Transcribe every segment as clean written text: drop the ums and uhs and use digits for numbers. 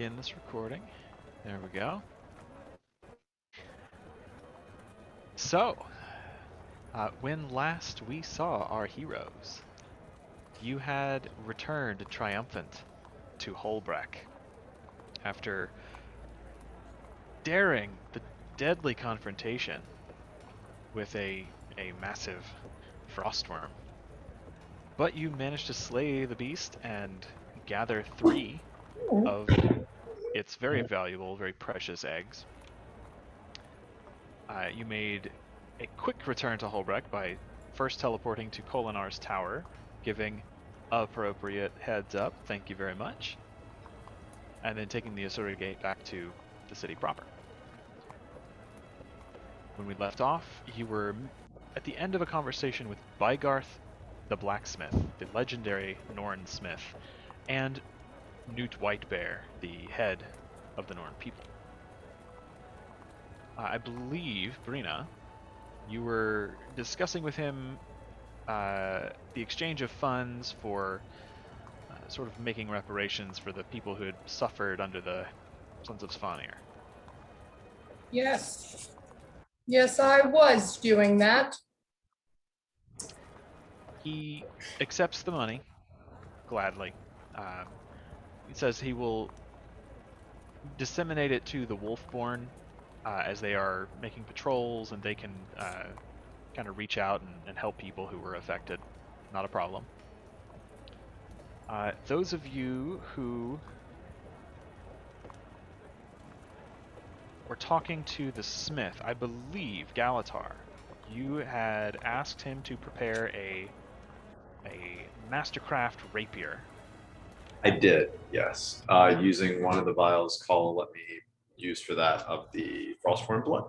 begin this recording. There we go. So, when last we saw our heroes, you had returned triumphant to Holbreck after daring the deadly confrontation with a massive frostworm. But you managed to slay the beast and gather 3 of its very valuable, very precious eggs. You made a quick return to Holbreck by first teleporting to Kodanroar's tower, giving appropriate heads up, thank you very much, and then taking the Asura Gate back to the city proper. When we left off, you were at the end of a conversation with Bygarth the Blacksmith, the legendary Norn smith, and Newt Whitebear, the head of the Norn people. I believe, Brina, you were discussing with him the exchange of funds for sort of making reparations for the people who had suffered under the Sons of Svanir. Yes. Yes, I was doing that. He accepts the money gladly. He says he will disseminate it to the Wolfborn as they are making patrols, and they can kind of reach out and help people who were affected. Not a problem. Those of you who were talking to the smith, I believe, Galatar, you had asked him to prepare a Mastercraft rapier. I did, yes. Using one of the vials Call let me use for that of the Frostborn blood.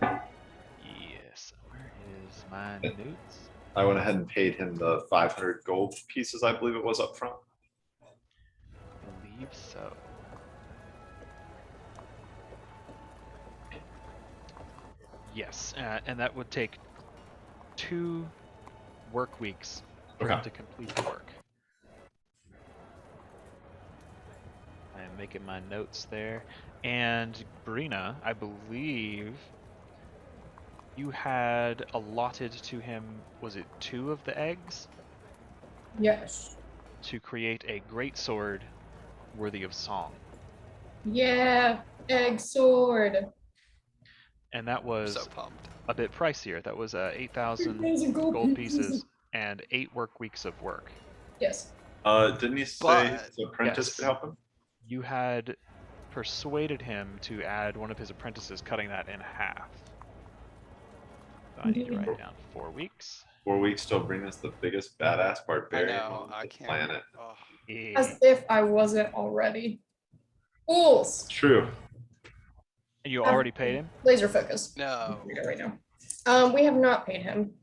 Yes. Where is my notes? I went ahead and paid him the 500 gold pieces, I believe it was, up front. I believe so. Yes, and that would take 2 work weeks for him to complete the work. I am making my notes there. And Brina, I believe you had allotted to him, was it 2 of the eggs? Yes. To create a great sword worthy of song. Yeah, egg sword. And that was so pumped. A bit pricier. That was 8,000 8,000 gold pieces and 8 work weeks of work. Yes. Didn't he say his apprentice Yes. could help him? You had persuaded him to add one of his apprentices, cutting that in half. So I need to write down 4 weeks. 4 weeks till bring us the biggest badass barbarian on I the can't. planet. Oh. Yeah. As if I wasn't already. Fools. True. You already paid him? Laser focus. No. Right now. We have not paid him.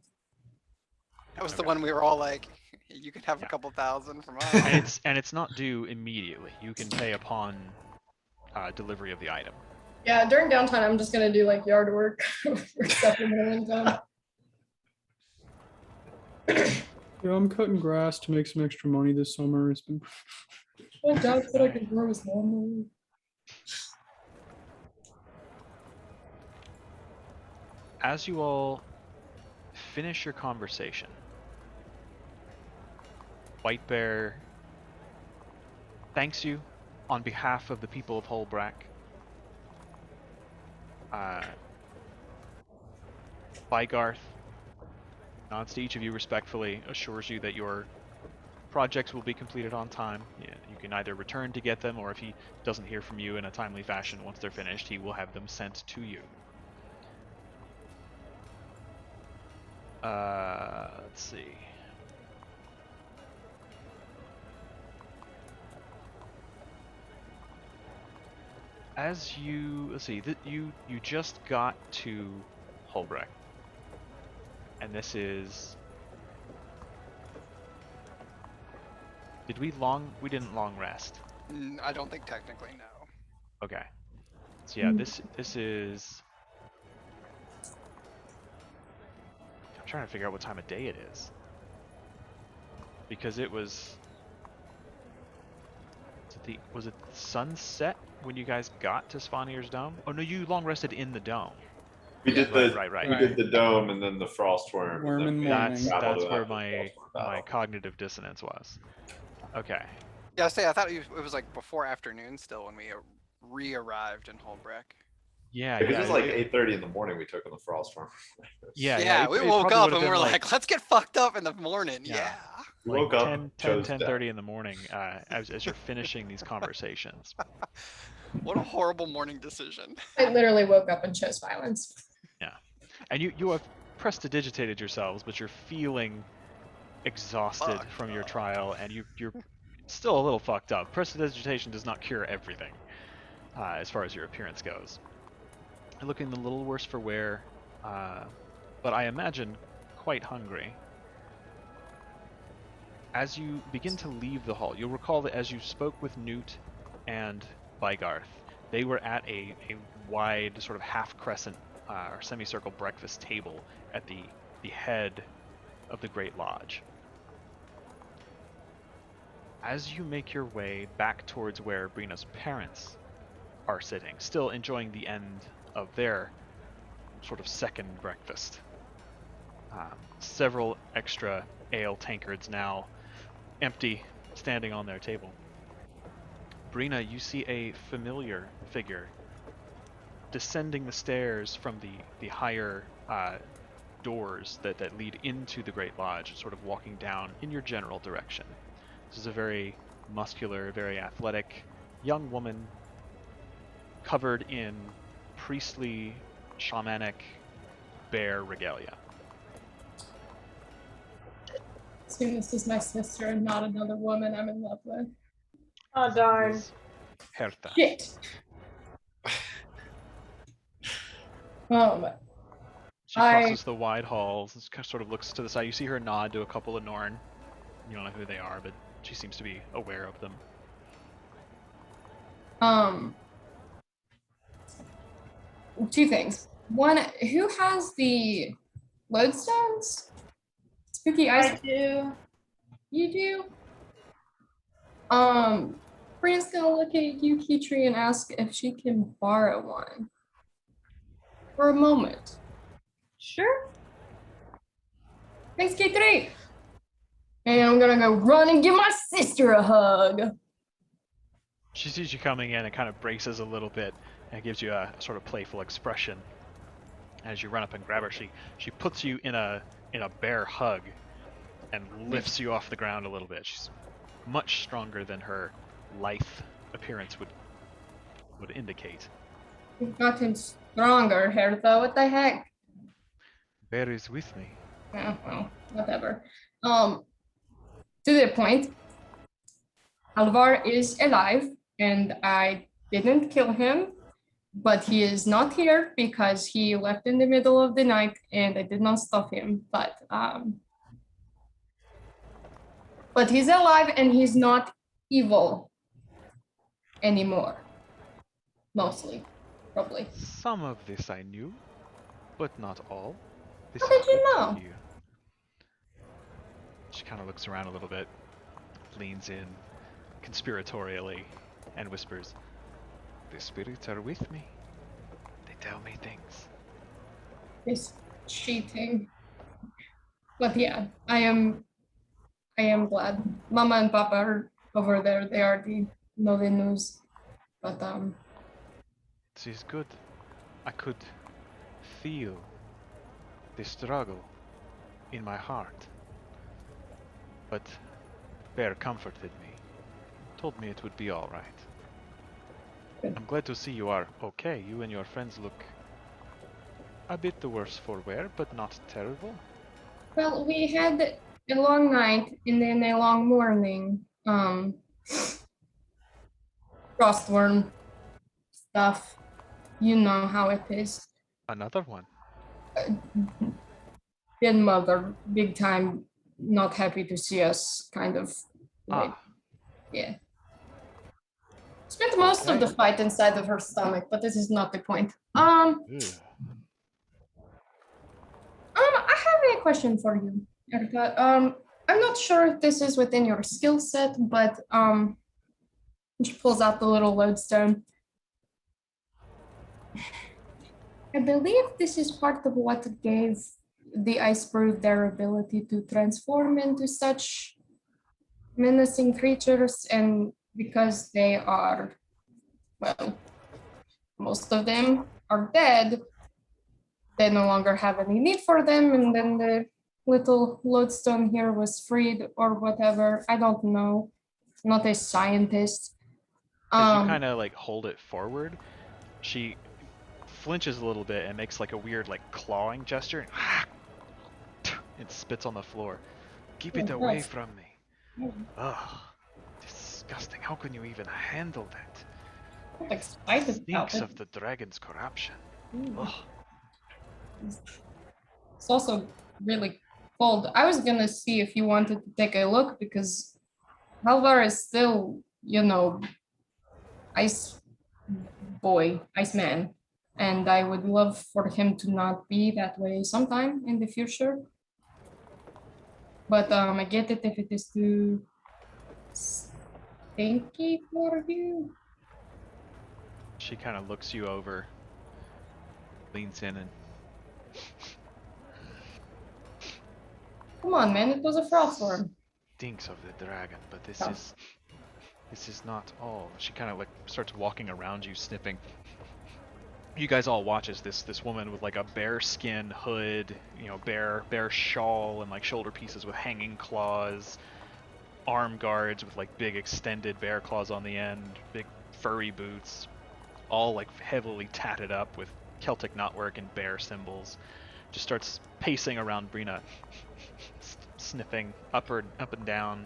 That was the one we were all like, you could have a couple thousand from us. And it's not due immediately. You can pay upon delivery of the item. Yeah, during downtime, I'm just gonna do like yard work for supplemental income. Yeah, I'm cutting grass to make some extra money this summer. It's been. Oh, Dad said I could grow his lawnmower. As you all finish your conversation, Whitebear thanks you on behalf of the people of Holbreck. Bygarth nods to each of you respectfully, assures you that your projects will be completed on time. Yeah, you can either return to get them, or if he doesn't hear from you in a timely fashion once they're finished, he will have them sent to you. Let's see. As you, let's see, you just got to Holbreck, and this is. We didn't long rest. I don't think technically, no. Okay. So yeah, this is. I'm trying to figure out what time of day it is. Because it was. was it sunset when you guys got to Svanir's dome? Oh no, you long rested in the dome. We did Right, the right, right. we did the dome and then the frost worm. Worm and and then we morning. traveled That's to where after the my Frostworm battle. my cognitive dissonance was. Okay. Yeah, I thought it was like before afternoon still when we re-arrived in Holbrook. Yeah, It yeah. was like 8:30 in the morning. We took on the Frostworm. Yeah, Yeah, it- we it woke probably up would've and been we're like, let's get fucked up in the morning. Yeah. Yeah. We like woke up, 10, chose 10:30 death. in the morning as you're finishing these conversations. What a horrible morning decision. I literally woke up and chose violence. And you have prestidigitated yourselves, but you're feeling exhausted Fucked from your up. trial, and you're still a little fucked up. Prestidigitation does not cure everything, as far as your appearance goes. You're looking a little worse for wear, but I imagine quite hungry. As you begin to leave the hall, you'll recall that as you spoke with Newt and Bygarth, they were at a wide sort of half crescent or semicircle breakfast table at the head of the Great Lodge. As you make your way back towards where Brina's parents are sitting, still enjoying the end of their sort of second breakfast, several extra ale tankards now empty, standing on their table. Brina, you see a familiar figure descending the stairs from the higher doors that lead into the Great Lodge, sort of walking down in your general direction. This is a very muscular, very athletic young woman covered in priestly, shamanic, bear regalia. Assume this is my sister and not another woman I'm in love with. Oh darn. This is Hertha. Shit. She I- crosses the wide halls and sort of looks to the side. You see her nod to a couple of Norn. You don't know who they are, but she seems to be aware of them. Two things. One, who has the lodestones? Spooky I ice. do. You do. Brina's gonna look at Yuki Tree and ask if she can borrow one for a moment. Sure. Thanks, K3. And I'm gonna go run and give my sister a hug. She sees you coming in and kind of braces a little bit and gives you a sort of playful expression. As you run up and grab her, she puts you in a bear hug and lifts you off the ground a little bit. She's much stronger than her lithe appearance would indicate. You've gotten stronger, Hertha. What the heck? Bear is with me. Oh, well, whatever. To the point, Alvar is alive, and I didn't kill him, but he is not here because he left in the middle of the night, and I did not stop him. But he's alive, and he's not evil anymore. Mostly, probably. Some of this I knew, but not all. This How is did you good to know? hear. She kind of looks around a little bit, leans in conspiratorially, and whispers, "The spirits are with me. They tell me things." Is cheating. But yeah, I am glad. Mama and Papa are over there. They already know the news. But This is good. I could feel the struggle in my heart. But Bear comforted me, told me it would be all right. Good. I'm glad to see you are okay. You and your friends look a bit the worse for wear, but not terrible. well, we had a long night and then a long morning. Frostworm stuff. You know how it is. Another one. Dead mother, big time, not happy to see us, kind of. Like, Ah, yeah. Spent most of the Okay. fight inside of her stomach, but this is not the point. ugh. I have a question for you, Erica. I'm not sure if this is within your skill set, but And she pulls out the little lodestone. I believe this is part of what gave the ice brood their ability to transform into such menacing creatures, and because they are, well, most of them are dead, they no longer have any need for them, and then the little lodestone here was freed or whatever. I don't know. I'm not a scientist. As you kind of like hold it forward, she flinches a little bit and makes like a weird like clawing gesture. It spits on the floor. Keep it Oh, away gross. from me. Ugh, disgusting. How can you even handle that? I'm excited about Stinks it. of the dragon's corruption. Mm. Ugh. It's also really cold. I was gonna see if you wanted to take a look because Halvar is still, ice boy, ice man. And I would love for him to not be that way sometime in the future. But I get it if it is too stinky for you. She kind of looks you over, leans in, and Come on, man, it was a frostworm. stinks of the dragon. But Oh. this is not all. She kind of like starts walking around you, sniffing. You guys all watch as this woman with like a bear skin hood, bear shawl and like shoulder pieces with hanging claws, arm guards with like big extended bear claws on the end, big furry boots, all like heavily tatted up with Celtic knotwork and bear symbols. Just starts pacing around Brina, sniffing up and down.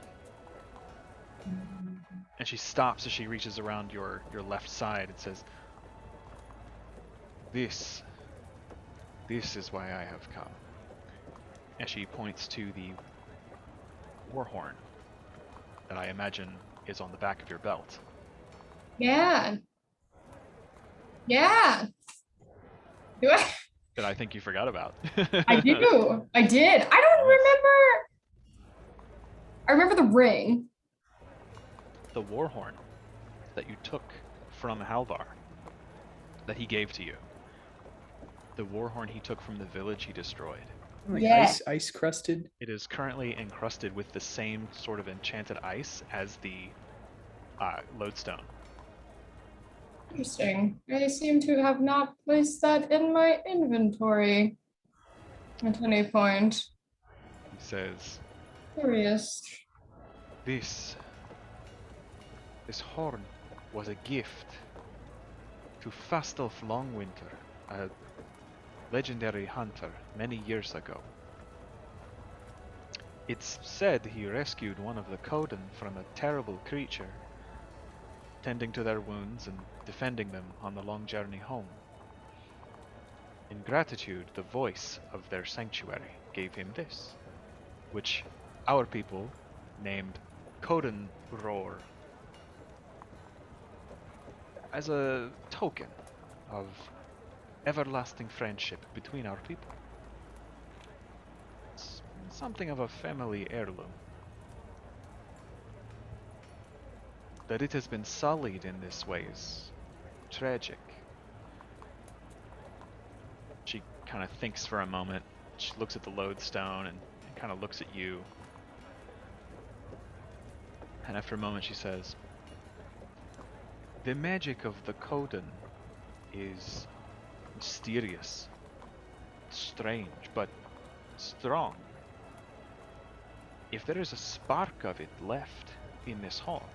And she stops as she reaches around your left side and says, This is why I have come. And she points to the warhorn that I imagine is on the back of your belt. Yeah. Yeah. Do I? That I think you forgot about. I do. I did. I don't remember. I remember the ring. The warhorn that you took from Halvar, that he gave to you. The warhorn he took from the village he destroyed. Like Yeah. ice crusted. It is currently encrusted with the same sort of enchanted ice as the lodestone. Interesting. I seem to have not placed that in my inventory at any point. He says, Curious. This horn was a gift to Fastolf Longwinter, a legendary hunter many years ago. It's said he rescued one of the Kodan from a terrible creature, tending to their wounds and defending them on the long journey home. In gratitude, the voice of their sanctuary gave him this, which our people named Kodanroar, as a token of everlasting friendship between our people. It's something of a family heirloom. That it has been sullied in this way is tragic. She kind of thinks for a moment. She looks at the lodestone and kind of looks at you. And after a moment she says, the magic of the Kodan is mysterious, strange, but strong. If there is a spark of it left in this hall,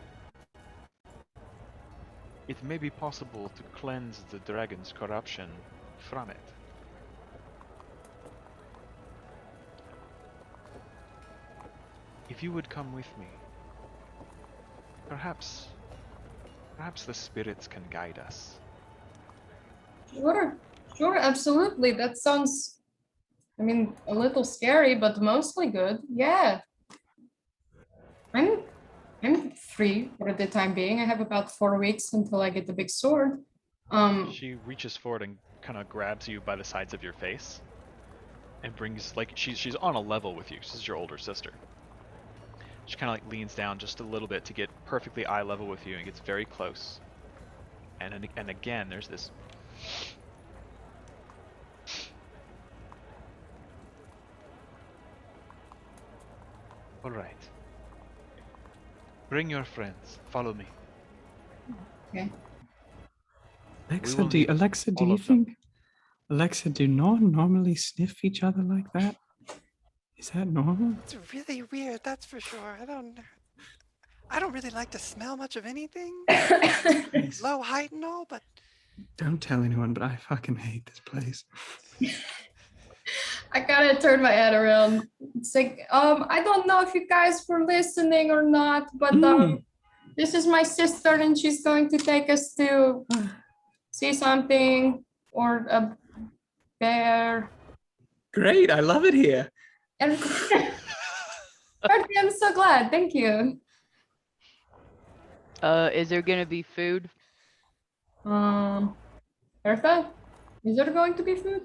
it may be possible to cleanse the dragon's corruption from it. If you would come with me, perhaps the spirits can guide us. Sure, absolutely. That sounds, a little scary, but mostly good. Yeah. I'm free for the time being. I have about 4 weeks until I get the big sword. She reaches forward and kind of grabs you by the sides of your face and brings, like, she's on a level with you. She's your older sister. She kind of like leans down just a little bit to get perfectly eye level with you and gets very close. And again, there's this. All right. Bring your friends. Follow me. Okay. Alexa, will need Alexa, do all you of them. think Alexa, do not normally sniff each other like that? Is that normal? It's really weird, that's for sure. I don't really like to smell much of anything. Low height and all, but Don't tell anyone, but I fucking hate this place. I gotta turn my head around. It's like, I don't know if you guys were listening or not, but this is my sister, and she's going to take us to see something or a bear. Great, I love it here. And I'm so glad. Thank you. Is there gonna be food? Bertha, is there going to be food?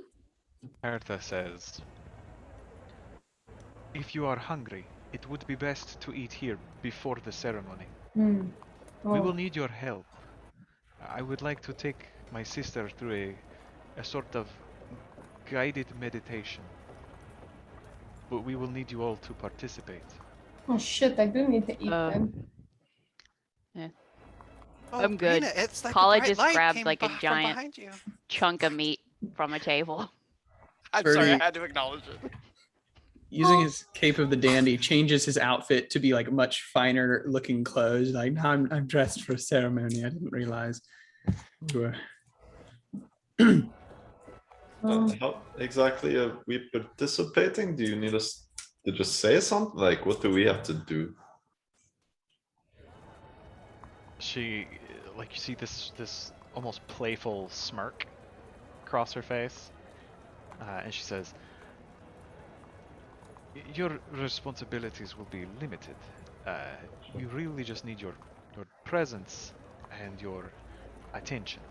Hertha says, if you are hungry, it would be best to eat here before the ceremony. Hmm. We Oh. will need your help. I would like to take my sister through a sort of guided meditation. But we will need you all to participate. Oh shit, I do need to eat them. oh, I'm good. Brina, it's like Paula a bright just light grabbed came like a from giant behind you. chunk of meat from a table. I'm sorry, I Birdie. had to acknowledge it. Using his cape of the dandy, changes his outfit to be like much finer looking clothes. Like, now I'm dressed for a ceremony. I didn't realize we were. How exactly are we participating? Do you need us to just say something? Like, what do we have to do? She, like, you see this almost playful smirk across her face, and she says, your responsibilities will be limited. You really just need your presence and your attention.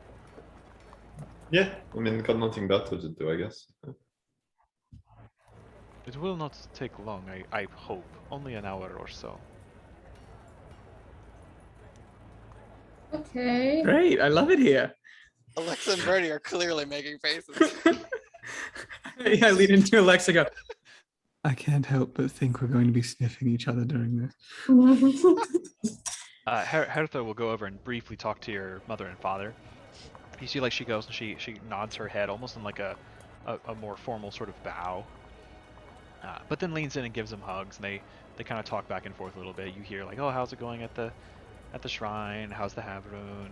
Yeah, I mean, got nothing better to do, I guess. It will not take long, I hope. Only an hour or so. Okay. Great, I love it here. Alexa and Birdie are clearly making faces. I lead into Alexa. Go. I can't help but think we're going to be sniffing each other during this. Hertha will go over and briefly talk to your mother and father. You see, like, she goes and she nods her head almost in like a more formal sort of bow. But then leans in and gives them hugs, and they kind of talk back and forth a little bit. You hear like, oh, how's it going at the shrine? How's the Havrun?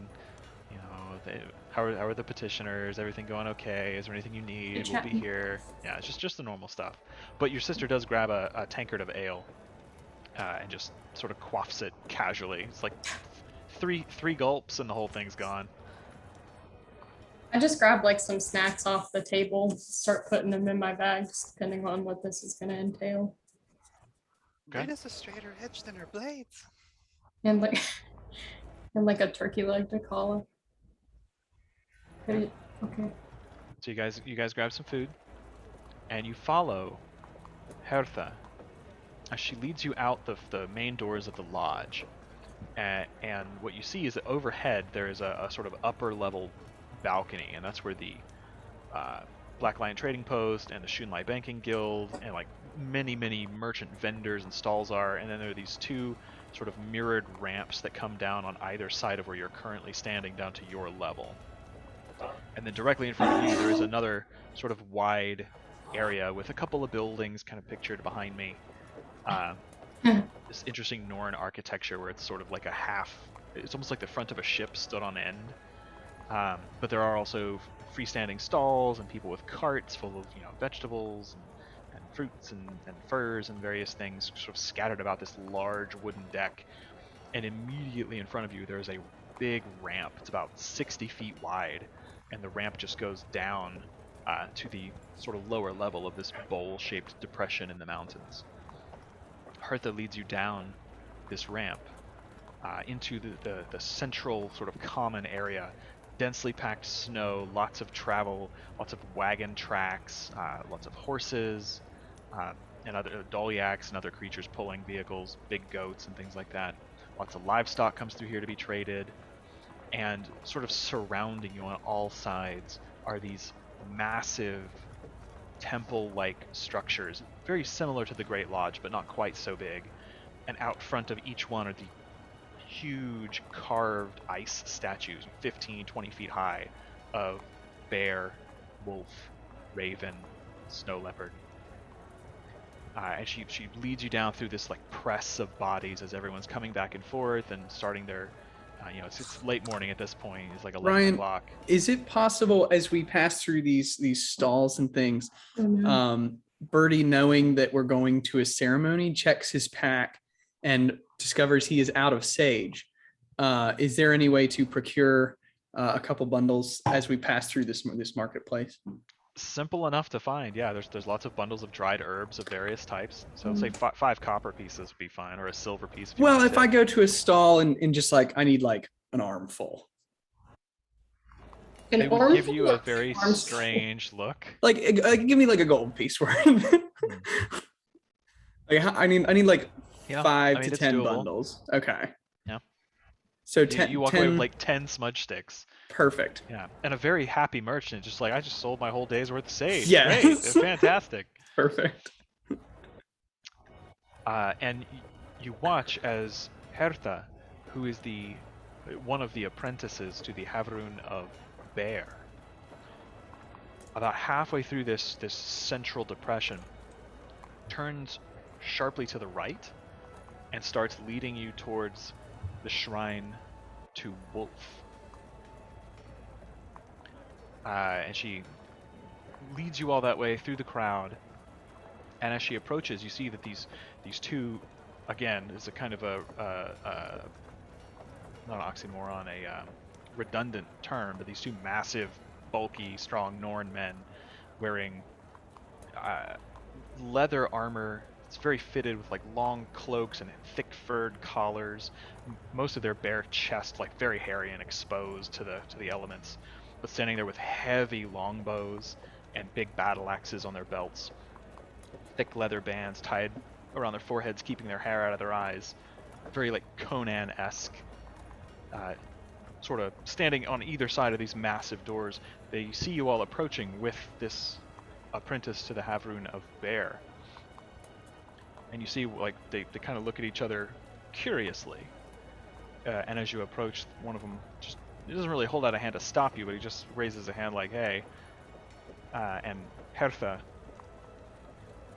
You know, how are the petitioners? Everything going okay? Is there anything you need? We'll be here. Yeah, it's just the normal stuff. But your sister does grab a tankard of ale and just sort of quaffs it casually. It's like three gulps and the whole thing's gone. I just grabbed like some snacks off the table, start putting them in my bags, depending on what this is going to entail. Okay. Brina's a straighter edge than her blades. And like, and like a turkey leg to call it. Okay. So you guys grab some food, and you follow Hertha as she leads you out the main doors of the lodge. And what you see is that overhead there is a sort of upper level balcony, and that's where the Black Lion Trading Post and the Shunlai Banking Guild and like many merchant vendors and stalls are. And then there are these two sort of mirrored ramps that come down on either side of where you're currently standing down to your level. And then directly in front of you there is another sort of wide area with a couple of buildings kind of pictured behind me. This interesting Norn architecture where it's sort of like it's almost like the front of a ship stood on end. But there are also freestanding stalls and people with carts full of, you know, vegetables and fruits and furs and various things sort of scattered about this large wooden deck. And immediately in front of you there is a big ramp. It's about 60 feet wide, and the ramp just goes down to the sort of lower level of this bowl-shaped depression in the mountains. Hertha leads you down this ramp into the central sort of common area. Densely packed snow, lots of travel, lots of wagon tracks, lots of horses, and other Dolyaks and other creatures pulling vehicles, big goats and things like that. Lots of livestock comes through here to be traded, and sort of surrounding you on all sides are these massive temple-like structures, very similar to the Great Lodge, but not quite so big. And out front of each one are the huge carved ice statues, 15, 20 feet high, of bear, wolf, raven, snow leopard. And she leads you down through this like press of bodies as everyone's coming back and forth and starting their, it's late morning at this point. It's like 11 Ryan, o'clock. is it possible as we pass through these stalls and things, Birdie, knowing that we're going to a ceremony, checks his pack and discovers he is out of sage? Is there any way to procure a couple bundles as we pass through this marketplace? Simple enough to find. Yeah, there's lots of bundles of dried herbs of various types. So say 5 copper pieces would be fine, or a silver piece. Well, if I go to a stall and just like I need like an armful. They would give you a very strange look. Like, give me like a gold piece worth. Like I need like 5 to 10 doable. bundles. Okay. Yeah. So you walk away with like 10 smudge sticks. Perfect. Yeah, and a very happy merchant, just like, I just sold my whole day's worth of sage. Yes. Great, it's fantastic. Perfect. And you watch as Hertha, who is one of the apprentices to the Havrun of Bear, about halfway through this central depression, turns sharply to the right and starts leading you towards the shrine to Wolf. And she leads you all that way through the crowd. And as she approaches, you see that these two, again, is a kind of a not an oxymoron, a redundant term, but these two massive, bulky, strong Norn men wearing leather armor. It's very fitted with like long cloaks and thick furred collars. Most of their bare chest, like very hairy and exposed to the elements, but standing there with heavy longbows and big battle axes on their belts. Thick leather bands tied around their foreheads, keeping their hair out of their eyes. Very like Conan-esque. Sort of standing on either side of these massive doors. They see you all approaching with this apprentice to the Havrun of Bear. And you see, like, they kind of look at each other curiously. And as you approach, one of them he doesn't really hold out a hand to stop you, but he just raises a hand like, hey. And Hertha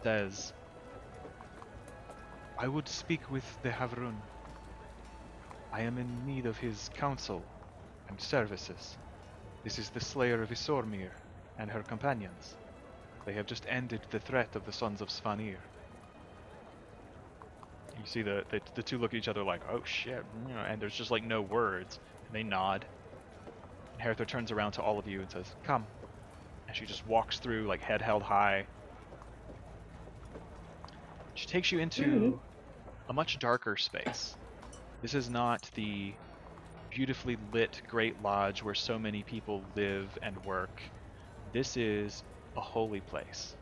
says, I would speak with the Havrun. I am in need of his counsel and services. This is the slayer of Isormir and her companions. They have just ended the threat of the sons of Svanir. You see the two look at each other like, oh shit, and there's just like no words. And they nod. And Hertha turns around to all of you and says, come. And she just walks through, like head held high. She takes you into a much darker space. This is not the beautifully lit Great Lodge where so many people live and work. This is a holy place.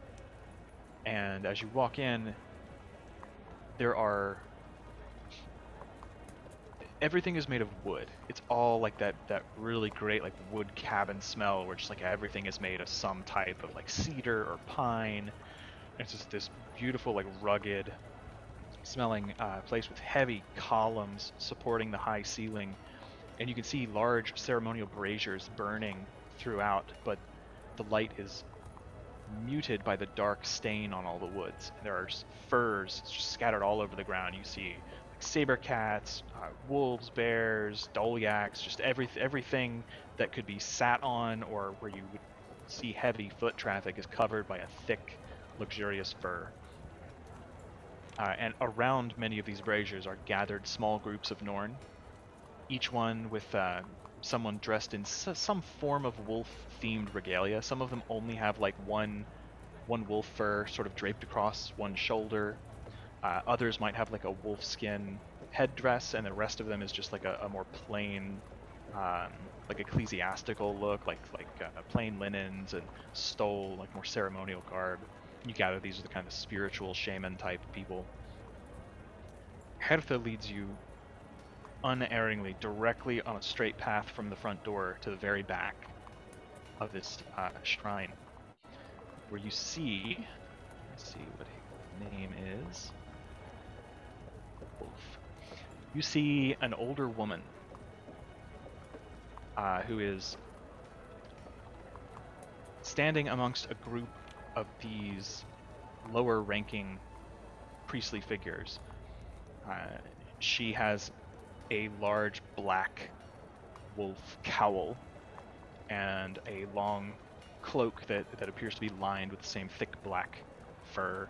And as you walk in, everything is made of wood. It's all like that really great like wood cabin smell where just like everything is made of some type of like cedar or pine. It's just this beautiful like rugged smelling place with heavy columns supporting the high ceiling, and you can see large ceremonial braziers burning throughout, but the light is muted by the dark stain on all the woods. And there are furs just scattered all over the ground. You see like saber cats, wolves, bears, dolyaks, just everything that could be sat on or where you would see heavy foot traffic is covered by a thick, luxurious fur. And around many of these braziers are gathered small groups of Norn, each one with someone dressed in some form of wolf-themed regalia. Some of them only have like one wolf fur sort of draped across one shoulder. Others might have like a wolf skin headdress, and the rest of them is just like a more plain, like ecclesiastical look, like plain linens and stole, like more ceremonial garb. you gather these are the kind of spiritual shaman type people. Hertha leads you unerringly directly on a straight path from the front door to the very back of this shrine, where you see, let's see what his name is. Wolf. You see an older woman who is standing amongst a group of these lower ranking priestly figures. She has a large black wolf cowl and a long cloak that appears to be lined with the same thick black fur.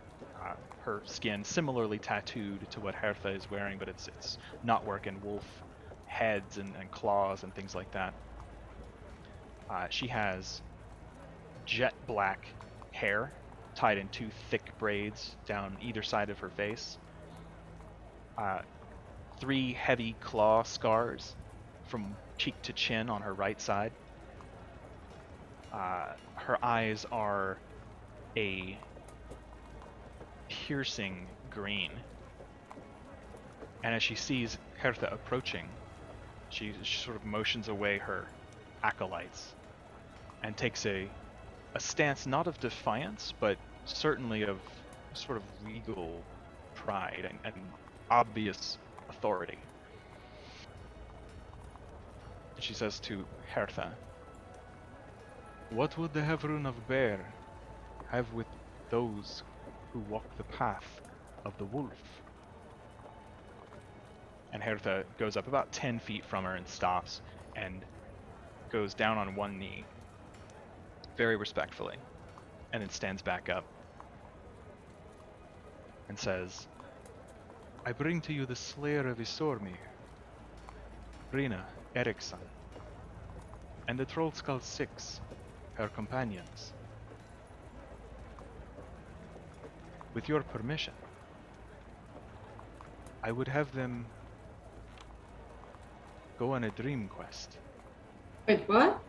Her skin similarly tattooed to what Hertha is wearing, but it's knotwork and wolf heads and claws and things like that. She has jet black hair tied in two thick braids down either side of her face. 3 heavy claw scars from cheek to chin on her right side. Her eyes are a piercing green. And as she sees Hertha approaching, she sort of motions away her acolytes and takes a stance not of defiance, but certainly of sort of regal pride and obvious authority. And she says to Hertha, "What would the Hevrun of Bear have with those who walk the path of the wolf?" And Hertha goes up about 10 feet from her and stops and goes down on one knee, very respectfully, and then stands back up and says, "I bring to you the slayer of Isormir, Brina Eriksson, and the Trollskull Six, her companions. With your permission, I would have them go on a dream quest. Wait, what?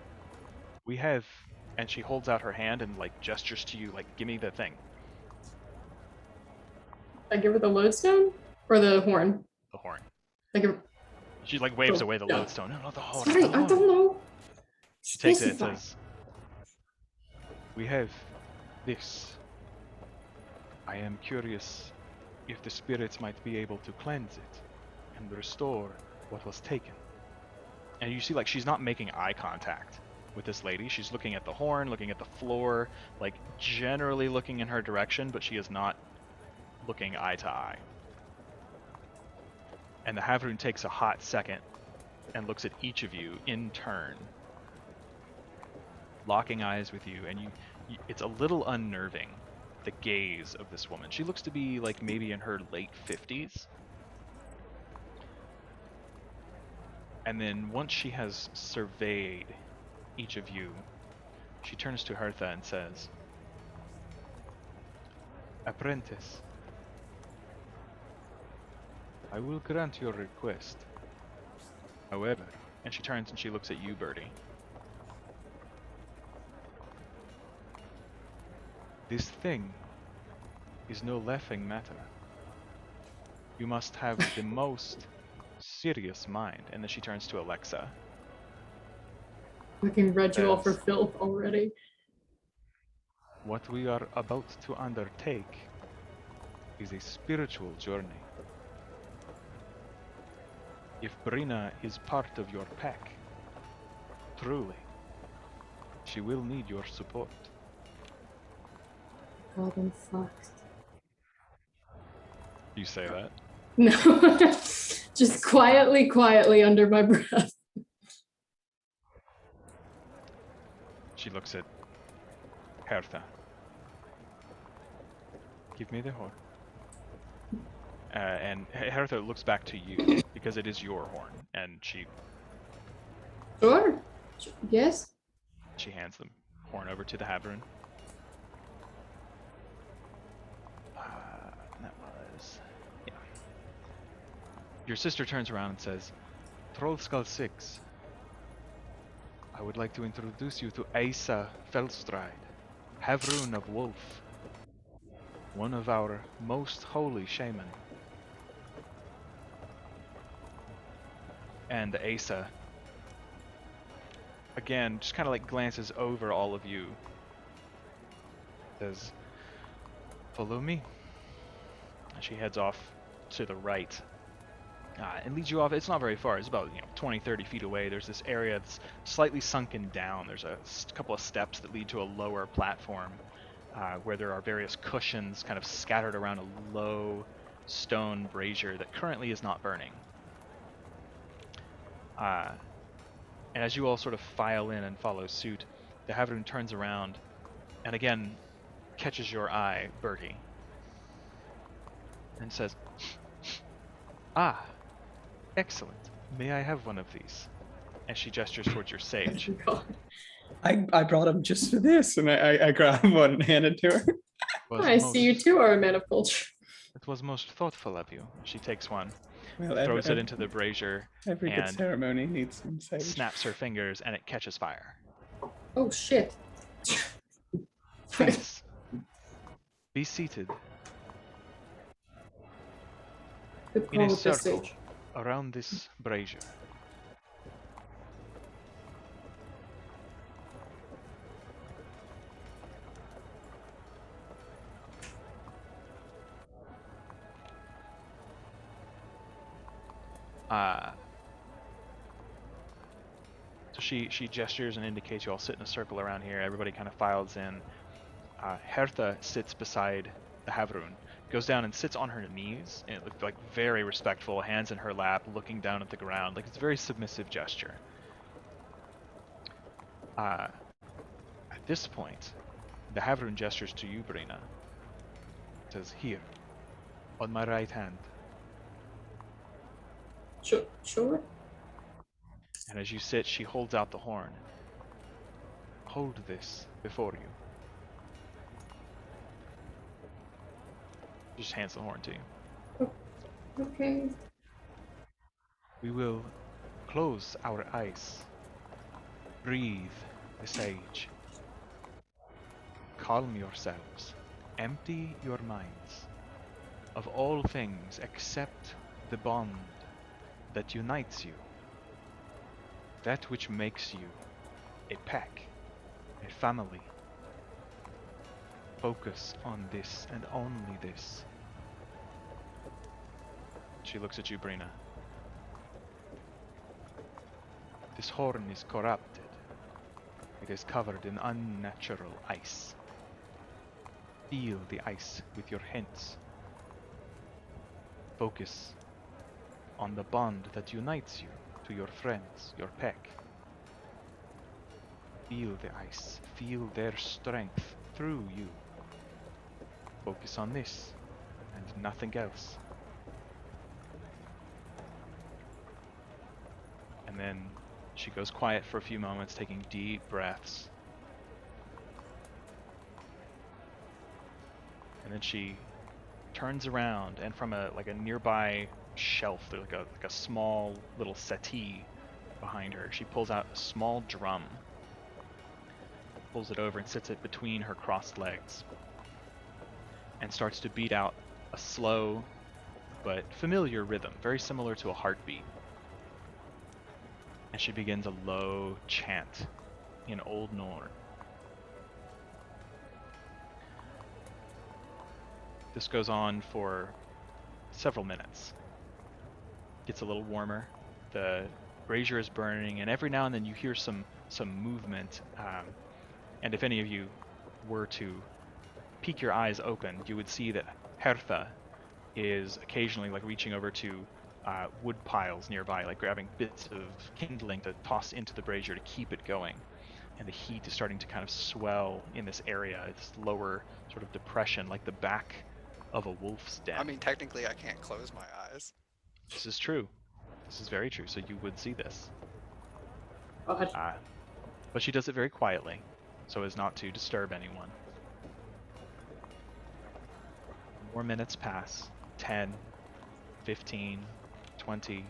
We have," and she holds out her hand and like gestures to you, like, "Give me the thing." I give her the lodestone or the horn? The horn. I give her... She like waves Oh, away the yeah. lodestone. No, the horn. Sorry, the I horn. don't know. She takes it and Specify. says, "We have this. I am curious if the spirits might be able to cleanse it and restore what was taken." And you see, like, she's not making eye contact with this lady. She's looking at the horn, looking at the floor, like generally looking in her direction, but she is not looking eye to eye. And the Havrun takes a hot second and looks at each of you in turn, locking eyes with you, and you it's a little unnerving, the gaze of this woman. She looks to be like maybe in her late 50s. And then once she has surveyed each of you, she turns to Hertha and says, "Apprentice, I will grant your request. However," and she turns and she looks at you, Birdie, "this thing is no laughing matter. You must have the most serious mind." And then she turns to Alexa. Fucking read you off for Yes. filth already. "What we are about to undertake is a spiritual journey. If Brina is part of your pack, truly, she will need your support." God, I'm fucked. You say that? No, just quietly under my breath. She looks at Hertha. "Give me the horn." And Hertha looks back to you because it is your horn, and she Sure. Yes. hands the horn over to the Havrun. That was, yeah. Your sister turns around and says, "Trollskull Six, I would like to introduce you to Asa Felstride, Havrun of Wolf. one of our most holy shaman. And Asa, again, just kind of like glances over all of you. Says, follow me. And she heads off to the right. And leads you off. It's not very far. It's about 20, 30 feet away. There's this area that's slightly sunken down. There's a couple of steps that lead to a lower platform where there are various cushions kind of scattered around a low stone brazier that currently is not burning. And as you all sort of file in and follow suit, the Havroon turns around and again catches your eye, Bertie, and says, "Ah, excellent. May I have one of these?" And she gestures towards your sage. God. I brought him just for this, and I grab one and hand it to her. I see you too are a man of culture. It was most thoughtful of you. She takes one, Well, throws it into the brazier, every good and ceremony needs some sage. snaps her fingers, and it catches fire. Oh shit. Please, be seated Good in call a with this circle sage. around this brazier. So she gestures and indicates you all sit in a circle around here. Everybody kind of files in. Hertha sits beside the Havroon, goes down and sits on her knees, and it looks like very respectful, hands in her lap, looking down at the ground, like it's a very submissive gesture. At this point, the Havroon gestures to you, Brina. Says, "Here, on my right hand." Sure. And as you sit, she holds out the horn. "Hold this before you." She just hands the horn to you. Okay. We will close our eyes. Breathe the sage. Calm yourselves. Empty your minds of all things except the bond that unites you. That which makes you a pack, a family. Focus on this and only this. She looks at you, Brina. This horn is corrupted. It is covered in unnatural ice. Feel the ice with your hands. Focus on the bond that unites you to your friends, your pack. Feel the ice. Feel their strength through you. Focus on this and nothing else. And then she goes quiet for a few moments, taking deep breaths. And then she turns around, and from a nearby shelf, there's like a small little settee behind her. She pulls out a small drum, pulls it over and sits it between her crossed legs, and starts to beat out a slow but familiar rhythm, very similar to a heartbeat. And she begins a low chant in Old Norn. This goes on for several minutes. Gets a little warmer. The brazier is burning, and every now and then you hear some movement. And if any of you were to peek your eyes open, you would see that Hertha is occasionally reaching over to wood piles nearby, grabbing bits of kindling to toss into the brazier to keep it going. And the heat is starting to kind of swell in this area, this lower sort of depression, like the back of a wolf's den. I mean, technically, I can't close my eyes. This is true. This is very true. So you would see this. God. But she does it very quietly, so as not to disturb anyone. More minutes pass. 10, 15, 20.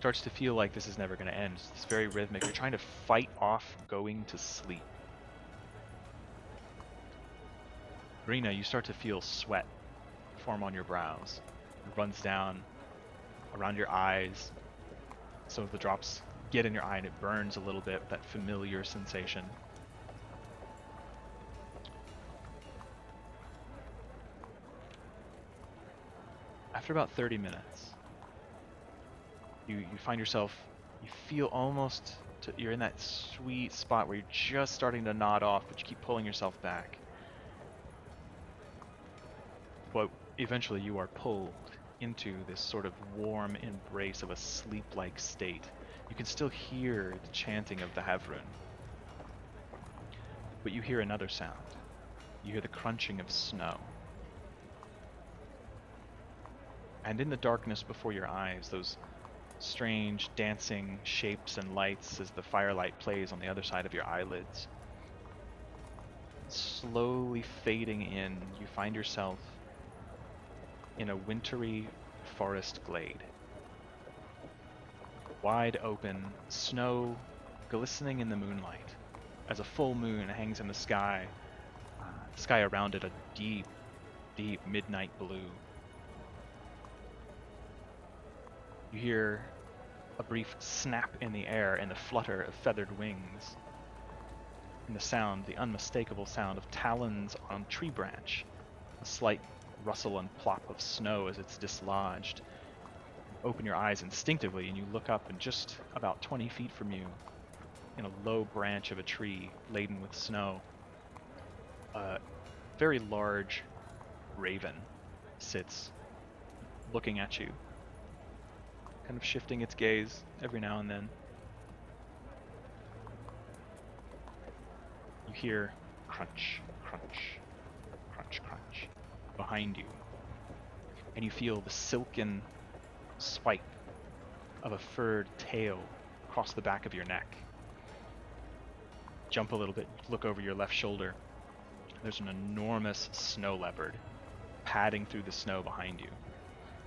Starts to feel like this is never going to end. It's very rhythmic. You're trying to fight off going to sleep. Brina, you start to feel sweat form on your brows. It runs down around your eyes. Some of the drops get in your eye and it burns a little bit, that familiar sensation. After about 30 minutes, you find yourself, you feel almost, you're in that sweet spot where you're just starting to nod off, but you keep pulling yourself back. But eventually you are pulled into this sort of warm embrace of a sleep-like state. You can still hear the chanting of the Havrun, but you hear another sound. You hear the crunching of snow. And in the darkness before your eyes, those strange dancing shapes and lights as the firelight plays on the other side of your eyelids. Slowly fading in, you find yourself in a wintry forest glade. Wide open, snow glistening in the moonlight as a full moon hangs in the sky. The sky around it a deep, deep midnight blue. You hear a brief snap in the air and the flutter of feathered wings. And the sound, the unmistakable sound of talons on a tree branch. A slight rustle and plop of snow as it's dislodged. You open your eyes instinctively and you look up, and just about 20 feet from you, in a low branch of a tree laden with snow, a very large raven sits looking at you, kind of shifting its gaze every now and then. You hear crunch, crunch, crunch, crunch behind you, and you feel the silken swipe of a furred tail across the back of your neck. Jump a little bit, look over your left shoulder. There's an enormous snow leopard padding through the snow behind you.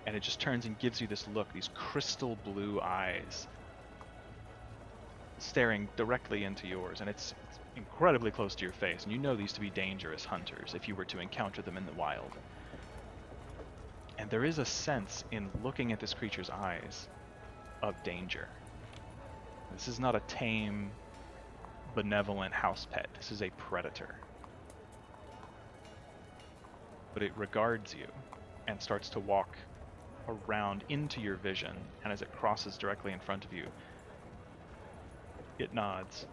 And it just turns and gives you this look, these crystal blue eyes staring directly into yours, and it's incredibly close to your face, and you know these to be dangerous hunters if you were to encounter them in the wild. And there is a sense in looking at this creature's eyes of danger. This is not a tame, benevolent house pet. This is a predator. But it regards you and starts to walk around into your vision, and as it crosses directly in front of you, it nods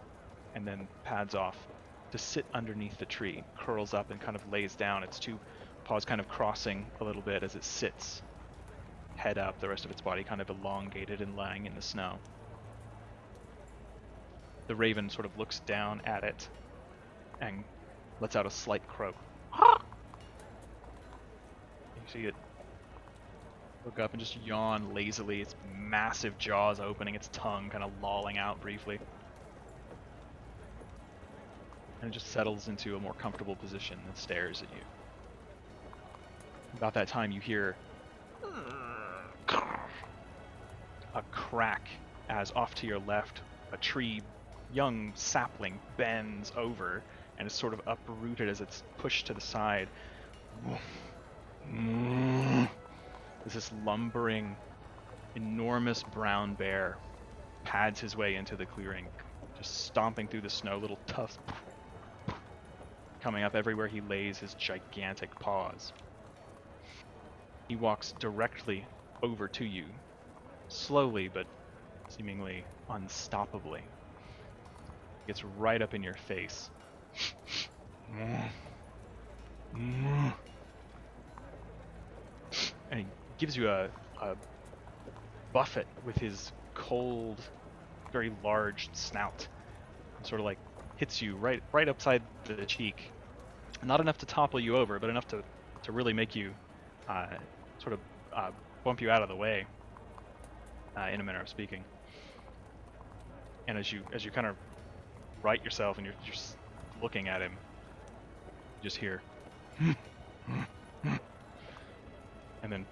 and then pads off to sit underneath the tree, curls up and kind of lays down, its two paws kind of crossing a little bit as it sits, head up, the rest of its body kind of elongated and lying in the snow. The raven sort of looks down at it and lets out a slight croak. You see it look up and just yawn lazily, its massive jaws opening, its tongue kind of lolling out briefly. And it just settles into a more comfortable position and stares at you. About that time you hear a crack as off to your left, a tree, young sapling, bends over and is sort of uprooted as it's pushed to the side. As this lumbering, enormous brown bear pads his way into the clearing, just stomping through the snow, little tufts coming up everywhere he lays his gigantic paws. He walks directly over to you, slowly but seemingly unstoppably. Gets right up in your face. And he gives you a buffet with his cold, very large snout. Sort of like hits you right upside the cheek. Not enough to topple you over, but enough to really make you sort of bump you out of the way, in a manner of speaking. And as you kind of right yourself and you're just looking at him, you just hear and then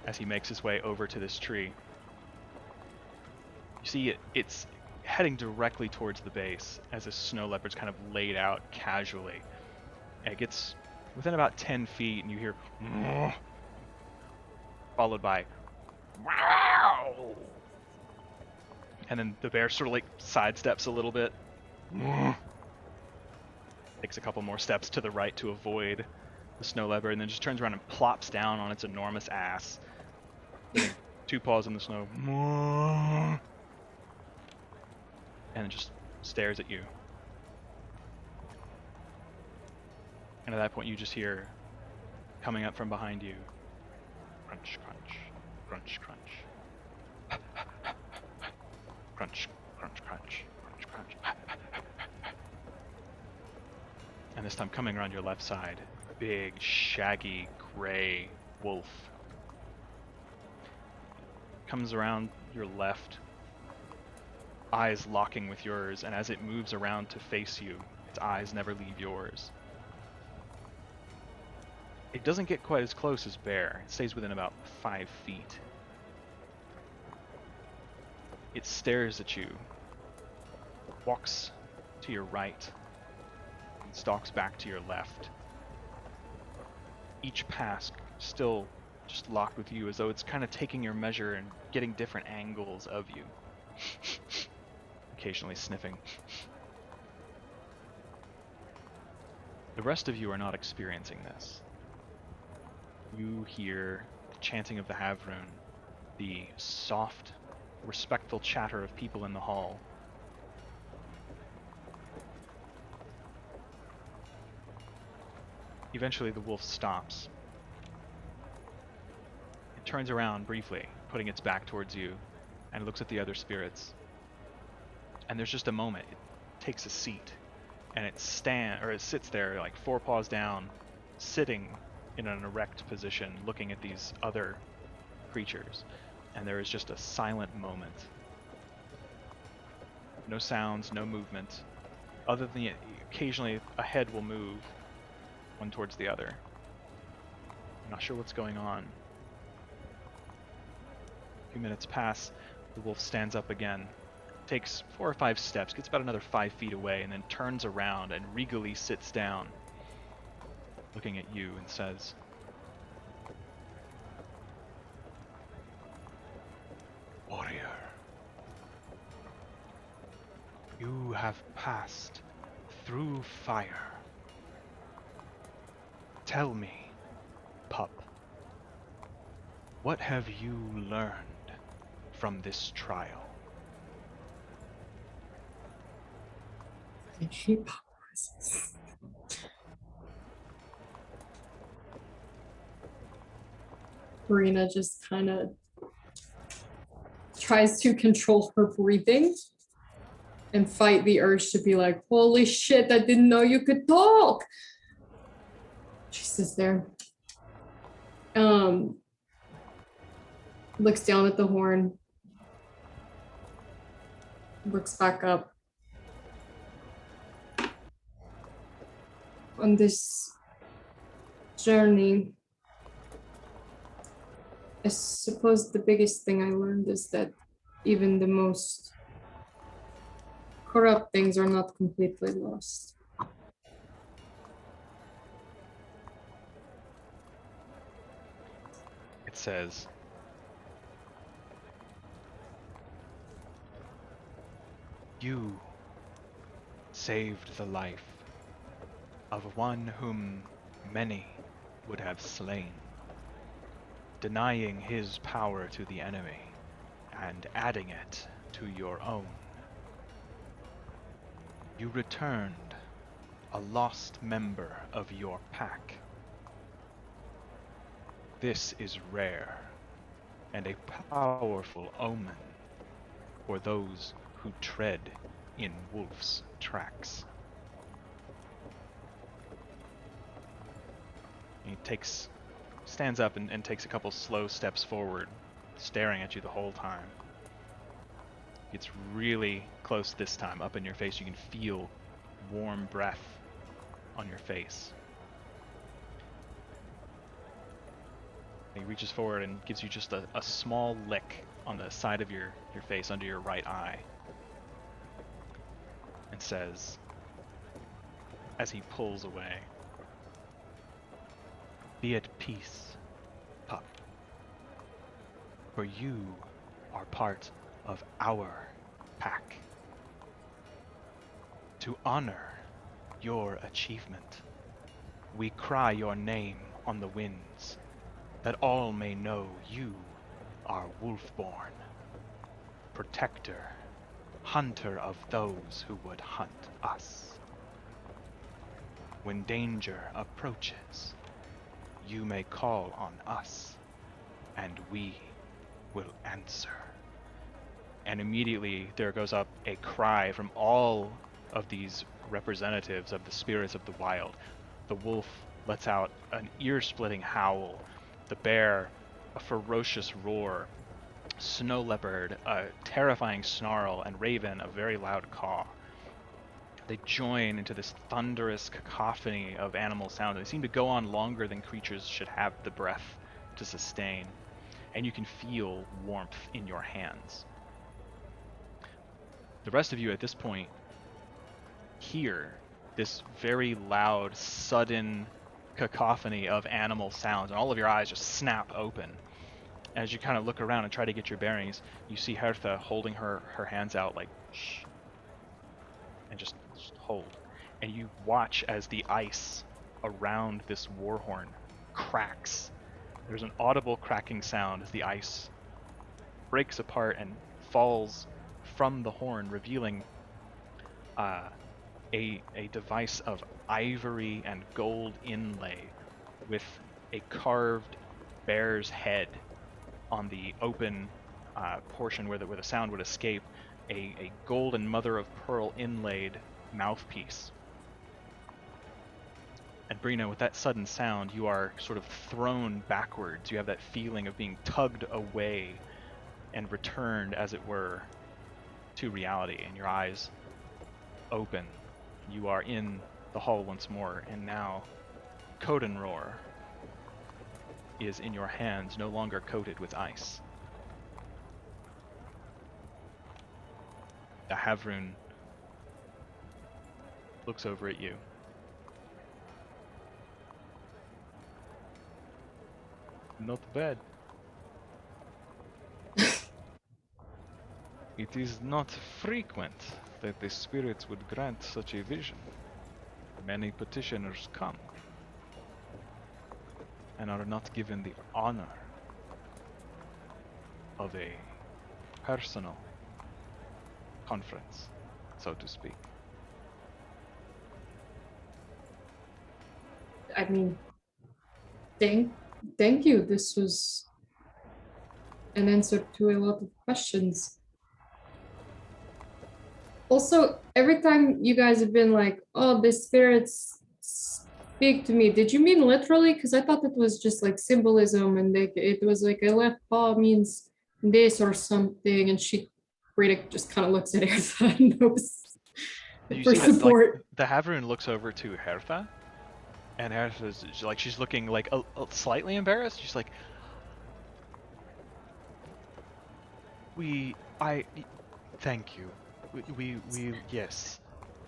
as he makes his way over to this tree, you see its heading directly towards the base as this snow leopard's kind of laid out casually. And it gets within about 10 feet, and you hear followed by wow. And then the bear sort of like sidesteps a little bit. Takes a couple more steps to the right to avoid the snow leopard, and then just turns around and plops down on its enormous ass, putting 2 paws in the snow, and it just stares at you. And at that point, you just hear coming up from behind you, crunch, crunch, crunch, crunch, crunch, crunch, crunch, crunch, crunch. And this time coming around your left side, big, shaggy, gray wolf. Comes around your left, eyes locking with yours, and as it moves around to face you, its eyes never leave yours. It doesn't get quite as close as bear. It stays within about 5 feet. It stares at you, walks to your right, and stalks back to your left. Each pass still just locked with you, as though it's kind of taking your measure and getting different angles of you. Occasionally sniffing. The rest of you are not experiencing this. You hear the chanting of the Havrun, the soft, respectful chatter of people in the hall. Eventually the wolf stops. It turns around briefly, putting its back towards you, and looks at the other spirits. And there's just a moment. It takes a seat, and it sits there like 4 paws down, sitting in an erect position, looking at these other creatures. And there is just a silent moment. No sounds, no movement, other than occasionally a head will move one towards the other. I'm not sure what's going on. A few minutes pass, the wolf stands up again, takes 4 or 5 steps, gets about another 5 feet away, and then turns around and regally sits down, looking at you, and says, "Warrior, you have passed through fire. Tell me, pup, what have you learned from this trial?" I hate powers. Marina just kind of tries to control her breathing and fight the urge to be like, holy shit, I didn't know you could talk. She sits there. Looks down at the horn. Looks back up. On this journey, I suppose the biggest thing I learned is that even the most corrupt things are not completely lost. It says, "You saved the life of one whom many would have slain, denying his power to the enemy and adding it to your own. You returned a lost member of your pack. This is rare and a powerful omen for those who tread in wolf's tracks." He stands up and takes a couple slow steps forward, staring at you the whole time. Gets really close this time, up in your face. You can feel warm breath on your face. He reaches forward and gives you just a small lick on the side of your face under your right eye. and says, as he pulls away, "Be at peace, pup, for you are part of our pack. To honor your achievement, we cry your name on the winds, that all may know you are Wolfborn, protector, hunter of those who would hunt us. When danger approaches, you may call on us, and we will answer." And immediately there goes up a cry from all of these representatives of the spirits of the wild. The wolf lets out an ear-splitting howl, the bear a ferocious roar, snow leopard a terrifying snarl, and raven a very loud caw. They join into this thunderous cacophony of animal sounds. They seem to go on longer than creatures should have the breath to sustain, and you can feel warmth in your hands. The rest of you at this point hear this very loud, sudden cacophony of animal sounds, and all of your eyes just snap open. As you kind of look around and try to get your bearings, you see Hertha holding her hands out like, shh, and just hold. And you watch as the ice around this warhorn cracks. There's an audible cracking sound as the ice breaks apart and falls from the horn, revealing a device of ivory and gold inlay with a carved bear's head on the open portion where the sound would escape, a golden mother of pearl inlaid mouthpiece. And Brina, with that sudden sound, you are sort of thrown backwards. You have that feeling of being tugged away and returned, as it were, to reality, and your eyes open. You are in the hall once more, and now Kodanroar is in your hands, no longer coated with ice. The Havrun looks over at you. Not bad. It is not frequent that the spirits would grant such a vision. Many petitioners come and are not given the honor of a personal conference, so to speak. I mean, thank you. This was an answer to a lot of questions. Also, every time you guys have been like, "Oh, the spirits speak to me," did you mean literally? Because I thought it was just like symbolism, and it was like a left paw means this or something. And Rita just kind of looks at Hertha and knows You for see that, support. like, the Havrun looks over to Hertha, and Hertha's like, she's looking like a slightly embarrassed. She's like, thank you. We yes,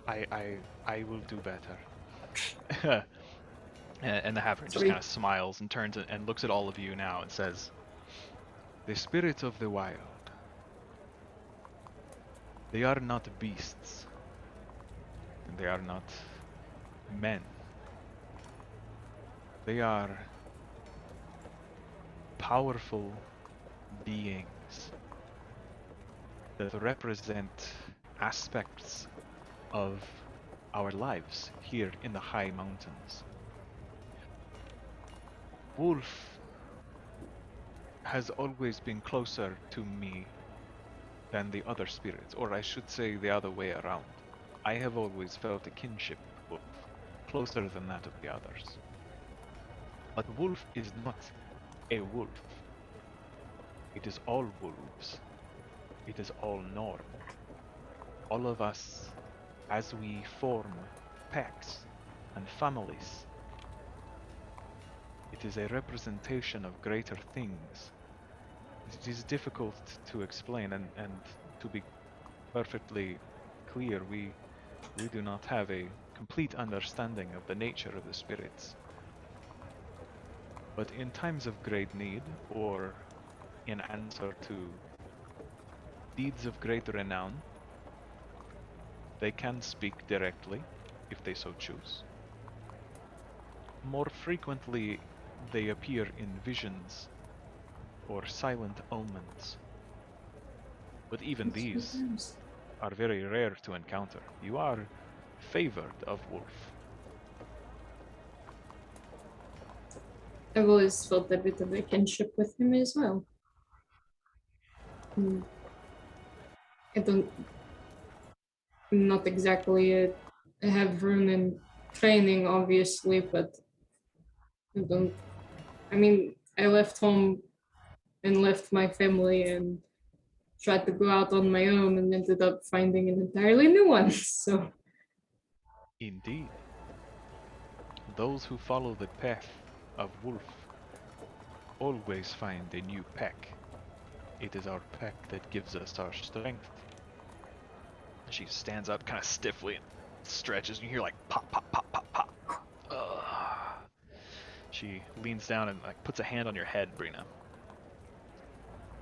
I will do better. and the Havrun just Sorry. kind of smiles and turns and looks at all of you now and says, "The spirits of the wild, they are not beasts, and they are not men. They are powerful beings that represent aspects of our lives here in the high mountains. Wolf has always been closer to me than the other spirits, or I should say the other way around. I have always felt a kinship with Wolf, closer than that of the others. But Wolf is not a wolf. It is all wolves. It is all Norn. All of us, as we form packs and families, it is a representation of greater things. It is difficult to explain, and to be perfectly clear, we We do not have a complete understanding of the nature of the spirits. But in times of great need, or in answer to deeds of great renown, they can speak directly, if they so choose. More frequently, they appear in visions or silent omens. But even these are very rare to encounter. You are favored of Wolf. I've always felt a bit of a kinship with him as well. I don't, not exactly I have rune and training, obviously, but I don't. I mean, I left home and left my family and tried to go out on my own and ended up finding an entirely new one. So Indeed. Those who follow the path of Wolf always find a new pack. It is our pack that gives us our strength. She stands up kind of stiffly and stretches, and you hear like pop, pop, pop, pop, pop. She leans down and like puts a hand on your head, Brina.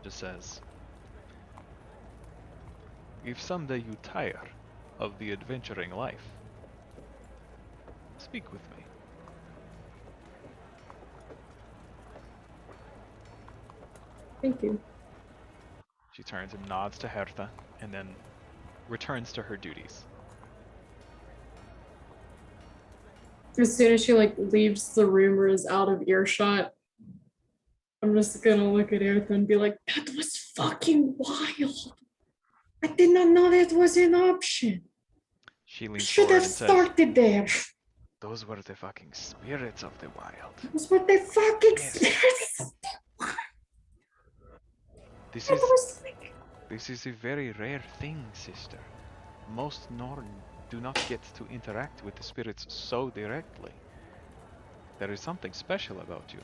Just says, if someday you tire of the adventuring life, speak with me. thank you. She turns and nods to Hertha, and then returns to her duties. As soon as she like leaves the room or is out of earshot, I'm just gonna look at Earth and be like, that was fucking wild. I did not know that was an option. She leans Should forward have and says, started there. those were the fucking spirits of the wild. That's what they fucking Yes. spirits. This That is was like, This is a very rare thing, sister. Most Norn do not get to interact with the spirits so directly. There is something special about you.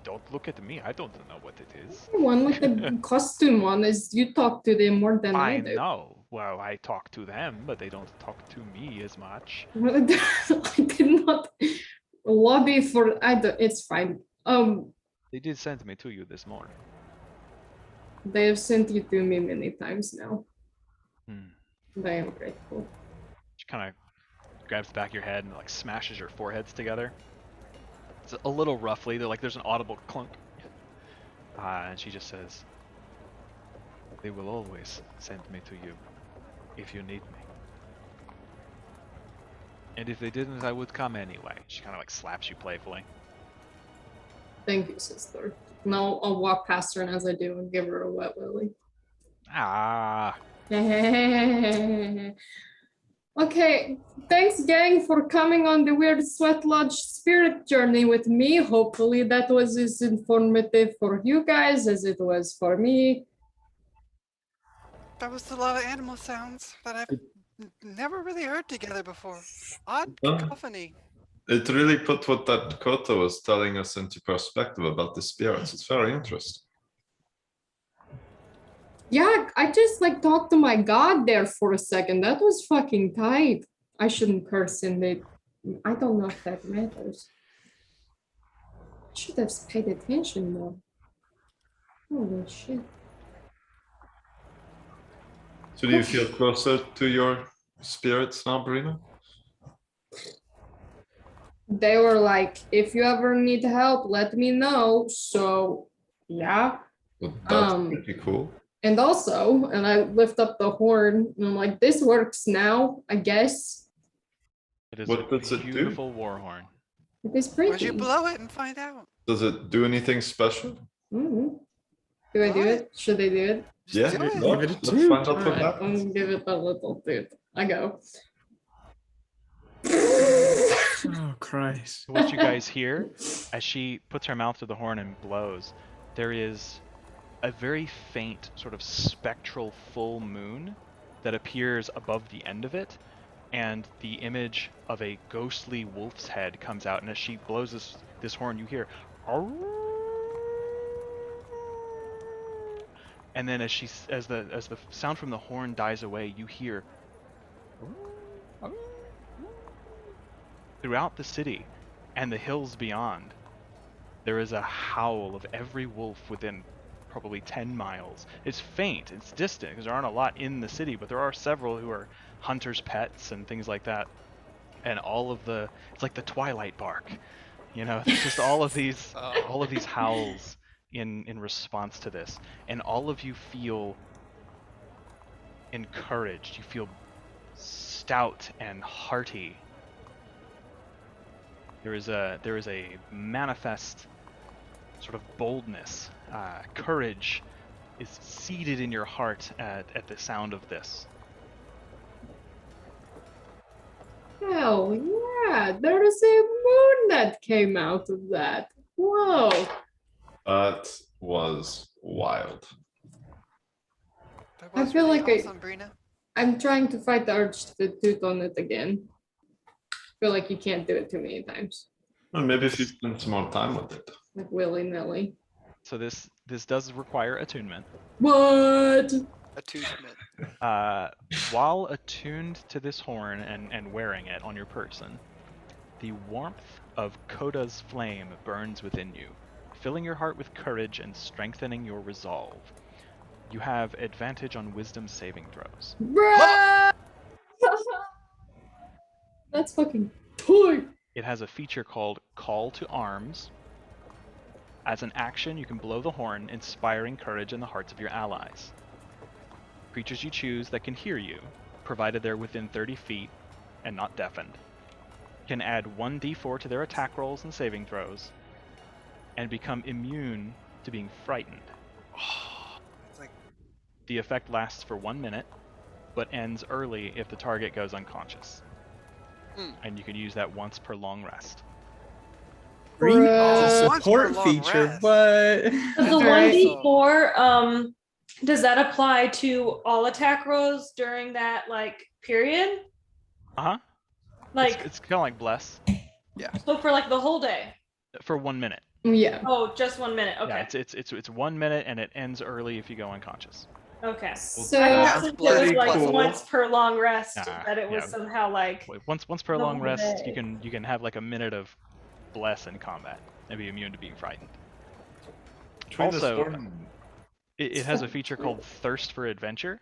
Don't look at me. I don't know what it is. the one with the costume one is you talk to them more than I I do. know. Well, I talk to them, but they don't talk to me as much. I did not lobby for it's fine. They did send me to you this morning. They have sent you to me many times now. Hmm. And I am grateful. She kind of grabs the back of your head and like smashes your foreheads together. It's a little roughly. They're like there's an audible clunk. And she just says, they will always send me to you if you need me. And if they didn't, I would come anyway. She kind of like slaps you playfully. Thank you, sister. Now I'll walk past her, and as I do, and give her a wet willy. Ah, Okay, thanks, gang, for coming on the Weird Sweat Lodge spirit journey with me. Hopefully, that was as informative for you guys as it was for me. That was a lot of animal sounds that I've never really heard together before. Odd Huh? cacophony. It really put what that Kota was telling us into perspective about the spirits. It's very interesting. Yeah, I just like talked to my god there for a second. That was fucking tight. I shouldn't curse in it. I don't know if that matters. I should have paid attention more. Holy shit. So do you feel closer to your spirits now, Brina? They were like, if you ever need help, let me know. So, yeah. Well, that's Um, pretty cool. And also, and I lift up the horn, and I'm like, this works now, I guess. it is What does a it do? beautiful war horn. It is Why'd pretty. you blow it and find out? Does it do anything special? Mhm. Do I do Blow it? Should I do it? Just Yeah, do it. no, Give it a let's toot. find out what Alright, happens. I'll give it a little toot. I go. Oh Christ. What you guys hear as she puts her mouth to the horn and blows, there is a very faint sort of spectral full moon that appears above the end of it, and the image of a ghostly wolf's head comes out, and as she blows this horn, you hear And then as the sound from the horn dies away, you hear throughout the city and the hills beyond. There is a howl of every wolf within probably 10 miles. It's faint, it's distant, because there aren't a lot in the city, but there are several who are hunters' pets and things like that. And it's like the twilight bark. It's just all of these howls in response to this. And all of you feel encouraged. You feel stout and hearty. There is a manifest sort of boldness, courage is seated in your heart at the sound of this. Hell yeah, there's a moon that came out of that. Whoa. That was wild. That I was feel really like awesome, Brina. I'm trying to fight the urge to toot on it again. I feel like you can't do it too many times, Well, maybe if you spend some more time with it. like willy-nilly. So this does require attunement. What? Attunement. While attuned to this horn and wearing it on your person, the warmth of Koda's flame burns within you, filling your heart with courage and strengthening your resolve. You have advantage on wisdom saving throws. Bruh! That's fucking toy. It has a feature called Call to Arms. As an action, you can blow the horn, inspiring courage in the hearts of your allies. Creatures you choose that can hear you, provided they're within 30 feet and not deafened, can add 1d4 to their attack rolls and saving throws, and become immune to being frightened. It's like, The effect lasts for 1 minute, but ends early if the target goes unconscious. And you can use that once per long rest. Green is a Bruh. Once per support long feature. rest. What? Does the Alright. 1d4, does that apply to all attack rolls during that period? Uh-huh. Like, It's kind of like Bless so for the whole day? for 1 minute. Yeah. Oh, just 1 minute. Okay. Yeah, it's 1 minute and it ends early if you go unconscious. Okay. So I That's thought since it was pretty cool. once per long rest Nah, that it was yeah. somehow Once per The long whole rest, day. you can have a minute of Bless in combat and be immune to being frightened. Between the Also, storm- It has a feature called Thirst for Adventure.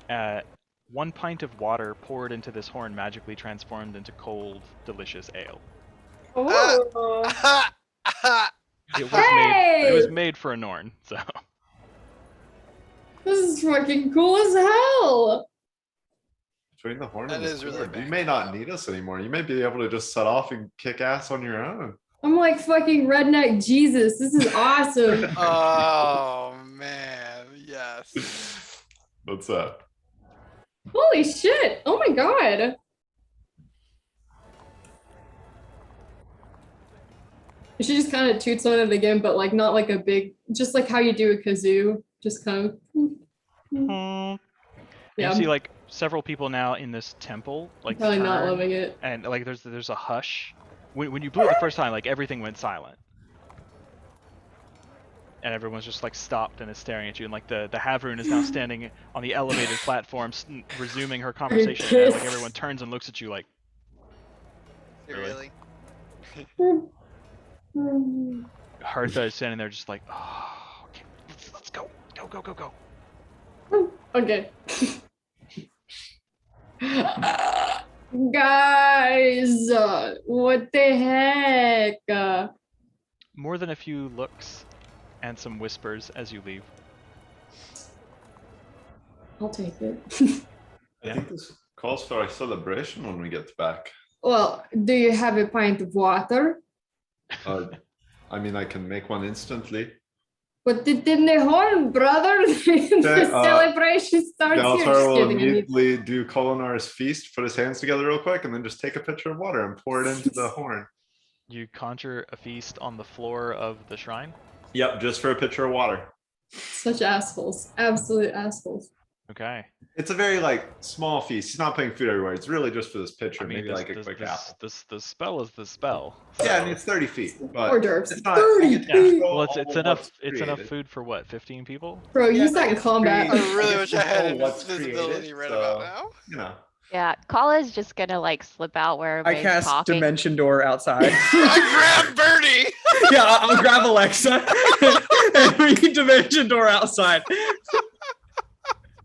1 pint of water poured into this horn magically transformed into cold, delicious ale. oh. It was Hey! made for a Norn, so This is fucking cool as hell. Between the horn That and the is really sword, you banged may not up. need us anymore. You may be able to just set off and kick ass on your own. I'm like fucking redneck Jesus. This is awesome. Oh man, yes. What's that? Holy shit. Oh my god. You should just kind of toot on it again, but not like a big, just like how you do a kazoo. Just kind of. you Yeah, see I'm several people now in this temple probably not turn, loving it. and there's a hush. When you blew it the first time, everything went silent. And everyone's just stopped and is staring at you, and the Havrun is now standing on the elevated platform, resuming her conversation, and pissed? everyone turns and looks at you Really? Hertha is standing there just oh, okay, let's go. Go. Okay. Guys, what the heck? More than a few looks and some whispers as you leave. I'll take it. I think this calls for a celebration when we get back. Well, do you have a pint of water? I mean, I can make one instantly. Put it in the horn, brother. The celebration starts here. Daltar Just will kidding. I need- immediately do Kodanroar's feast, put his hands together real quick, and then just take a pitcher of water and pour it into the horn. You conjure a feast on the floor of the shrine. Yep, just for a pitcher of water. Such assholes. Absolute assholes. Okay. It's a very like small feast. He's not putting food everywhere. It's really just for this picture. I mean, Maybe like a quick apple. the spell is the spell. Yeah, I so- mean it's 30 feet, but Hors d'oeuvres. it's not. 30 I get to Yeah. feet. Well, control it's all enough. what's It's enough created. food for what? 15 people? Bro, Yeah, use I that in get to combat. create- I really get wish to I had control what's invisibility created, right so, about now. You know. Yeah, Kala's just gonna like slip out where I everybody's cast talking. dimension door outside. I grabbed Birdie. Yeah, I'll grab Alexa and read dimension door outside.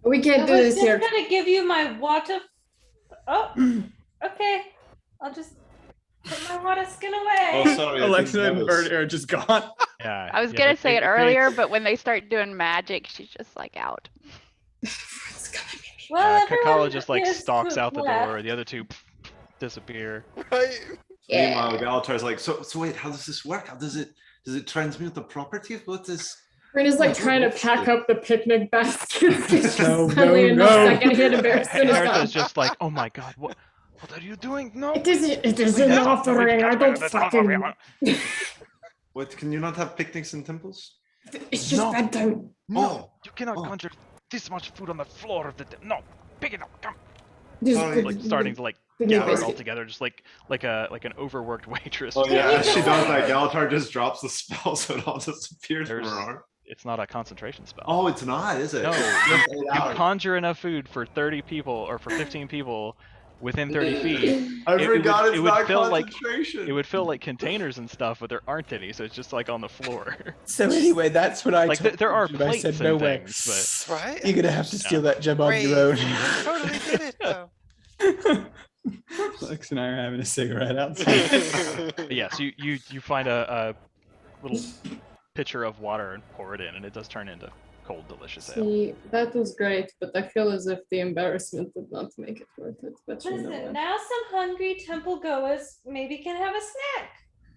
We I can't do was this just here. gonna give you my water. Oh, okay. I'll just put my water skin away. Oh, sorry. I Alexa didn't and notice. Bird are just gone. Yeah. I was yeah, gonna say it creates- earlier, but when they start doing magic, she's just like out. Well, Kakala everyone just like is stalks out the left. door. The other two disappear. Right. Meanwhile, Galatar's like, so wait, how does this work? How does it transmute the properties? What is? Brina's like Oh, trying to what's pack it? up the picnic baskets. She's No, suddenly in the no. second hand embarrassment of Hertha's stuff. just like, oh my god, what are you doing? No. It is an offering. I don't fucking. What? Can you not have picnics in temples? It's just No. bedtime. No, you cannot Oh. conjure this much food on the floor of the. No, pick it up. Come. Just Sorry. Like starting to like picnic gather it all basket. together, just like an overworked waitress. Oh just yeah, like, as she does that, Galatar just drops the spell, so it all disappears from There's- her arm. It's not a concentration spell. Oh, it's not, is it? No, It's just 8 You hours. conjure enough food for 30 people or for 15 people within 30 feet. I it would- forgot it's it would not feel like- concentration. It would fill like containers and stuff, but there aren't any, so it's just like on the floor. So anyway, that's what I Like, told there are you, but I plates said and no way. things, Right? You're gonna have to steal that gem on Brave. your own. You totally did it though. Lex and I are having a cigarette outside. But yes, you find a little pitcher of water and pour it in, and it does turn into cold, delicious ale. See, that was great, but I feel as if the embarrassment did not make it worth it. But you know Listen, what? now some hungry temple goers maybe can have a snack.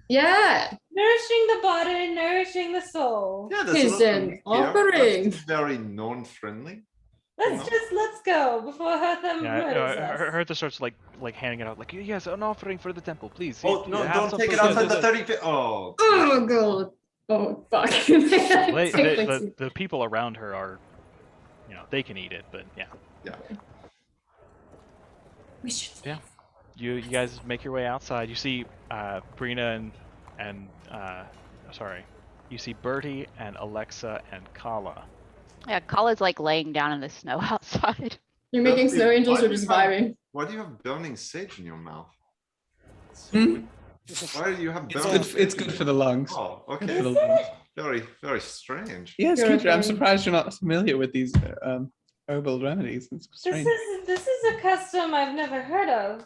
Yeah, Nourishing the body, nourishing the soul. Yeah, Is an offering. Very non-friendly. Let's go before Hertha Yeah, murders us. Hertha starts like handing it out, like yes, an offering for the temple, please. Oh you no! have Don't some take it food." outside the 30 feet. Oh. Oh god. Oh fuck. They- Take my the people around her are, they can eat it, but yeah. We should. You guys make your way outside. You see Brina and you see Bertie and Alexa and Kala. Yeah, Kala's like laying down in the snow outside. You're making Why snow angels do or you just have- vibing? Why do you have burning sage in your mouth? Hmm? Why do you have It's burning? good. It's good for the lungs. Oh, Good okay. for the lungs. Very, very strange. Yes, You're Keitra, I'm okay. surprised you're not familiar with these herbal remedies. It's strange. This is a custom I've never heard of.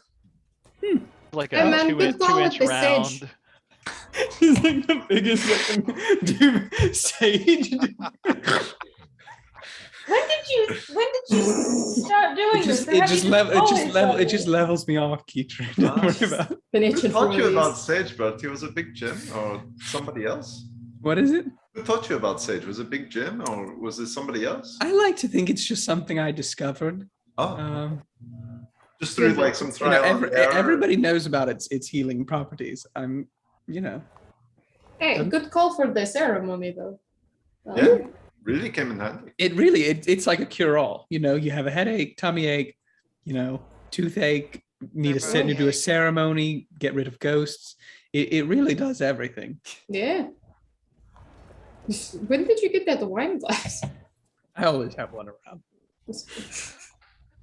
Like Hey, a man, good call with 2-inch the round. sage. He's like the biggest fucking dude sage. When did you start doing this? Or have you always done It just levels me off, Keitra. Don't worry about it. Finish Who it taught for you these. about sage, but he was a big gym or somebody else? What is it? Who taught you about sage? Was it Big Jim or was it somebody else? I like to think it's just something I discovered. Oh, just through like some You know, trial and error. everybody knows about its healing properties. Hey, good call for the ceremony though. Yeah, really came in handy. It's like a cure-all. You have a headache, tummy ache, toothache, need to do a ceremony, get rid of ghosts. It really does everything. Yeah. When did you get that wine glass? I always have one around.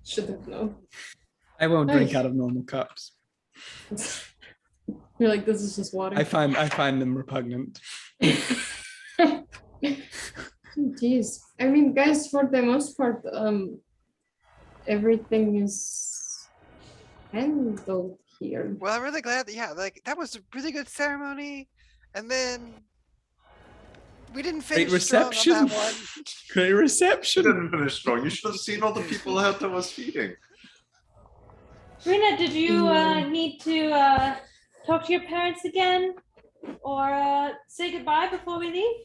Should have known. I won't drink Ay. out of normal cups. You're like, this is just water. I find them repugnant. Jeez. I mean, guys, for the most part, everything is handled here. Well, I'm really glad that that was a really good ceremony. And then we didn't finish reception. strong on that one. Great You reception. didn't finish strong. You should have seen all the people Hertha was feeding. Rena, did you need to talk to your parents again? Or say goodbye before we leave?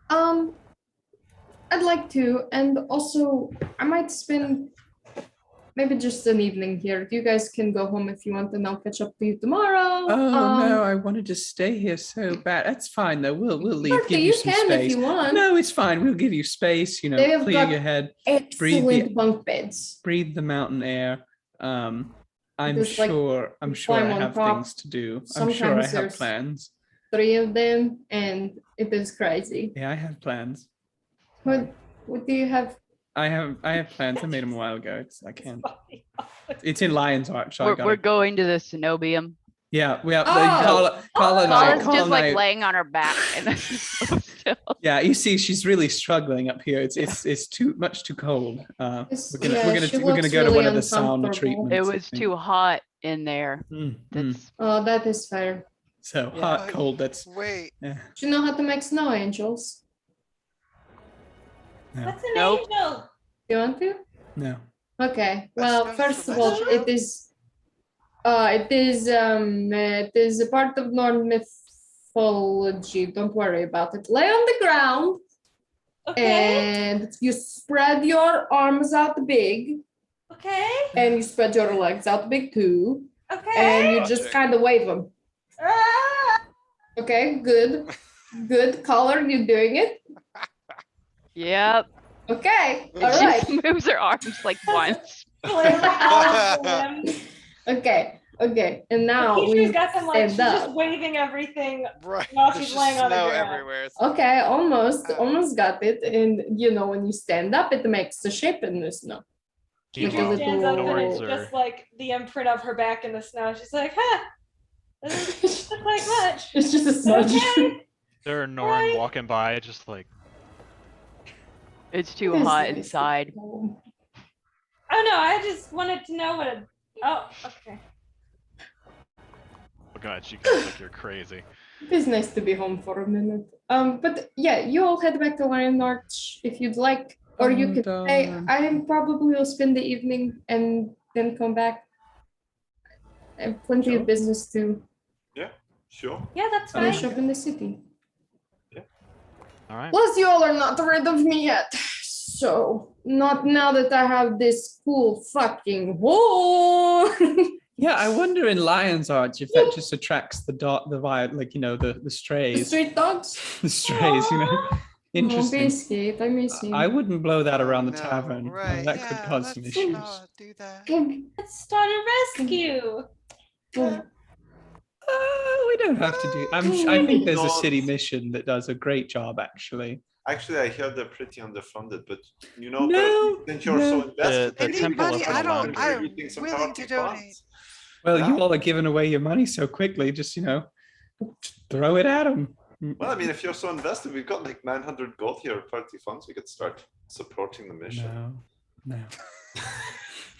I'd like to, and also I might spend maybe just an evening here. You guys can go home if you want, and I'll catch up with you tomorrow. Oh no, I wanted to stay here so bad. That's fine though. We'll leave. Bertie, Give you you some can space. if you want. No, it's fine. We'll give you space. You They know, have clear got your head, Excellent bunk beds. breathe the mountain air. I'm Just, like, sure. I'm you sure climb I on have top. things to do. I'm sure I Sometimes have there's- plans. 3 of them, and it is crazy. Yeah, I have plans. What do you have? I have plans. I made them a while ago. I can't. It's in Lion's Arch. So I We're gotta, going to the Cenobium. yeah. Oh. Carla and I. Paula's Carla just and like I- laying on her back in the snow still. Yeah, you see, she's really struggling up here. It's too cold. We're She gonna looks go to one really of the sauna uncomfortable. treatments. It I was think. too hot in there. Mm. That's Oh, that is fair. So Yeah. hot, cold. That's Wait, yeah. Do you know how to make snow angels? No, That's an Nope. angel. You want to? no. Okay. That Well, sounds first of all, celestial. it is a part of Norse mythology. Don't worry about it. Lay on the ground Okay. and you spread your arms out big Okay. and you spread your legs out big too. Okay. And you just Gotcha. kind of wave them. Ah! Okay, good. Good color, you doing it? yep. Okay, all She right. just moves her arms like once. Flailing all of them. Okay, and now Keisha's we got them like she's stand just up. waving everything. right. While There's she's just laying on the snow ground. everywhere. It's- Okay, almost Oh. got it. And you know, when you stand up, it makes the shape in the snow. Keisha Meanwhile, stands up and it's Norns just are like the imprint of her back in the snow. She's like, huh, doesn't look like much. It's just a smudge. Okay. there are Norn walking by, just like It's too It is hot nice to inside. be home. Oh no, I just wanted to know what a. Oh, okay. looking at you guys like you're crazy. It is nice to be home for a minute. But yeah, you all head back to Lion Arch if you'd like, or you Oh, could stay. darn. I probably will spend the evening and then come back. I have plenty Sure. of business to Sure. Yeah, that's finish fine. up in the city. All right. Plus, you all are not rid of me yet. So, not now that I have this cool fucking horn. Yeah, I wonder in Lion's Arch if that just attracts the like the The strays, street dogs. the strays. You know, Oh, interesting. Biscuit, I miss you. I wouldn't blow that around the No, tavern. Right. That could yeah, cause some let's issues. not do that. Let's start a rescue. We don't have to do. I think there's a city mission that does a great job, actually. Actually, I hear they're pretty underfunded, but you know, No, since you're so no. invested, The maybe Temple you of can Hermon consider I'm using some willing powerful to donate. funds. Well, you Yeah. all are giving away your money so quickly. Just throw it at them. Well, I mean, if you're so invested, we've got like 900 gold here, party funds. We could start supporting the mission. No.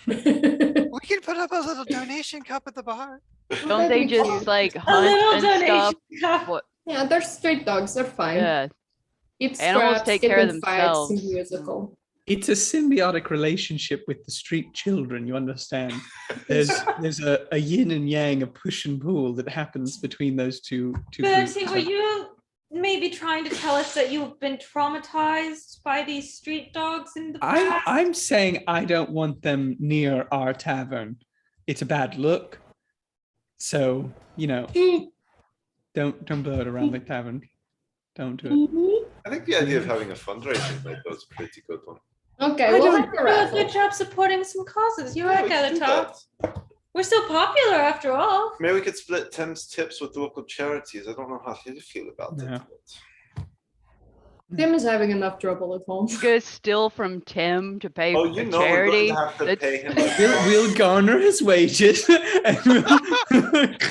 We can put up a little donation cup at the bar. Don't they just like A hunt little and donation. stuff? What? Yeah, they're street dogs. They're fine. Yeah. Eat Animals scraps, take get care of in fights, and themselves. musical. It's a symbiotic relationship with the street children. You understand? There's a yin and yang, a push and pull that happens between those two groups. Bertie, were you maybe trying to tell us that you've been traumatized by these street dogs in the past? I'm saying I don't want them near our tavern. It's a bad look. So, don't blow it around the tavern. Don't do it. I think the idea of having a fundraising night was a pretty good one. Okay, I we'll don't have do a a raffle. good job supporting some causes. You're Yeah, right we could at the do top. that. We're so popular after all. Maybe we could split Tim's tips with local charities. I don't know how he'd feel about No. it. Tim is having enough trouble at home. You guys steal from Tim to pay Oh, for you the know we're charity? going to have to That's- pay him. like We'll garner his wages. And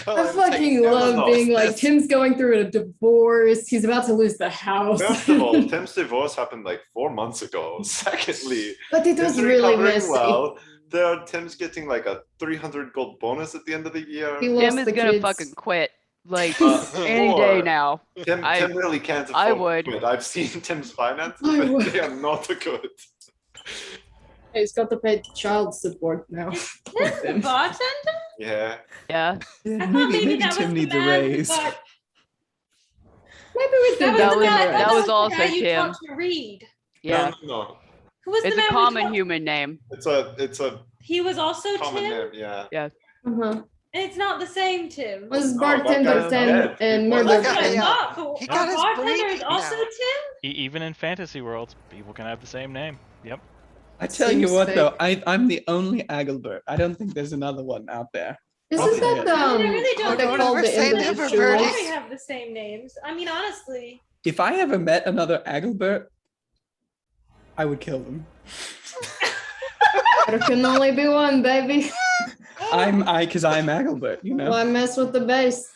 I fucking love being like, Tim's going through a divorce. He's about to lose the house. First of all, Tim's divorce happened like 4 months ago. Secondly, But it was Tim's really recovering messy. well. Tim's getting like a 300 gold bonus at the end of the year. He lost Tim is the gonna kids. fucking quit. Like Uh, any day or- now. Tim really can't afford I would. to quit. I've seen Tim's finances, I but would. they are not good. He's got to pay child support now. This the bartender? Yeah. Yeah. Yeah, I thought maybe that Tim was needs the a man who raise. got- Maybe we That did was That the was- man- I thought that was the also guy you Tim. taught to read. Yeah. No. Who was It's the a man we common taught- human name. It's a He was also Common Tim. name, yeah. Yeah. Uh-huh. It's not the same Tim. Was that bartender guy's Tim dead. and Well, murder that guy, Tim? yeah. But He a got his bartender bleep is also now. Tim. Even in fantasy worlds, people can have the same name. Yep. I tell you Seems what, though, fake. I'm the only Agelbert. I don't think there's another one out there. Isn't Probably that not. I really don't what they know. call We're the saying never, individuals? Birdie. Why we have the same names? I mean, honestly. If I ever met another Agelbert, I would kill them. There can only be one, baby. Because I'm Agelbert, you know? Why mess with the base? So is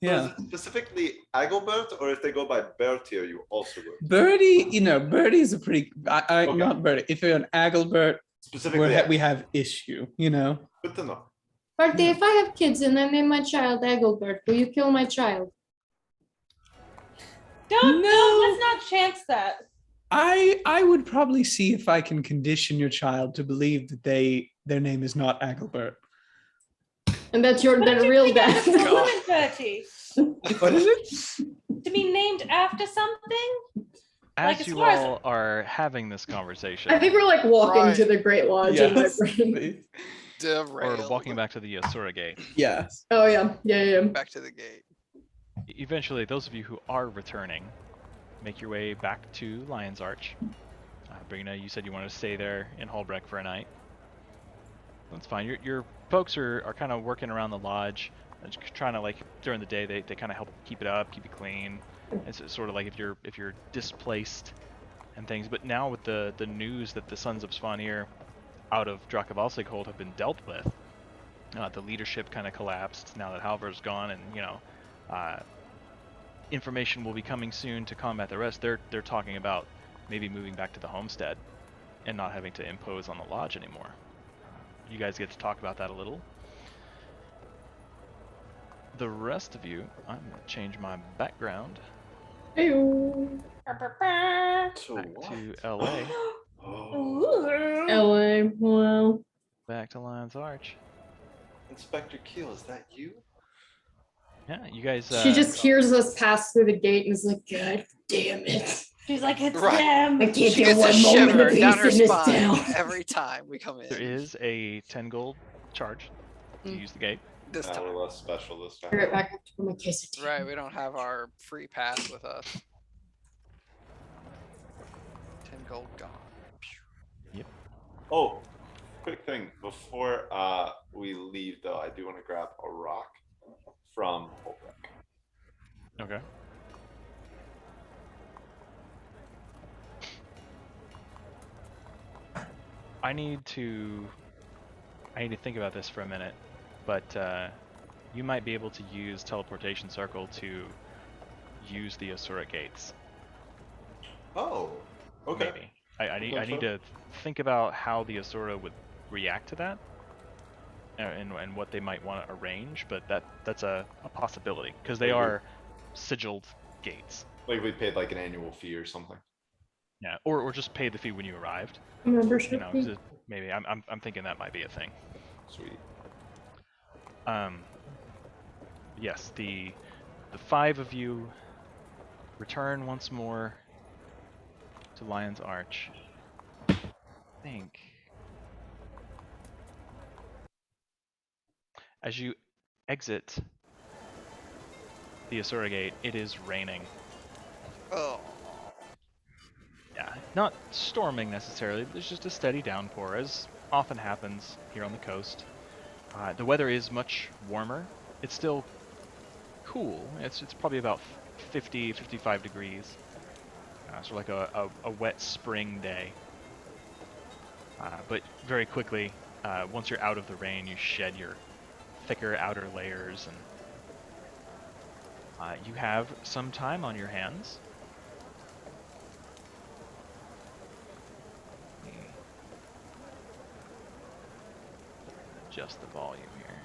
Yeah. it specifically Agelbert, or if they go by Bertier, you also go? Birdie, Birdie's a pretty, Okay. not Birdie. If you're an Agelbert, Specifically, we have issue, good to know. Party, if I have kids and I name my child Agelbert, will you kill my child? Don't, No. let's not chance that. I would probably see if I can condition your child to believe that their name is not Agelbert. And that's your What their did you real think of the dad. woman, Bertie? What is it? To be named after something? Like, As as you far as- all are having this conversation, I think we're like walking Right. to the Great Lodge in my Yes. brain. or Derailed. walking back to the Asura Gate, Yes. Oh yeah. Back to the gate. eventually, those of you who are returning, make your way back to Lion's Arch. Brina, you said you wanted to stay there in Holbreck for a night. That's fine. Your folks are kind of working around the lodge, just trying to, like, during the day they kind of help keep it up, keep it clean. It's sort of like if you're displaced and things. But now with the news that the Sons of Svanir out of Drakavalsighold have been dealt with, the leadership kind of collapsed now that Halvar's gone, and information will be coming soon to combat the rest. They're talking about maybe moving back to the homestead and not having to impose on the lodge anymore. You guys get to talk about that a little. The rest of you, I'm gonna change my background Ew. So back what? to LA, Oh. LA. Wow. back to Lion's Arch. Inspector Keel, is that you? Yeah, you guys. She just hears us pass through the gate and is like, God damn it. She's like, it's Right. them. I can't She get gets a one moment shiver of down peace her in this spine town. every time we come in. There is a 10 gold charge to use the gate. This We're time. less special this time. Be right back for my quesadilla. Right, we don't have our free pass with us. 10 gold gone. Oh, quick thing before we leave though, I do want to grab a rock from Holbrook. Okay. I need to think about this for a minute, but you might be able to use teleportation circle to use the Asura gates. Oh, okay. Maybe. I need Okay. to think about how the Asura would react to that, and what they might want to arrange. But that's a possibility because they Mhm. are sigilled gates. Like we paid like an annual fee or something. Yeah, or just pay the fee when you arrived. Membership You know, fee. 'cause maybe I'm thinking that might be a thing. Sweet. Yes, the 5 of you return once more to Lion's Arch. I think as you exit the Asura Gate, it is raining. Oh. Yeah, not storming necessarily. There's just a steady downpour, as often happens here on the coast. The weather is much warmer. It's still cool. It's probably about 50, 55 degrees. So like a wet spring day. But very quickly, once you're out of the rain, you shed your thicker outer layers, and you have some time on your hands. Let me adjust the volume here.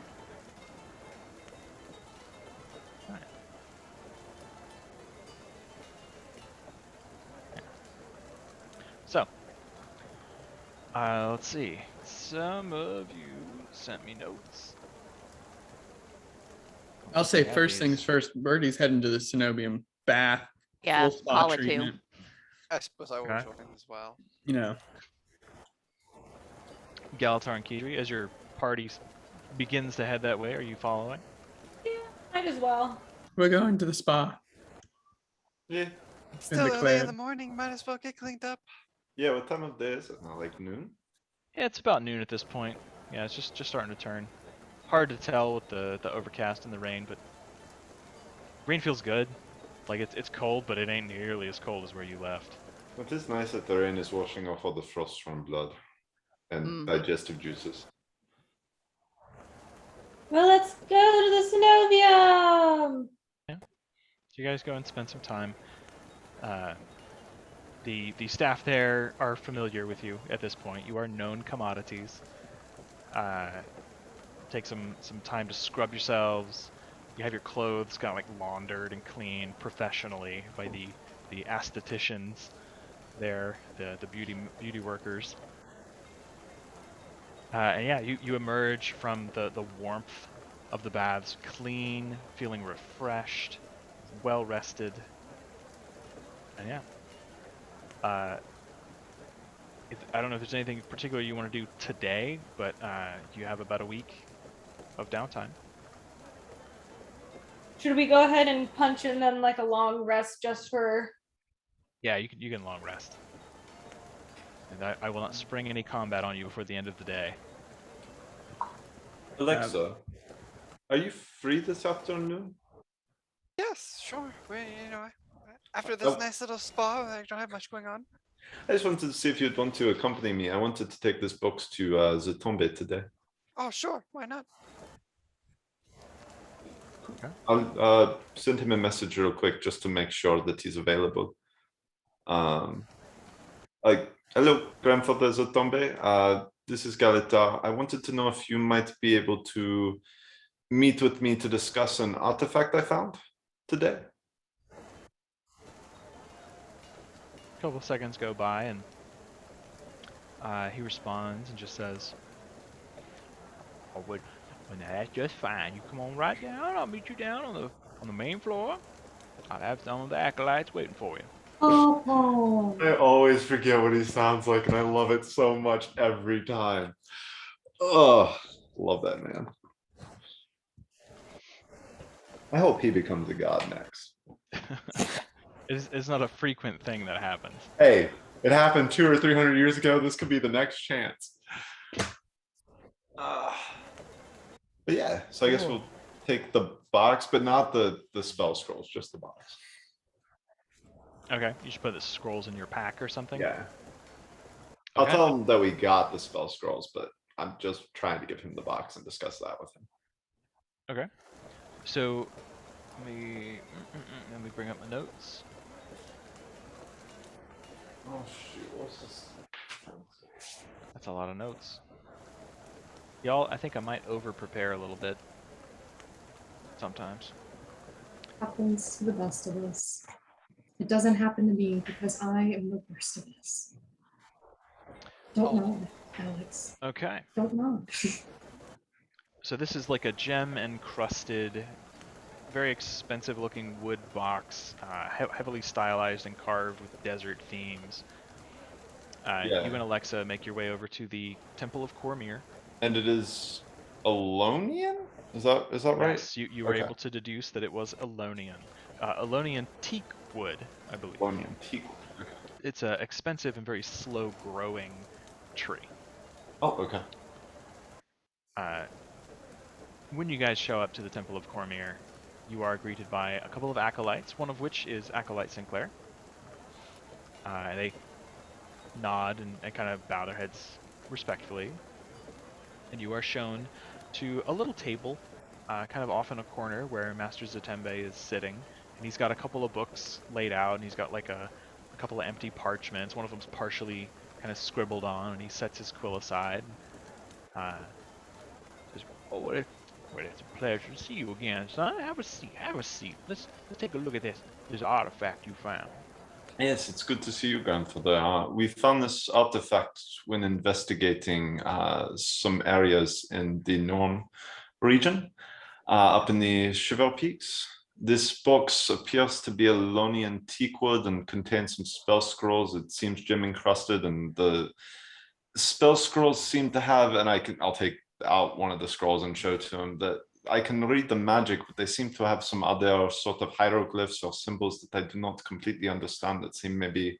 All right. Yeah. So, let's see. Some of you sent me notes. I'll say Yeah, first these- things first. Birdie's heading to the Cenobium bath. Yeah, full spa call it too. treatment. I suppose I was Okay. hoping as well. You know, Galatar and Kidri, as your party begins to head that way, are you following? Yeah, might as well. We're going to the spa. Yeah. It's In still the early in clan. the morning. Might as well get cleaned up. Yeah, what time of day is it now? Like noon? Yeah, it's about noon at this point. Yeah, it's just starting to turn. Hard to tell with the overcast and the rain, but rain feels good. Like it's cold, but it ain't nearly as cold as where you left. It is nice that the rain is washing off all the frost from blood and Mhm. digestive juices. Well, let's go to the Synovium. So you guys go and spend some time. The staff there are familiar with you at this point. You are known commodities. Take some time to scrub yourselves. You have your clothes kind of like laundered and cleaned professionally by the aestheticians there, the beauty workers. And yeah, you emerge from the warmth of the baths, clean, feeling refreshed, well rested, and yeah. I don't know if there's anything particular you want to do today, but you have about a week of downtime. Should we go ahead and punch in then like a long rest just for? Yeah, you can long rest. And I will not spring any combat on you before the end of the day. Alexa, are you free this afternoon? Yes, sure. After this Oh. nice little spa, I don't have much going on. I just wanted to see if you'd want to accompany me. I wanted to take this box to Zetombe today. Oh, sure. Why not? I'll send him a message real quick just to make sure that he's available. Hello, Grandfather Zetombe. This is Galita. I wanted to know if you might be able to meet with me to discuss an artifact I found today. A couple of seconds go by, and he responds and just says, "Oh, well, that's just fine. You come on right down. I'll meet you down on the main floor. I'll have some of the acolytes waiting for you." Oh, I always forget what he sounds like, and I love it so much every time. Oh, love that man. I hope he becomes a god next. It's not a frequent thing that happens. Hey, it happened 200 or 300 years ago. This could be the next chance. But yeah, so I guess we'll take the box, but not the spell scrolls, just the box. Okay, you should put the scrolls in your pack or something. Yeah. I'll Okay. tell him that we got the spell scrolls, but I'm just trying to give him the box and discuss that with him. Okay. So let me bring up my notes. Oh shoot, what's this? That's a lot of notes. Y'all, I think I might over prepare a little bit sometimes. happens to the best of us. It doesn't happen to me because I am the worst of us. Don't know, Alex. Okay. Don't know. So this is like a gem encrusted, very expensive looking wood box, heavily stylized and carved with desert themes. Yeah. You and Alexa make your way over to the Temple of Cormyr. And it is Alonian? Is that right? Yes, you were Okay. able to deduce that it was Alonian. Alonian teak wood, I believe. Alonian teak. Okay. It's a expensive and very slow growing tree. Oh, okay. When you guys show up to the Temple of Cormyr, you are greeted by a couple of acolytes, one of which is Acolyte Sinclair. They nod and kind of bow their heads respectfully. And you are shown to a little table, kind of off in a corner where Master Zetembe is sitting. And he's got a couple of books laid out, and he's got like a couple of empty parchments. One of them's partially kind of scribbled on, and he sets his quill aside. Says, "Oh, it's a pleasure to see you again, son. Have a seat. Have a seat. Let's take a look at this artifact you found." Yes, it's good to see you, Grandfather. We found this artifact when investigating some areas in the Norn region, up in the Cheval Peaks. This box appears to be a Alonian teakwood and contains some spell scrolls. It seems gem encrusted, and the spell scrolls seem to have, and I'll take out one of the scrolls and show to him that I can read the magic, but they seem to have some other sort of hieroglyphs or symbols that I do not completely understand, that seem maybe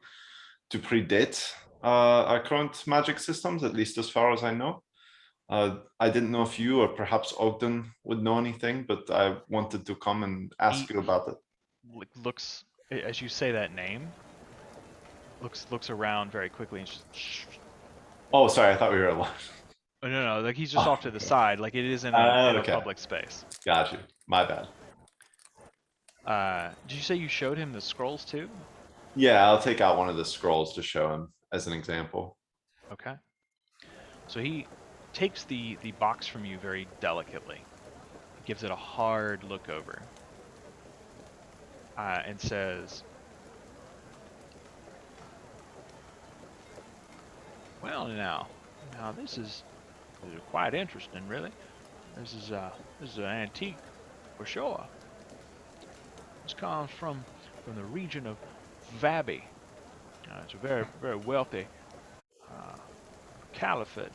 to predate our current magic systems, at least as far as I know. I didn't know if you or perhaps Ogden would know anything, but I wanted to come and ask you about it. Looks, as you say that name, looks around very quickly and just, shh. Oh, sorry, I thought we were alone. Oh, no, like he's just Oh, off to the okay. side, like it is in a Okay. public space. Got you. My bad. Did you say you showed him the scrolls too? Yeah, I'll take out one of the scrolls to show him as an example. Okay. So he takes the box from you very delicately, gives it a hard look over, and says, "Well, now this is quite interesting, really. This is an antique for sure. This comes from the region of Vabi. It's a very wealthy caliphate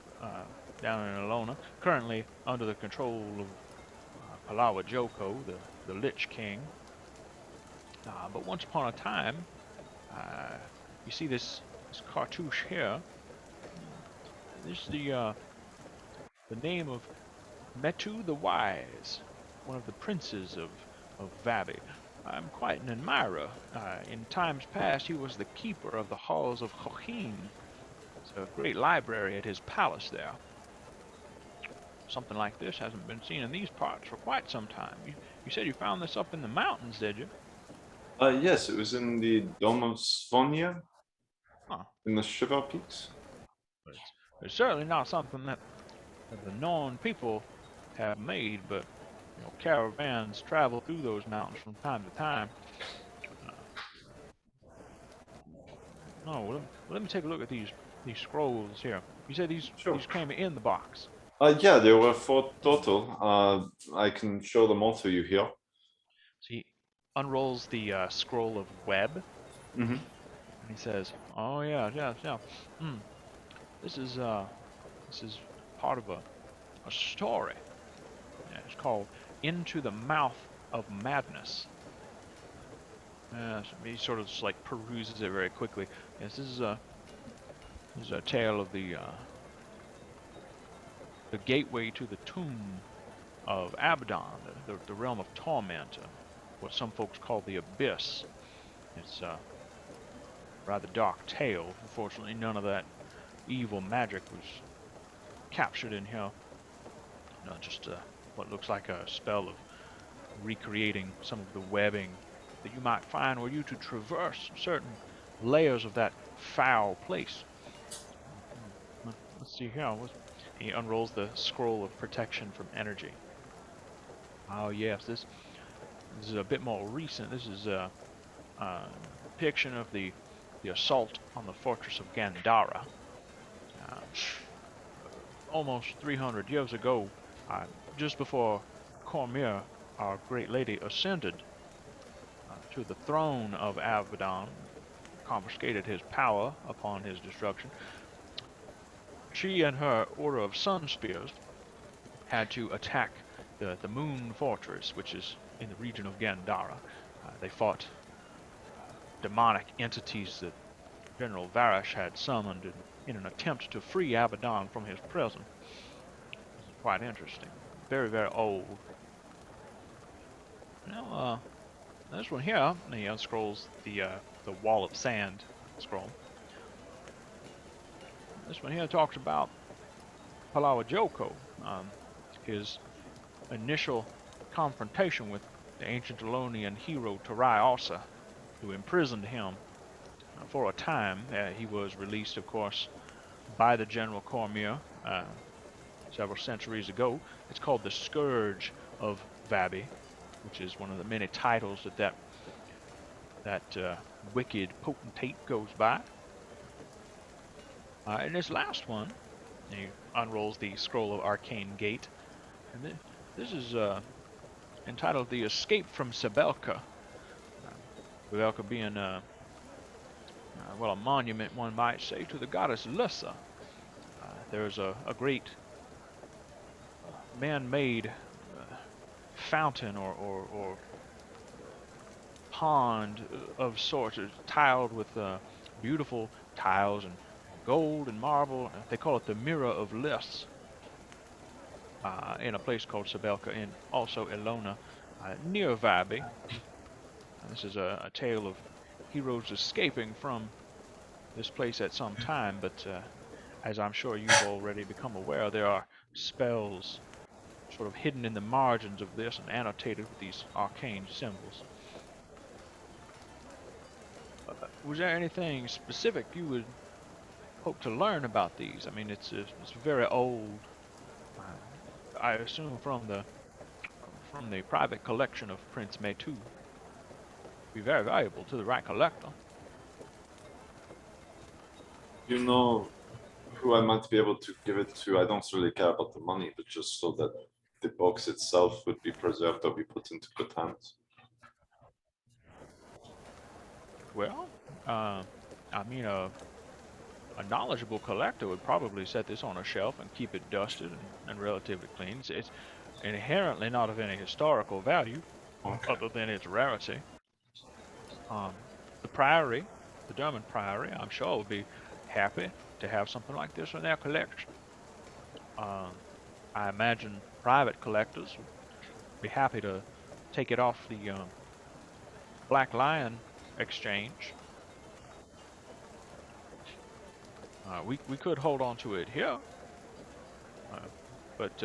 down in Alona, currently under the control of Palawa Joko, the Lich King. But once upon a time, you see this cartouche here. This is the name of Metu the Wise, one of the princes of Vabi. I'm quite an admirer. In times past, he was the keeper of the halls of Chochin. It's a great library at his palace there. Something like this hasn't been seen in these parts for quite some time. You said you found this up in the mountains, did you? Yes, it was in the Dome of Svonia, in the Shiva Peaks. It's certainly not something that the known people have made, but caravans travel through those mountains from time to time. Let me take a look at these scrolls here. You said these came in the box. Yeah, there were 4 total. I can show them all to you here. So he unrolls the scroll of web, Mm-hmm. and he says, "Oh yeah. This is part of a story. Yeah, it's called Into the Mouth of Madness." He sort of just like peruses it very quickly. Yes, this is a tale of the gateway to the tomb of Abaddon, the realm of torment, what some folks call the Abyss. It's a rather dark tale. Unfortunately, none of that evil magic was captured in here. Just what looks like a spell of recreating some of the webbing that you might find were you to traverse certain layers of that foul place. Let's see here. He unrolls the scroll of protection from energy. Oh yes, this is a bit more recent. This is a depiction of the assault on the fortress of Gandhara. Almost 300 years ago, just before Cormyr, our great lady, ascended to the throne of Abaddon, confiscated his power upon his destruction. She and her order of sun spears had to attack the moon fortress, which is in the region of Gandhara. They fought demonic entities that General Varish had summoned in an attempt to free Abaddon from his prison. It's quite interesting. Very old. Now, this one here, and he unscrolls the Wall of Sand scroll. This one here talks about Palawa Joko, his initial confrontation with the ancient Elonian hero Tarai Asa, who imprisoned him for a time. He was released, of course, by the General Cormyr several centuries ago. It's called the Scourge of Vabi, which is one of the many titles that wicked potentate goes by. In this last one, he unrolls the Scroll of Arcane Gate, and this is entitled The Escape from Sebelka. Sebelka being well, a monument, one might say, to the goddess Lyssa. there's a great man-made fountain or pond of sorts, tiled with beautiful tiles and gold and marble. They call it the Mirror of Lists, in a place called Sabelka, and also Ilona, near Vabi. This is a tale of heroes escaping from this place at some time, but as I'm sure you've already become aware, there are spells sort of hidden in the margins of this and annotated with these arcane symbols. Was there anything specific you would hope to learn about these? I mean, it's very old. I assume from the private collection of Prince Metu. Be very valuable to the right collector. You know who I might be able to give it to? I don't really care about the money, but just so that the box itself would be preserved or be put into good hands. Well, I mean, a knowledgeable collector would probably set this on a shelf and keep it dusted and relatively clean. It's inherently not of any historical value, Okay. other than its rarity. The Priory, the Derman Priory, I'm sure would be happy to have something like this in their collection. I imagine private collectors would be happy to take it off the Black Lion exchange. We could hold on to it here, but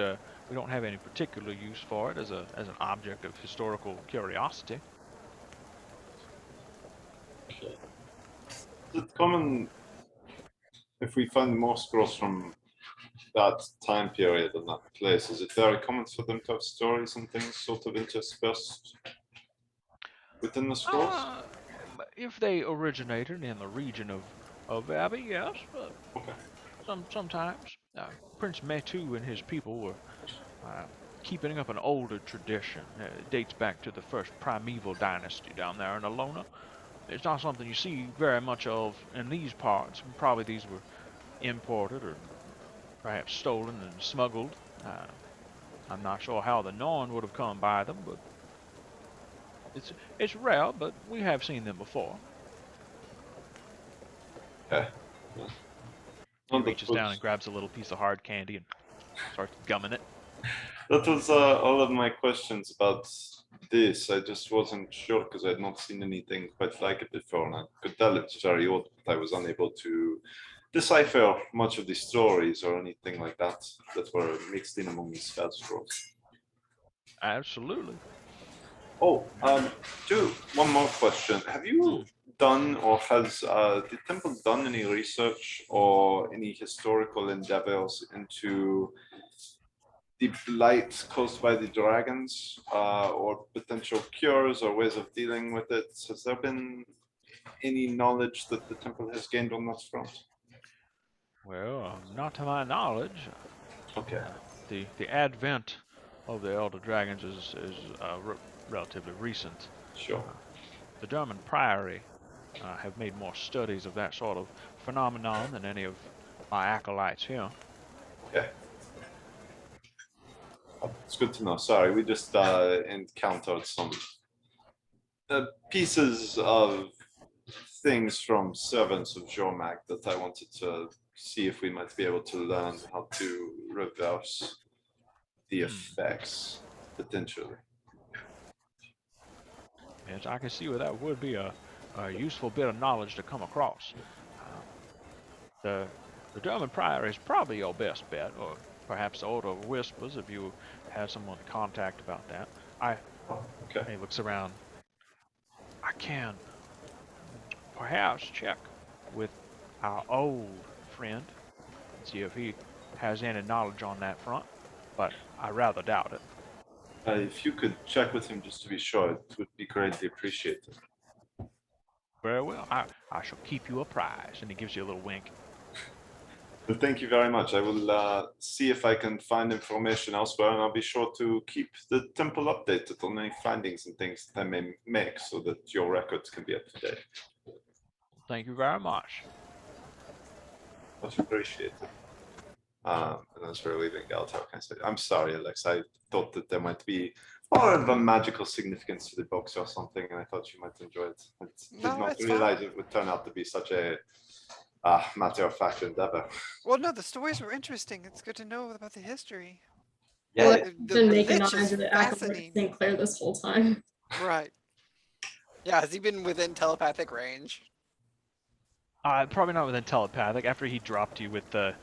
we don't have any particular use for it as an object of historical curiosity. Is it common if we find more scrolls from that time period and that place? Is it very common for them to have stories and things sort of interspersed within the scrolls? If they originated in the region of Abbey, yes, but Okay. sometimes Prince Metu and his people were keeping up an older tradition. It dates back to the first primeval dynasty down there in Ilona. It's not something you see very much of in these parts. Probably these were imported or perhaps stolen and smuggled. I'm not sure how the Norn would have come by them, but it's rare, but we have seen them before. Okay. He reaches down and grabs a little piece of hard candy and starts gumming it. That was all of my questions about this. I just wasn't sure because I had not seen anything quite like it before, and I could tell it's very old, but I was unable to decipher much of the stories or anything like that that were mixed in among these spell scrolls. Absolutely. Oh, one more question. Have you done or has the temple done any research or any historical endeavors into the blight caused by the dragons, or potential cures or ways of dealing with it? Has there been any knowledge that the temple has gained on that front? Well, not to my knowledge. Okay. The advent of the elder dragons is relatively recent. Sure. The Derman Priory have made more studies of that sort of phenomenon than any of my acolytes here. Okay. It's good to know. Sorry, we just encountered some pieces of things from servants of Jormak that I wanted to see if we might be able to learn how to reverse the effects potentially. Yes, I can see where that would be a useful bit of knowledge to come across. The Derman Priory is probably your best bet, or perhaps the Order of Whispers if you have someone to contact about that. Okay. He looks around. I can perhaps check with our old friend and see if he has any knowledge on that front, but I rather doubt it. If you could check with him just to be sure, it would be greatly appreciated. Very well. I shall keep you apprised. And he gives you a little wink. Well, thank you very much. I will see if I can find information elsewhere, and I'll be sure to keep the temple updated on any findings and things that I may make so that your records can be up to date. Thank you very much. Much appreciated. And as we're leaving Galatow, I said, I'm sorry, Alex. I thought that there might be more of a magical significance to the books or something, and I thought you might enjoy it. I did No, not it's realize fine. it would turn out to be such a matter-of-fact endeavor. Well, no, the stories were interesting. It's good to know about the history. Well, Yeah, I've been making Lich eyes is at the Acolyte fascinating. St. Clair this whole time. Right. Yeah, has he been within telepathic range? Probably not within telepathic. After he dropped you with the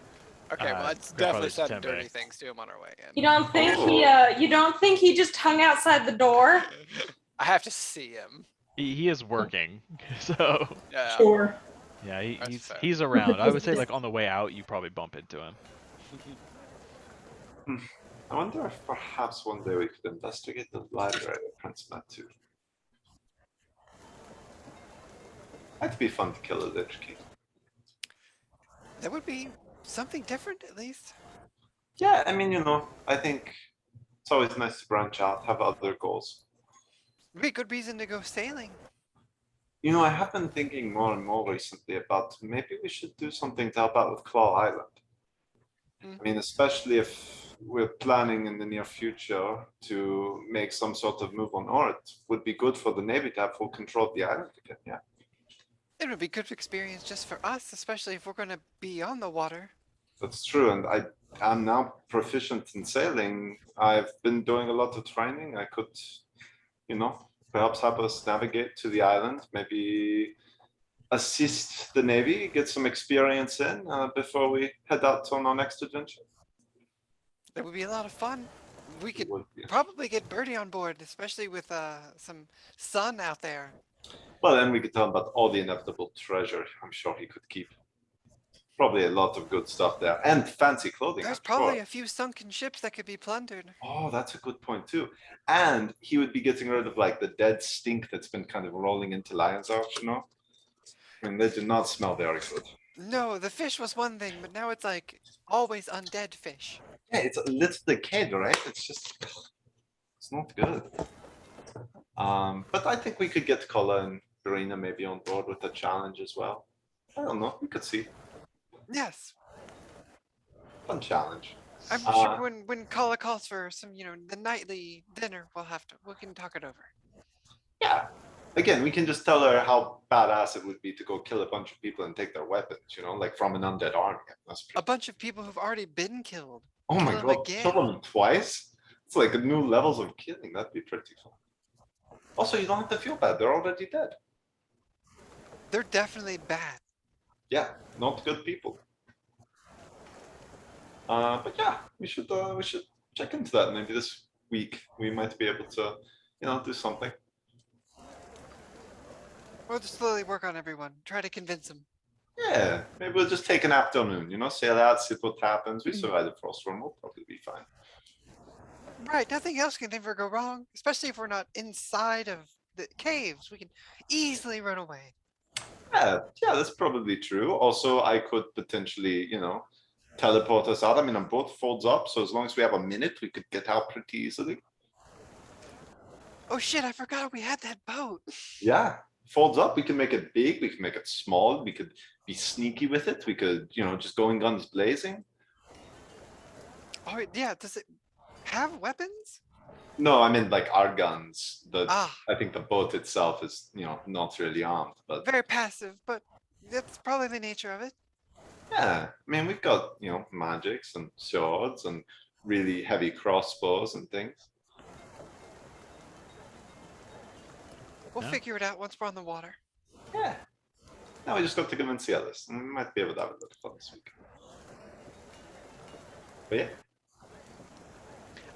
Okay, well, it's definitely grandfather's said tembe. dirty things to him on our way in. You don't think you don't think he just hung outside the door? I have to see him. He is working, so Yeah. Sure. yeah, That's fair. he's around. I would say like on the way out, you probably bump into him. I wonder if perhaps one day we could investigate the library of Prince Matu. Might be fun to kill a Lich King. That would be something different, at least. Yeah, I mean, I think it's always nice to branch out, have other goals. Would be a good reason to go sailing. I have been thinking more and more recently about maybe we should do something to help out with Claw Island. I mean, especially if we're planning in the near future to make some sort of move on Ort, would be good for the Navy to have full control of the island again, yeah. It would be good experience just for us, especially if we're going to be on the water. That's true, and I'm now proficient in sailing. I've been doing a lot of training. I could, perhaps help us navigate to the island, maybe assist the Navy, get some experience in before we head out on our next adventure. That would be a lot of fun. We could Would be. probably get Birdie on board, especially with some sun out there. Well, then we could tell him about all the inevitable treasure I'm sure he could keep. Probably a lot of good stuff there, and fancy clothing. There's I'm probably sure. a few sunken ships that could be plundered. Oh, that's a good point too. And he would be getting rid of like the dead stink that's been kind of rolling into Lion's Arch, I mean, they do not smell very good. No, the fish was one thing, but now it's like always undead fish. Yeah, it's a little decayed, right? It's not good. But I think we could get Kola and Karina maybe on board with the challenge as well. I don't know. We could see. Yes, Fun challenge. I'm sure when Kala calls for some, the nightly dinner, we can talk it over. Yeah. Again, we can just tell her how badass it would be to go kill a bunch of people and take their weapons, like from an undead army. That's A bunch of people who've already been killed. oh my kill them god, again. kill them twice? It's like new levels of killing. That'd be pretty fun. Also, you don't have to feel bad. They're already dead. They're definitely bad. Yeah, not good people. But yeah, we should check into that. Maybe this week we might be able to, do something. We'll just slowly work on everyone. Try to convince them. Yeah, maybe we'll just take an afternoon, sail out, see what happens. We survive the frost storm, we'll probably be fine. Right, nothing else can ever go wrong, especially if we're not inside of the caves. We can easily run away. Yeah, that's probably true. Also, I could potentially, teleport us out. I mean, our boat folds up, so as long as we have a minute, we could get out pretty easily. Oh shit, I forgot we had that boat. Yeah, folds up. We can make it big. We can make it small. We could be sneaky with it. We could, just go in guns blazing. Oh yeah, does it have weapons? No, I mean like our guns. Ah, I think the boat itself is, not really armed, but very passive, but that's probably the nature of it. yeah, I mean we've got, magics and swords and really heavy crossbows and things. We'll Yeah. figure it out once we're on the water. Yeah. Now we just got to convince the others, and we might be able to have a little fun this week. But yeah.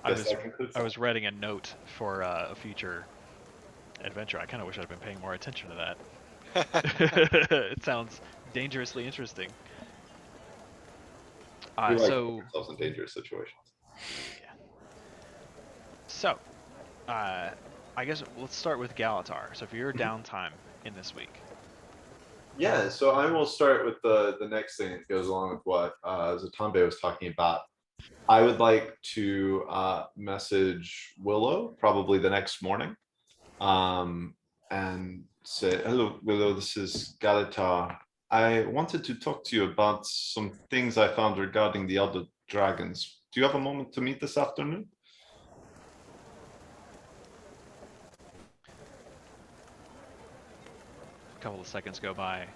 Guess that concludes I that. was writing a note for a future adventure. I kind of wish I'd been paying more attention to that. It sounds dangerously interesting. We like So, putting ourselves in dangerous situations. so, I guess let's start with Galatar. So, for your downtime in this week, Yeah, so I will start with the next thing that goes along with what Zatambe was talking about. I would like to message Willow probably the next morning and say, hello, Willow, this is Galatar. I wanted to talk to you about some things I found regarding the dragons. Do you have a moment to meet this afternoon? A couple of seconds go by,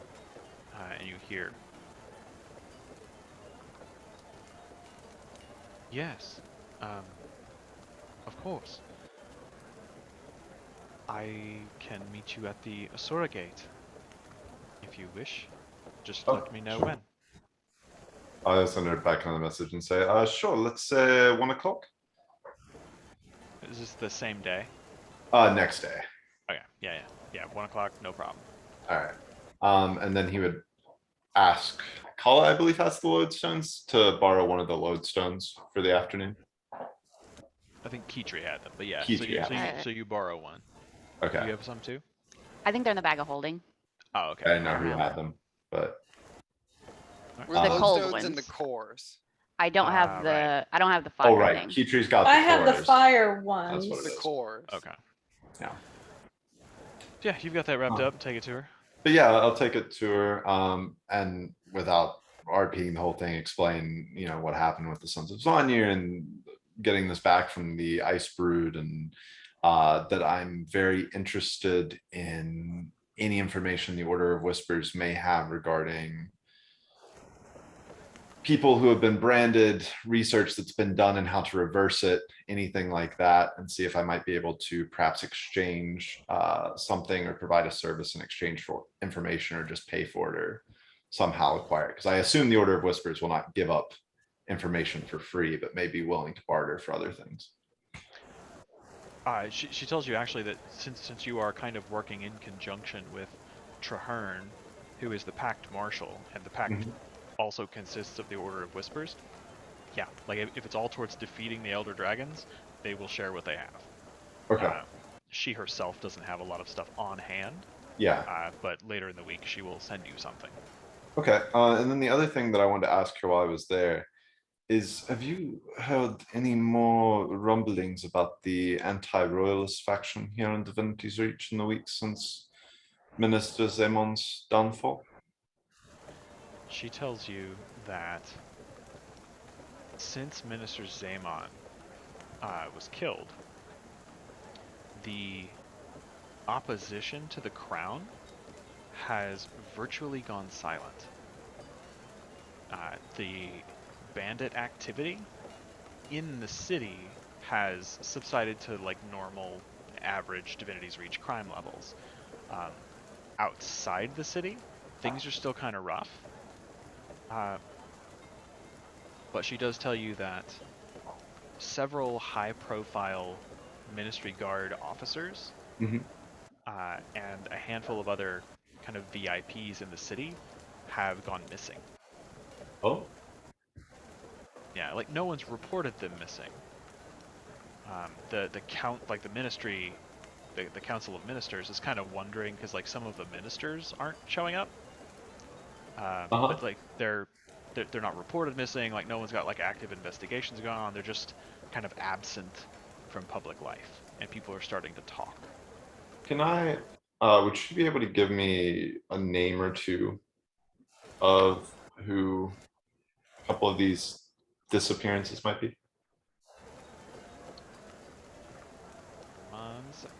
and you hear, "Yes, of course. I can meet you at the Asura Gate, if you wish. Just Oh, let me know sure. when." I'll send her back on the message and say, sure, let's say 1 o'clock. Is this the same day? Next day. Okay, yeah, 1 o'clock, no problem. All right. And then he would ask Kala, I believe, has the lodestones, to borrow one of the lodestones for the afternoon. I think Kitri had them, but yeah. Kitri had them. So you borrow one. Okay. You have some too? I think they're in the bag of holding. Oh, okay. I didn't know I who don't know. had them, but We're The the cold lodestones and the ones. cores. I don't have the Right. I don't have the fire oh right, thing. Kitri's got the I have the cores. fire ones. That's what it The is. cores. Okay. Yeah. Yeah, you've got that wrapped up. Take it to her. But yeah, I'll take it to her, and without RPing the whole thing, explain, what happened with the Sons of Zanya and getting this back from the Ice Brood, and that I'm very interested in any information the Order of Whispers may have regarding people who have been branded, research that's been done and how to reverse it, anything like that, and see if I might be able to perhaps exchange something or provide a service in exchange for information, or just pay for it or somehow acquire it. Because I assume the Order of Whispers will not give up information for free, but may be willing to barter for other things. She tells you actually that since you are kind of working in conjunction with Traherne, who is the Pact Marshal, and the Pact also consists of the Order of Whispers, yeah, like if it's all towards defeating the Elder Dragons, they will share what they have. Okay. She herself doesn't have a lot of stuff on hand. Yeah. But later in the week, she will send you something. Okay. And then the other thing that I wanted to ask her while I was there is, have you heard any more rumblings about the anti-royalist faction here in Divinity's Reach in the weeks since Minister Zemon's downfall? She tells you that since Minister Zamon was killed, the opposition to the crown has virtually gone silent. The bandit activity in the city has subsided to like normal, average Divinity's Reach crime levels. Outside the city, things are still kind of rough. But she does tell you that several high-profile Ministry Guard officers and a handful of other kind of VIPs in the city have gone missing. Oh. Yeah, like no one's reported them missing. The ministry, the Council of Ministers is kind of wondering because like some of the ministers aren't showing up. But like they're not reported missing. Like no one's got like active investigations going on. They're just kind of absent from public life, and people are starting to talk. Can I? Would you be able to give me a name or two of who a couple of these disappearances might be? 1 second.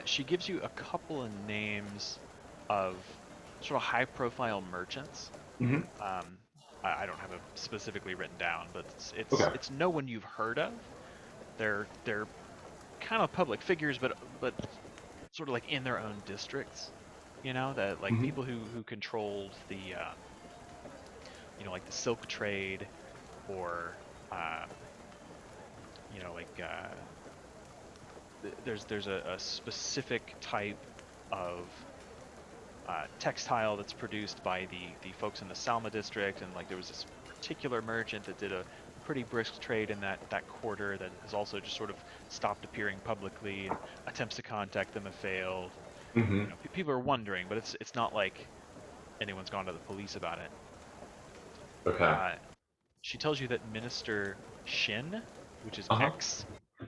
She gives you a couple of names of sort of high-profile merchants. I don't have it specifically written down, but it's no one you've heard of. They're kind of public figures, but sort of like in their own districts. That like people who controlled the like the silk trade, or there's a specific type of textile that's produced by the folks in the Salma district, and like there was this particular merchant that did a pretty brisk trade in that quarter that has also just sort of stopped appearing publicly, and attempts to contact them have failed. People are wondering, but it's not like anyone's gone to the police about it. Okay. She tells you that Minister Shin, which is Uh-huh.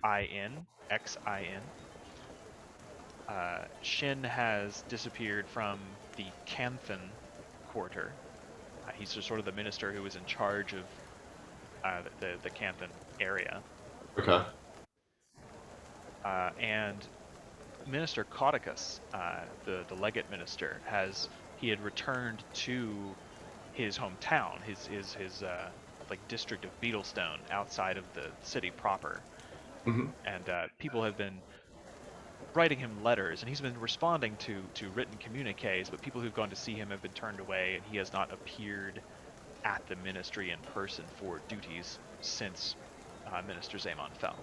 Xin, Xin, Shin has disappeared from the Canthan quarter. He's just sort of the minister who was in charge of the Canthan area. Okay. And Minister Caudicus, the legate minister, he had returned to his hometown, his like district of Beetlestone, outside of the city proper. Mm-hmm. And people have been writing him letters, and he's been responding to written communiques, but people who've gone to see him have been turned away, and he has not appeared at the ministry in person for duties since Minister Zaemon fell.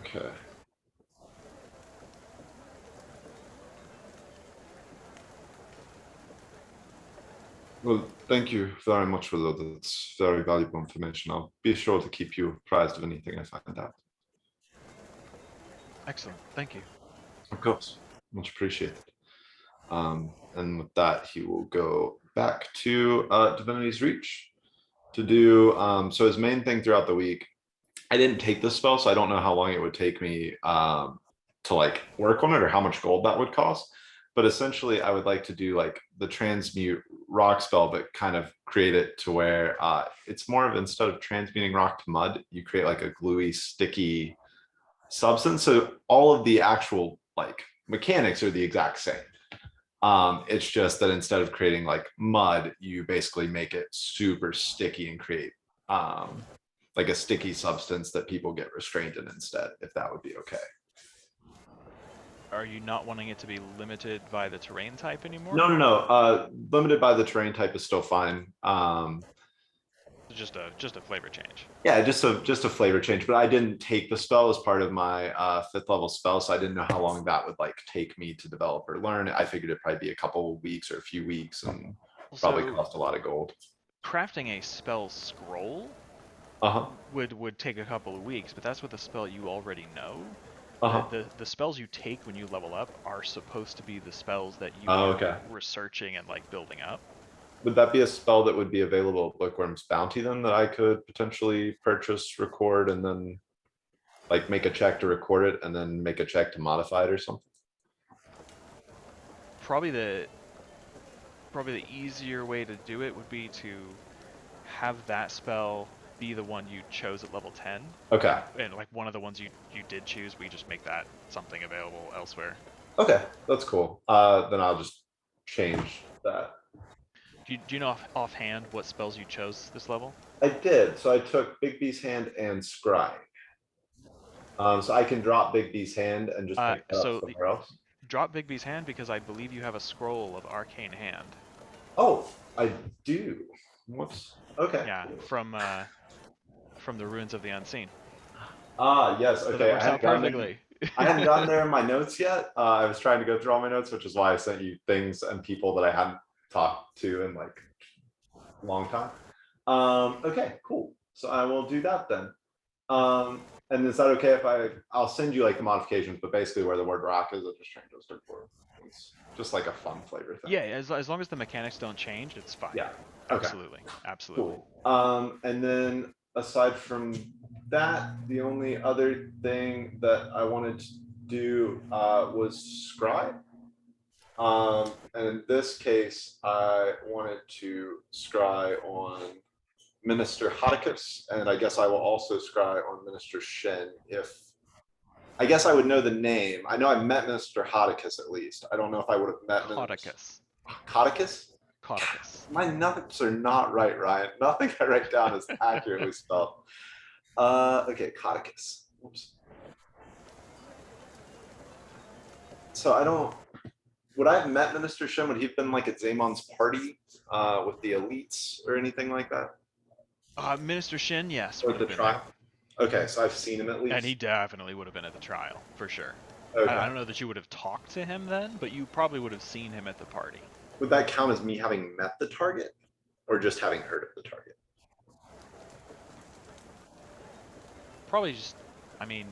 Okay. Well, thank you very much for that. That's very valuable information. I'll be sure to keep you apprised of anything I find out. Excellent. Thank you. Of course. Much appreciated. And with that, he will go back to Divinity's Reach to do, so his main thing throughout the week, I didn't take this spell, so I don't know how long it would take me to like work on it or how much gold that would cost. But essentially, I would like to do like the transmute rock spell, but kind of create it to where it's more of, instead of transmuting rock to mud, you create like a gluey, sticky substance. So all of the actual like mechanics are the exact same. It's just that instead of creating like mud, you basically make it super sticky and create like a sticky substance that people get restrained in instead, if that would be okay. Are you not wanting it to be limited by the terrain type anymore? No. Limited by the terrain type is still fine. Just a flavor change. Yeah, just a flavor change. But I didn't take the spell as part of my 5th level spell, so I didn't know how long that would like take me to develop or learn. I figured it'd probably be a couple of weeks or a few weeks, and probably cost a lot of gold. Crafting a spell scroll would take a couple of weeks, but that's with a spell you already know. The spells you take when you level up are supposed to be the spells that you are researching and like building up. Would that be a spell that would be available at Bookworm's Bounty then, that I could potentially purchase, record, and then like make a check to record it and then make a check to modify it or something? Probably the easier way to do it would be to have that spell be the one you chose at level 10. Okay. And like one of the ones you did choose, we just make that something available elsewhere. Okay, that's cool. Then I'll just change that. Do you know offhand what spells you chose this level? I did. So I took Big B's Hand and Scry. So I can drop Big B's Hand and just pick it up somewhere else. Drop Big B's Hand because I believe you have a scroll of Arcane Hand. Oh, I do. Whoops. Okay. Yeah, from the Ruins of the Unseen. Yes. So Okay. that works out perfectly. I hadn't gotten there in my notes yet. I was trying to go through all my notes, which is why I sent you things and people that I hadn't talked to in like a long time. Okay, cool. So I will do that then. And is that okay if I'll send you like the modifications, but basically where the word rock is, it just changes to word. It's just like a fun flavor thing. Yeah, as long as the mechanics don't change, it's fine. Yeah. Okay. Absolutely. Cool. And then aside from that, the only other thing that I wanted to do was scry. And in this case, I wanted to scry on Minister Hodicus, and I guess I will also scry on Minister Shen. If I guess I would know the name. I know I met Minister Hodicus at least. I don't know if I would have met Caudicus. Caudicus? Caudicus. My notes are not right, Ryan. Nothing I write down is accurately spelled. Okay, Caudicus. Oops. So I don't. Would I have met Minister Shen? Would he have been like at Zaemon's party with the elites or anything like that? Minister Shin, yes. Or at the trial? Okay, so I've seen him at least. And he definitely would have been at the trial, for sure. Okay. I don't know that you would have talked to him then, but you probably would have seen him at the party. Would that count as me having met the target? Or just having heard of the target? Probably just, I mean,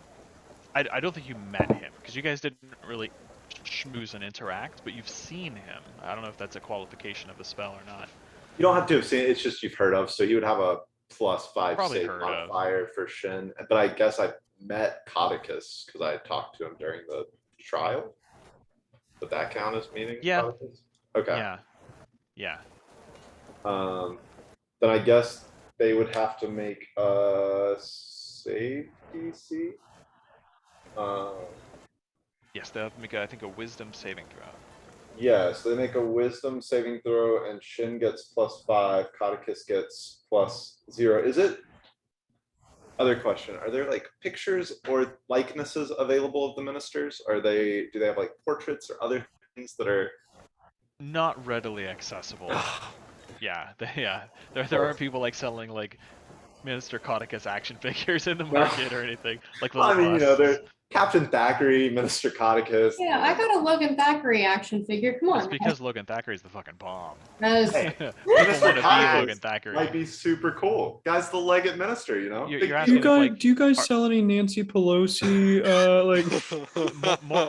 I don't think you met him, because you guys didn't really schmooze and interact, but you've seen him. I don't know if that's a qualification of the spell or not. You don't have to have seen it, it's just you've heard of. So he would have a +5 Probably save heard of. modifier for Shin. But I guess I met Codicus because I talked to him during the trial. Would that count as meeting Yeah. Codicus? Okay. Yeah. Yeah. Then I guess they would have to make a save DC. Yes, they have to make, I think, a wisdom saving throw. Yeah, so they make a wisdom saving throw and Shin gets +5, Codicus gets +0. Is it? Other question, are there like pictures or likenesses available of the ministers? Do they have like portraits or other things that are Not readily accessible. Yeah, there are people like selling like Minister Codicus action figures in the market or anything. Like I little mean, busts. they're Captain Thackeray, Minister Codicus. Yeah, I got a Logan Thackeray action figure. Come It's on. because Logan Thackeray's the fucking bomb. That is, Hey, People Minister want to be Codicus Logan Thackeray. might be super cool. Guy's the legate minister, you know? You're Do asking you if, guys like, do you guys are- sell any Nancy Pelosi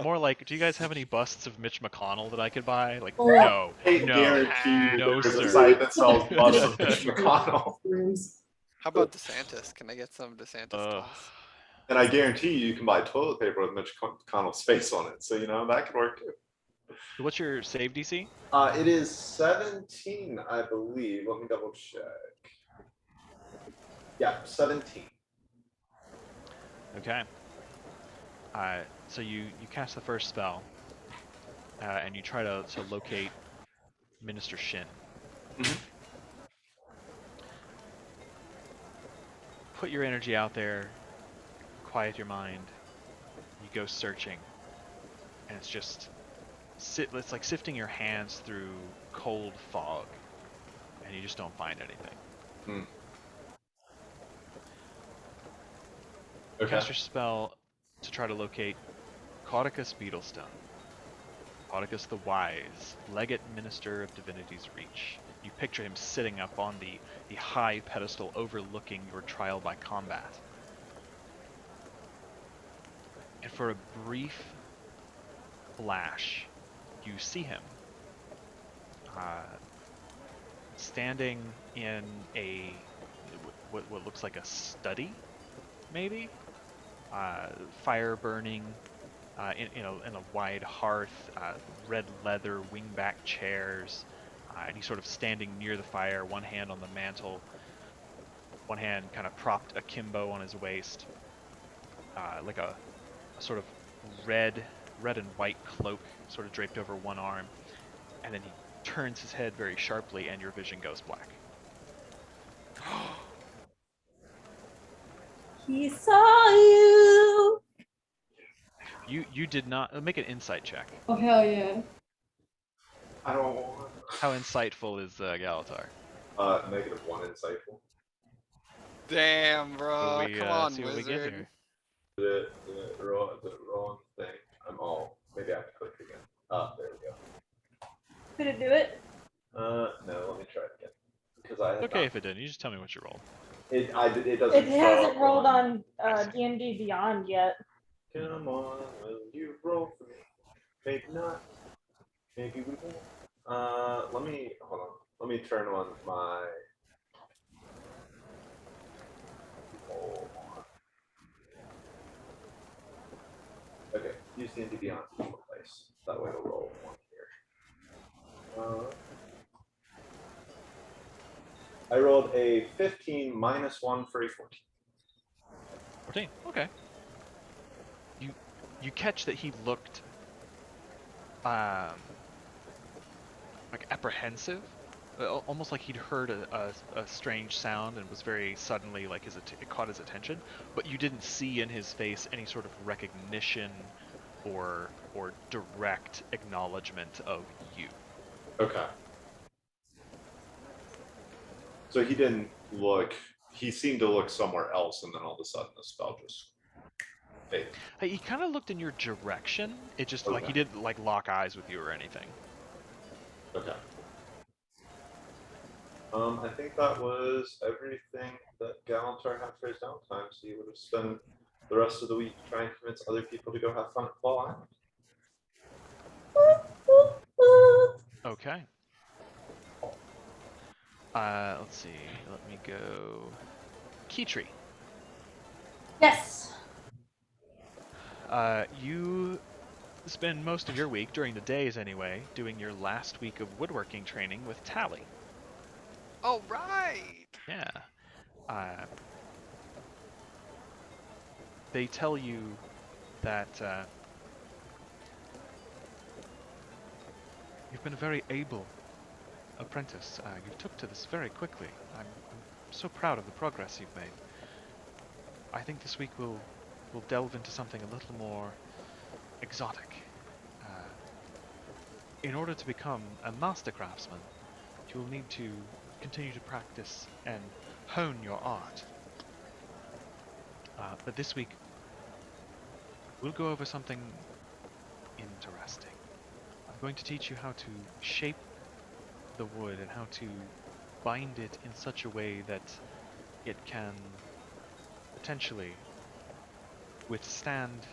more like, do you guys have any busts of Mitch McConnell that I could buy? Like, Oh. no, I no. guarantee you No, there's a sir. site that sells busts of Mitch McConnell. rooms. How about DeSantis? Can I get some DeSantis? Ugh. dolls? And I guarantee you can buy toilet paper with Mitch McConnell's face on it. So, you know, that could work too. What's your save DC? It is 17, I believe. Let me double check. Yeah, 17. Okay. So you cast the first spell, and you try to locate Minister Shin. Mhm. Put your energy out there, quiet your mind. You go searching, and it's just it's like sifting your hands through cold fog, and you just don't find anything. Hmm. You Okay. cast your spell to try to locate Codicus Beetlestone. Codicus the Wise, legate minister of Divinity's Reach. You picture him sitting up on the high pedestal overlooking your trial by combat. And for a brief flash, you see him standing in what looks like a study, maybe? Fire burning in a wide hearth, red leather wingback chairs, and he's sort of standing near the fire, one hand on the mantle, one hand kind of propped akimbo on his waist, like a sort of red and white cloak sort of draped over one arm, and then he turns his head very sharply and your vision goes black. He saw you. You did not make an insight check. Oh, hell yeah. I don't want How insightful is Galatar? -1 insightful. Damn, bro. Will we, Come on, see what we get wizard. here? The wrong thing. Maybe I have to click again. There we go. Did it do it? No, let me try it again. Because I It's okay if it didn't. You just tell me what you rolled. it doesn't. It hasn't show rolled on- on D&D Beyond yet. Come on, will you roll for me? Maybe not. Maybe we won't. Hold on. Let me turn on my. Hold on. Okay, use the ND Beyond place. That way it'll roll one here. I rolled a 15 -1 for a 14. 14. Okay. You catch that he looked like apprehensive, almost like he'd heard a strange sound and was very suddenly like it caught his attention, but you didn't see in his face any sort of recognition or direct acknowledgement of you. Okay. So he didn't look, he seemed to look somewhere else, and then all of a sudden the spell just faded. Hey, he kind of looked in your direction. It just like he Okay. didn't like lock eyes with you or anything. Okay. I think that was everything that Galantar had for his downtime, so he would have spent the rest of the week trying to convince other people to go have fun at Fall Island. Okay. Let's see. Let me go. Keytree. Yes. You spend most of your week, during the days anyway, doing your last week of woodworking training with Tally. Oh, right. Yeah. They tell you that you've been a very able apprentice. You took to this very quickly. I'm so proud of the progress you've made. I think this week we'll delve into something a little more exotic. In order to become a master craftsman, you will need to continue to practice and hone your art. But this week, we'll go over something interesting. I'm going to teach you how to shape the wood and how to bind it in such a way that it can potentially withstand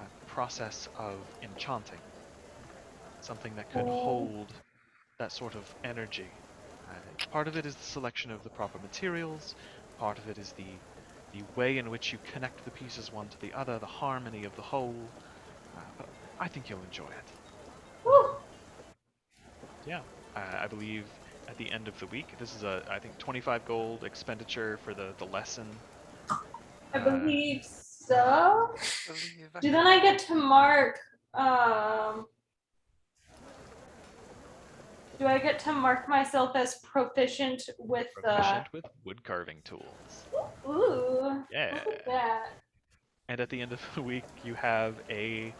a process of enchanting. Something that could hold that sort of energy. Part of it is the selection of the proper materials, part of it is the way in which you connect the pieces one to the other, the harmony of the whole. But I think you'll enjoy it. Woo. Yeah, I believe at the end of the week, this is I think 25 gold expenditure for the lesson. I believe so. Believe Do then I get to mark do I get to mark myself as proficient with Proficient with wood carving tools. ooh. Yeah. Look at that. And at the end of the week, you have a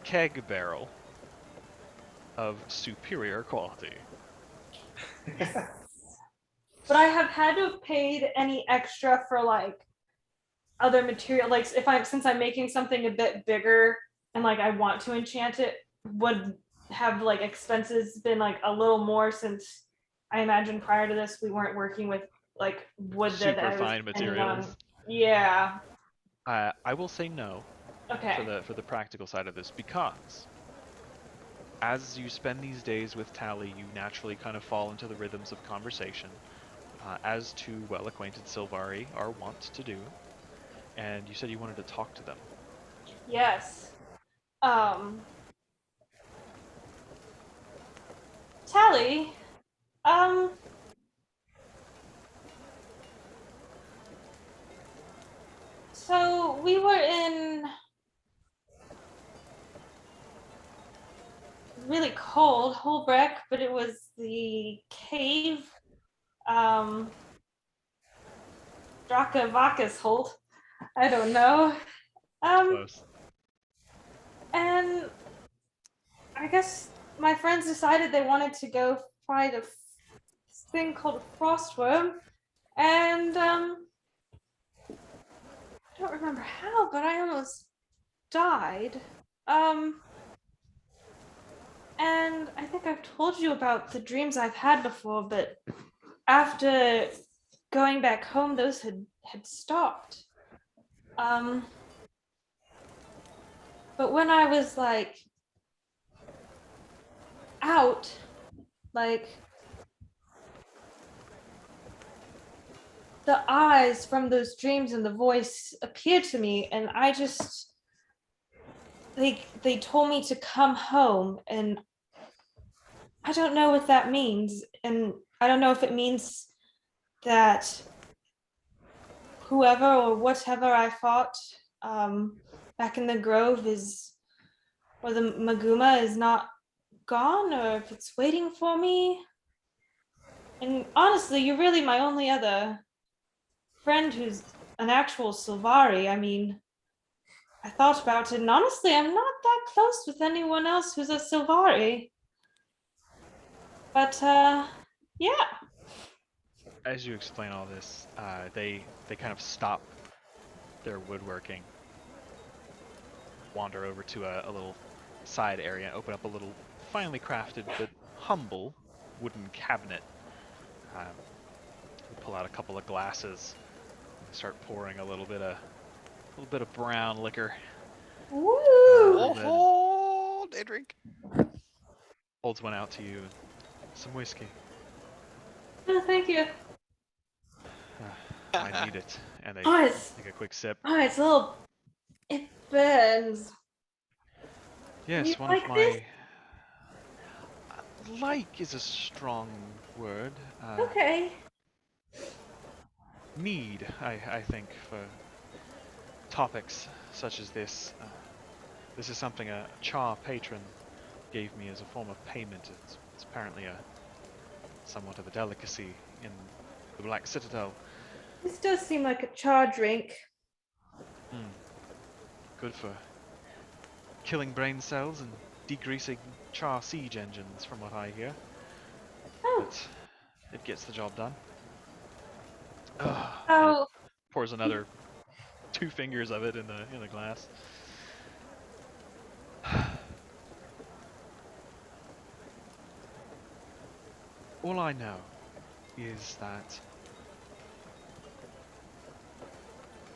keg barrel of superior quality. But I have had to have paid any extra for like other material, like since I'm making something a bit bigger and like I want to enchant it, would have like expenses been like a little more, since I imagine prior to this we weren't working with like wood that I Super was fine depending on. materials. Yeah. I will say no Okay. for the practical side of this, because as you spend these days with Tally, you naturally kind of fall into the rhythms of conversation, as two well-acquainted Sylvari are wont to do. And you said you wanted to talk to them. Yes. Tally, so we were in really cold Holbreck, but it was the cave, Drakavakis hold. I don't know. Close. And I guess my friends decided they wanted to go fight a thing called a frostworm, and I don't remember how, but I almost died. And I think I've told you about the dreams I've had before, but after going back home, those had stopped. But when I was like out, like the eyes from those dreams and the voice appeared to me, and I just they told me to come home, and I don't know what that means, and I don't know if it means that whoever or whatever I fought back in the grove is, or the Maguma is not gone, or if it's waiting for me. And honestly, you're really my only other friend who's an actual Sylvari. I mean, I thought about it, and honestly, I'm not that close with anyone else who's a Sylvari. But yeah. As you explain all this, they kind of stop their woodworking, wander over to a little side area, open up a little finely crafted but humble wooden cabinet. Pull out a couple of glasses, and start pouring a little bit of brown liquor. Woo! Oh, day drink. Holds one out to you. Some whiskey. Oh, thank you. I need it. And they Oh, it's take a quick sip. oh, it's a little. It burns. Yes, You one like of this? my. Like is a strong word. Okay. Need, I think, for topics such as this. This is something a Char patron gave me as a form of payment. It's apparently somewhat of a delicacy in the Black Citadel. This does seem like a char drink. Good for killing brain cells and degreasing Char siege engines, from what I hear. Oh. But it gets the job done. And it Oh. pours another 2 fingers of it in the glass. All I know is that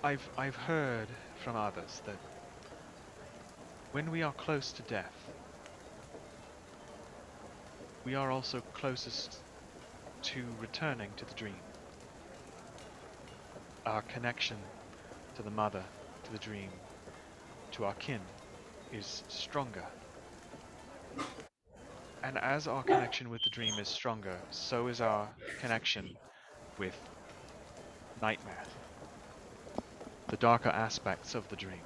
I've heard from others that when we are close to death, we are also closest to returning to the dream. Our connection to the mother, to the dream, to our kin is stronger. And as our connection with the dream is stronger, so is our connection with nightmare, the darker aspects of the dream.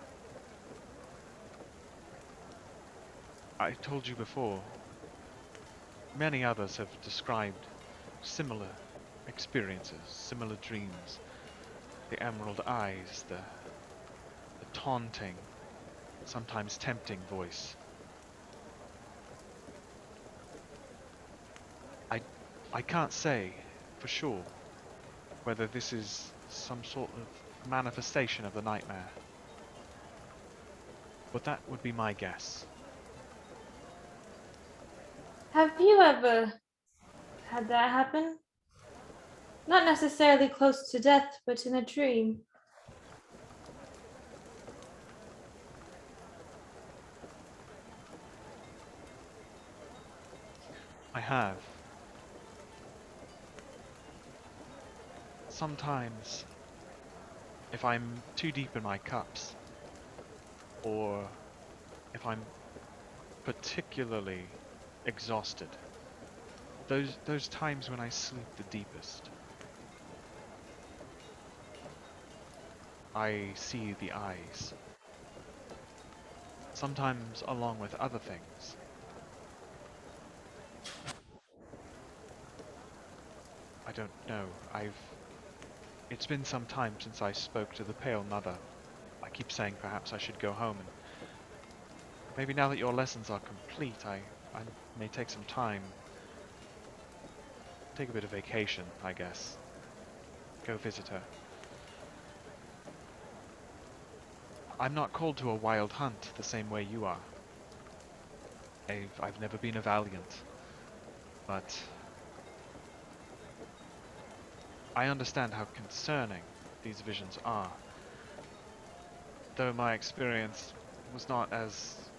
I told you before, many others have described similar experiences, similar dreams. The emerald eyes, the taunting, sometimes tempting voice. I can't say for sure whether this is some sort of manifestation of the nightmare, but that would be my guess. Have you ever had that happen? Not necessarily close to death, but in a dream. I have. Sometimes, if I'm too deep in my cups, or if I'm particularly exhausted, those times when I sleep the deepest, I see the eyes. Sometimes along with other things. I don't know. It's been some time since I spoke to the Pale Mother. I keep saying perhaps I should go home, and maybe now that your lessons are complete, I may take some time. Take a bit of vacation, I guess. Go visit her. I'm not called to a wild hunt the same way you are. I've never been a valiant, but I understand how concerning these visions are. Though my experience was not as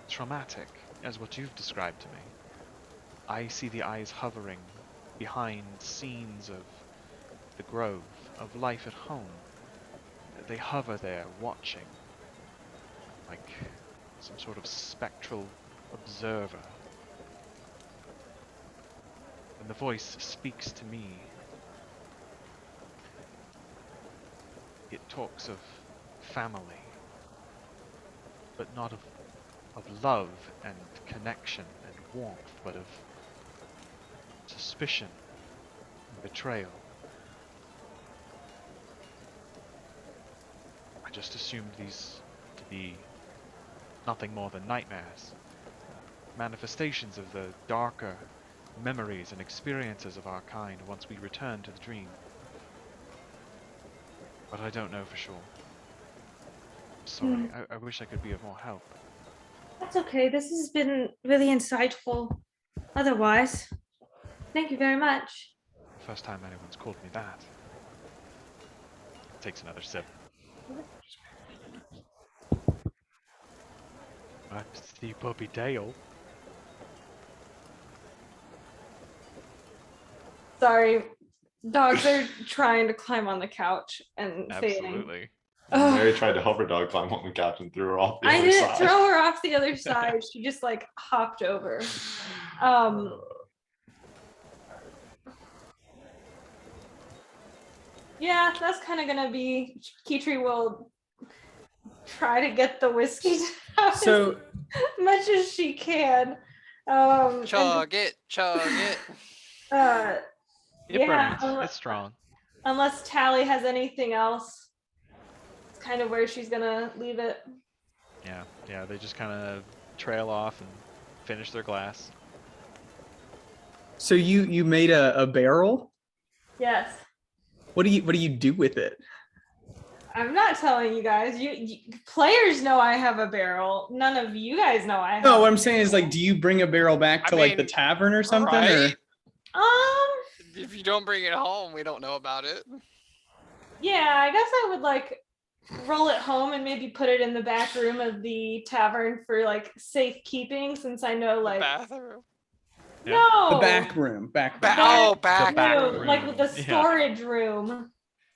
traumatic as what you've described to me. I see the eyes hovering behind scenes of the grove, of life at home. They hover there, watching, like some sort of spectral observer. And the voice speaks to me. It talks of family, but not of love and connection and warmth, but of suspicion and betrayal. I just assumed these to be nothing more than nightmares, manifestations of the darker memories and experiences of our kind once we return to the dream. But I don't know for sure. Sorry, I wish I could be of more help. That's okay. This has been really insightful. Otherwise, thank you very much. First time anyone's called me that. Takes another sip. That's the puppy tail. Sorry. Dogs are trying to climb on the couch and failing. Absolutely. Mary tried to help her dog climb on the couch and threw her off the I other didn't side. throw her off the other side. She just like hopped over. Yeah, that's kind of gonna be. Kitri will try to get the whiskey down So as much as she can. And, Chug it, chug it. It yeah, burns. It's strong. unless Tally has anything else, it's kind of where she's gonna leave it. Yeah, they just kind of trail off and finish their glass. so you made a barrel. Yes. What do you do with it? I'm not telling you guys. You players know I have a barrel. None of you guys know I have. No, what a I'm saying is like, do you bring a barrel back to I like the mean, tavern or something? Or right? barrel. If you don't bring it home, we don't know about it. Yeah, I guess I would like roll it home and maybe put it in the back room of the tavern for like safekeeping, since I know like Bathroom. Yeah. no the back room, back room. Back back room. room. like with the Yeah. storage room.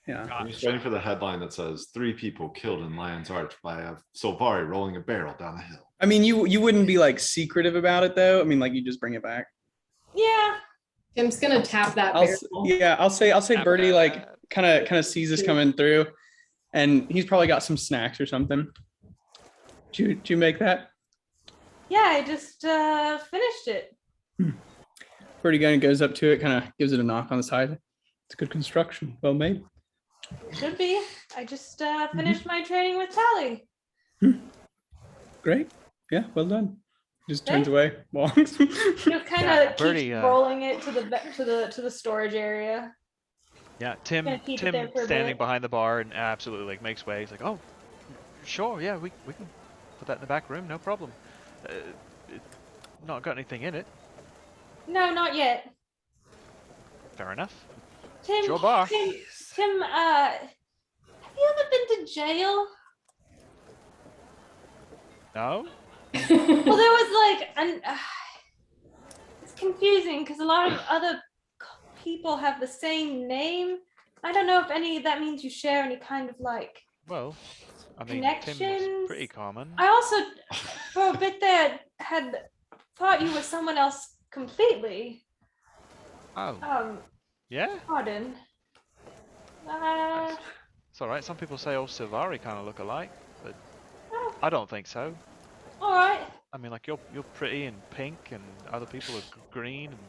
Yeah. I'm just waiting for the headline that says 3 people killed in Lion's Arch by a Solvari rolling a barrel down a hill. I mean, you wouldn't be like secretive about it though. I mean, like you just bring it back. Yeah. Tim's gonna tap that I'll barrel. say Tap Birdie like that. kind of sees this coming through, and he's probably got some snacks or something. Did you make that? Yeah, I just finished it. Birdie kind of goes up to it, kind of gives it a knock on the side. It's good construction, well made. Should be. I just finished my training with Tally. Great. Yeah, well done. Just turns away, walks. Just kind Yeah, of Birdie, keeps rolling it to the storage area. Yeah, Tim Gonna keep it there for a standing bit. behind the bar and absolutely like makes way. He's like, oh, sure, yeah, we can put that in the back room, no problem. It, not got anything in it. No, not yet. Fair enough. Tim, Your bar. Tim, have you ever been to jail? No? Well, there was like it's confusing because a lot of other people have the same name. I don't know if that means you share any kind of like. Well, I mean, Tim's Connections? pretty common. I also, for a bit there, had thought you were someone else completely. Oh, yeah? Pardon. It's alright. Some people say all Silvari kind of look alike, but Oh, I don't think so. all right. I mean, like, you're pretty and pink, and other people are green. And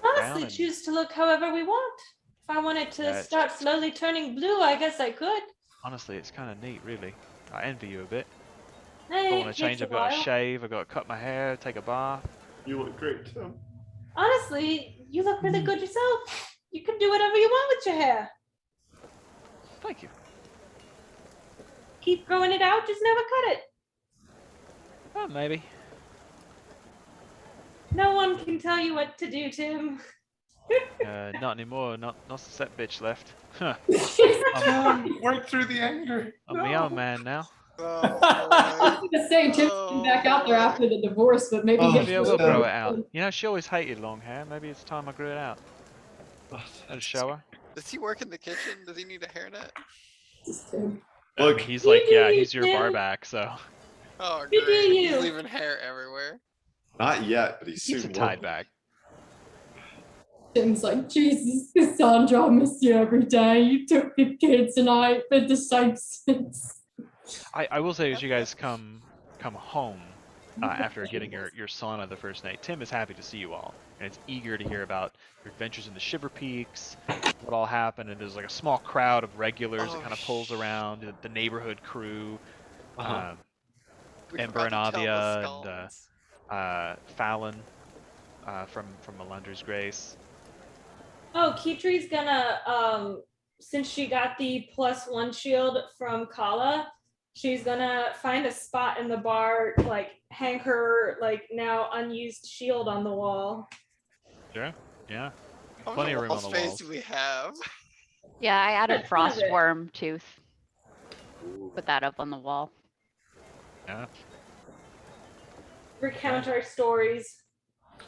Honestly, and- choose to look however we want. If I wanted to Yeah, it's- start slowly turning blue, I guess I could. honestly, it's kind of neat, really. I envy you a bit. Hey, I want to takes change. a I've got to while. shave. I've got to cut my hair, take a bath. You look great, Tim. Honestly, you look really good yourself. You can do whatever you want with your hair. Thank you. Keep growing it out, just never cut it. Oh, maybe. No one can tell you what to do, Tim. Not anymore. Not since that bitch left. Huh. Work through the anger. I'm my own man now. I was gonna say Tim's been back out there after the divorce, but maybe Oh, he Maybe I will grow it out. You know, she always hated long hair. Maybe it's time I grew it out. I'd show her. Does he work in the kitchen? Does he need a hairnet? Look, He's like, You yeah, do he's your you, bar Tim. back. So Oh, You do great. He's you. leaving hair everywhere. not yet, but he's he's a soon. tied will. back. Tim's like, Jesus, Cassandra, I miss you every day. You took the kids and I've been the same since. I will say, as you guys come home after getting your sauna the first night, Tim is happy to see you all, and it's eager to hear about your adventures in the Shiver Peaks, what all happened, and there's like a small crowd of regulars that Oh, kind of pulls around the neighborhood crew, Uh-huh. We Ember forgot and to tell the Avia skulls. and Fallon from Melander's Grace. Oh, Kitri's gonna, since she got the +1 shield from Kala, she's gonna find a spot in the bar, like hang her like now unused shield on the wall. Sure. Yeah. How Plenty much of room on wall the space walls. do we have? Yeah, I added That's kind of it. frostworm tooth. Put that up on the wall. Yeah. Recount our stories.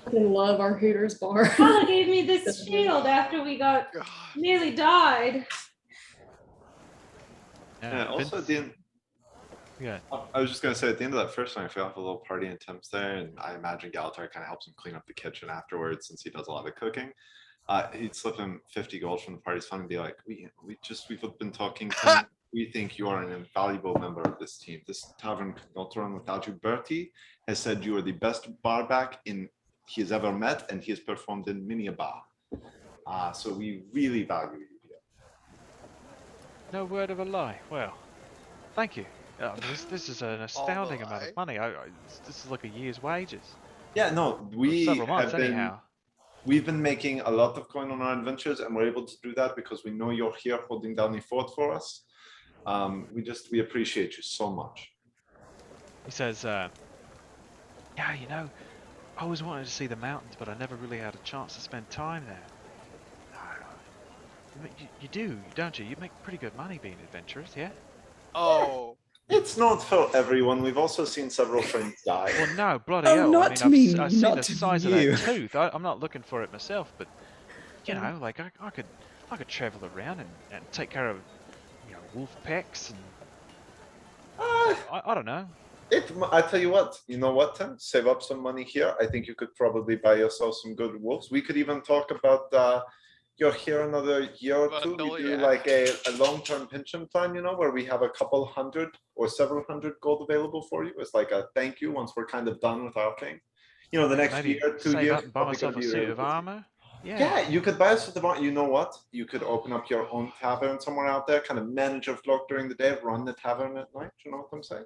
fucking love our Hooters bar. Paula gave me this shield after we got God. nearly died. Yeah, also at the end, Yeah. I was just gonna say at the end of that first night, we have a little party in Tim's there, and I imagine Galatar kind of helps him clean up the kitchen afterwards since he does a lot of cooking. He'd slip him 50 gold from the party's fund and be like, we've been talking, Tim. We think you are an invaluable member of this team. This tavern could not run without you. Bertie has said you are the best barback he has ever met, and he has performed in many a bar. So we really value you here. No word of a lie. Well, thank you. This is an astounding amount lie. of money. This is like a year's wages. Yeah, no, Or we several months have been. anyhow. We've been making a lot of coin on our adventures, and we're able to do that because we know you're here holding down the fort for us. We appreciate you so much. He says, yeah, you know, I always wanted to see the mountains, but I never really had a chance to spend time there. You do, don't you? You make pretty good money being adventurous, yeah? Oh. It's not for everyone. We've also seen several friends die. Well, no, bloody Oh, hell. not I mean, to me, I've seen not the to size of you. that tooth. I'm not looking for it myself, but you know, like I could travel around and take care of, you know, wolf pecks and I don't know. I tell you what, you know what, Tim? Save up some money here. I think you could probably buy yourself some good wolves. We could even talk about you're here another year or two. Bundle, We do yeah. like a long-term pension plan, you know, where we have a couple hundred or several hundred gold available for you. It's like a thank you once we're kind of done with our king. You know, the next Maybe year, 2 save years. up and buy probably gonna myself a be suit really of busy. armor. Yeah, you could buy us with the. You know what? You could open up your own tavern somewhere out there, kind of manage your flock during the day, run the tavern at night. You know what I'm saying?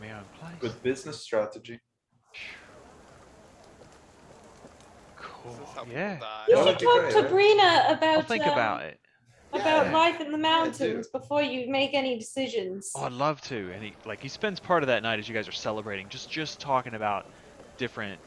My own place. Good business strategy. Cool. This is how people Yeah. die. You That should would be talk great, to right? Brina I'll about think about it. about Yeah. life in the do. mountains before you make any decisions. Oh, I'd love to. And he spends part of that night as you guys are celebrating, just talking about different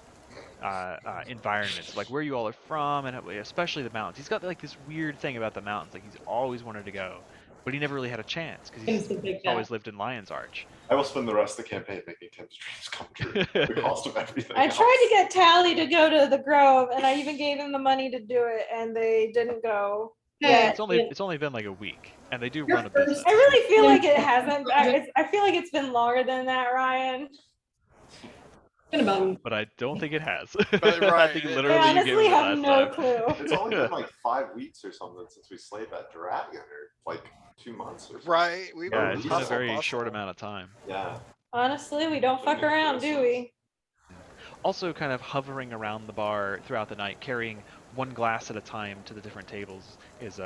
environments, like where you all are from, and especially the mountains. He's got like this weird thing about the mountains, like he's always wanted to go, but he never really had a chance because he's always lived in Lion's Arch. I will spend the rest of the campaign making Tim's dreams come true. The cost of everything. I tried to get Tally to go to the Grove, and I even gave him the money to do it, and they didn't go. Yeah, It's only been like a week, and they do run a business. I really feel like it hasn't. I feel like it's been longer than that, Ryan. But I don't think it has. But, I right, think it- literally I you gave honestly it have last no time. clue. It's only been like 5 weeks or something since we slayed that dragon, or like 2 months or something. Right. We've Yeah, been it's been a hustle very bustle. short amount of time. Yeah. Honestly, we don't fuck around, do we? Also, kind of hovering around the bar throughout the night, carrying one glass at a time to the different tables, is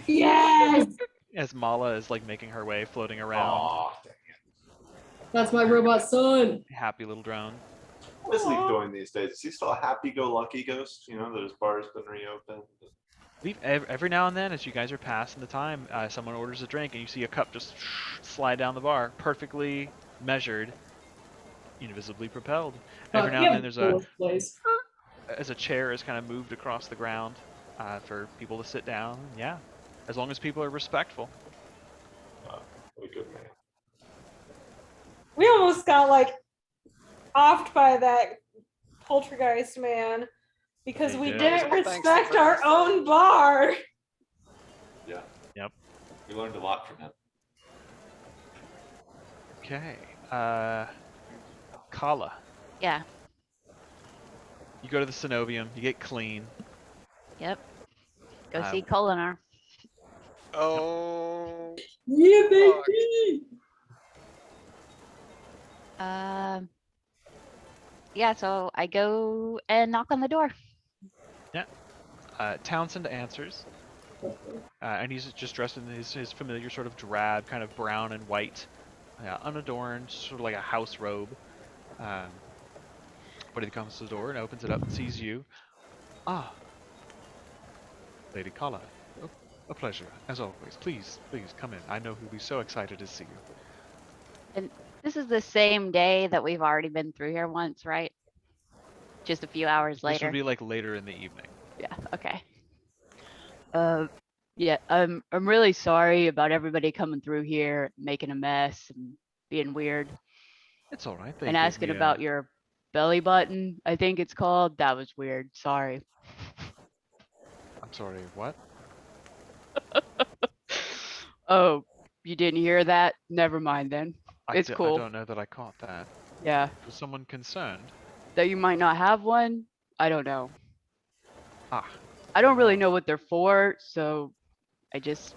Yes, as Mala is like making her way, floating around, Aw, dang it. that's my robot son. happy little drone. What is Leaf doing these days? Is he still a happy-go-lucky ghost? You know, that his bar's been reopened. Every now and then, as you guys are passing the time, someone orders a drink, and you see a cup just slide down the bar, perfectly measured, invisibly propelled. Every now and then, as a chair is kind of moved across the ground for people to sit down. Yeah, as long as people are respectful. Really good man. We almost got like offed by that poltergeist man because They we did. didn't Thanks respect for our this. own bar. Yeah. Yep. We learned a lot from him. Okay. Kala. Yeah. You go to the Cenobium, you get clean. Yep. Go Um, see Kodanroar. Oh. Yeah, Fuck. baby. Yeah, so I go and knock on the door. Townsend answers, and he's just dressed in his familiar sort of drab, kind of brown and white, unadorned, sort of like a house robe. But he comes to the door and opens it up and sees you. Ah, Lady Kala, a pleasure, as always. Please come in. I know he'll be so excited to see you. This is the same day that we've already been through here once, right? Just a few hours This later. would be like later in the evening. Yeah, okay. Yeah, I'm really sorry about everybody coming through here, making a mess and being weird It's all right. and asking about your belly button, I think it's called. That was weird. Sorry. I'm sorry, what? Oh, you didn't hear that? Never mind then. It's I cool. don't know that I caught that. Yeah. Was someone concerned? That you might not have one? I don't know. Ah, I don't really well, know what they're for, so I just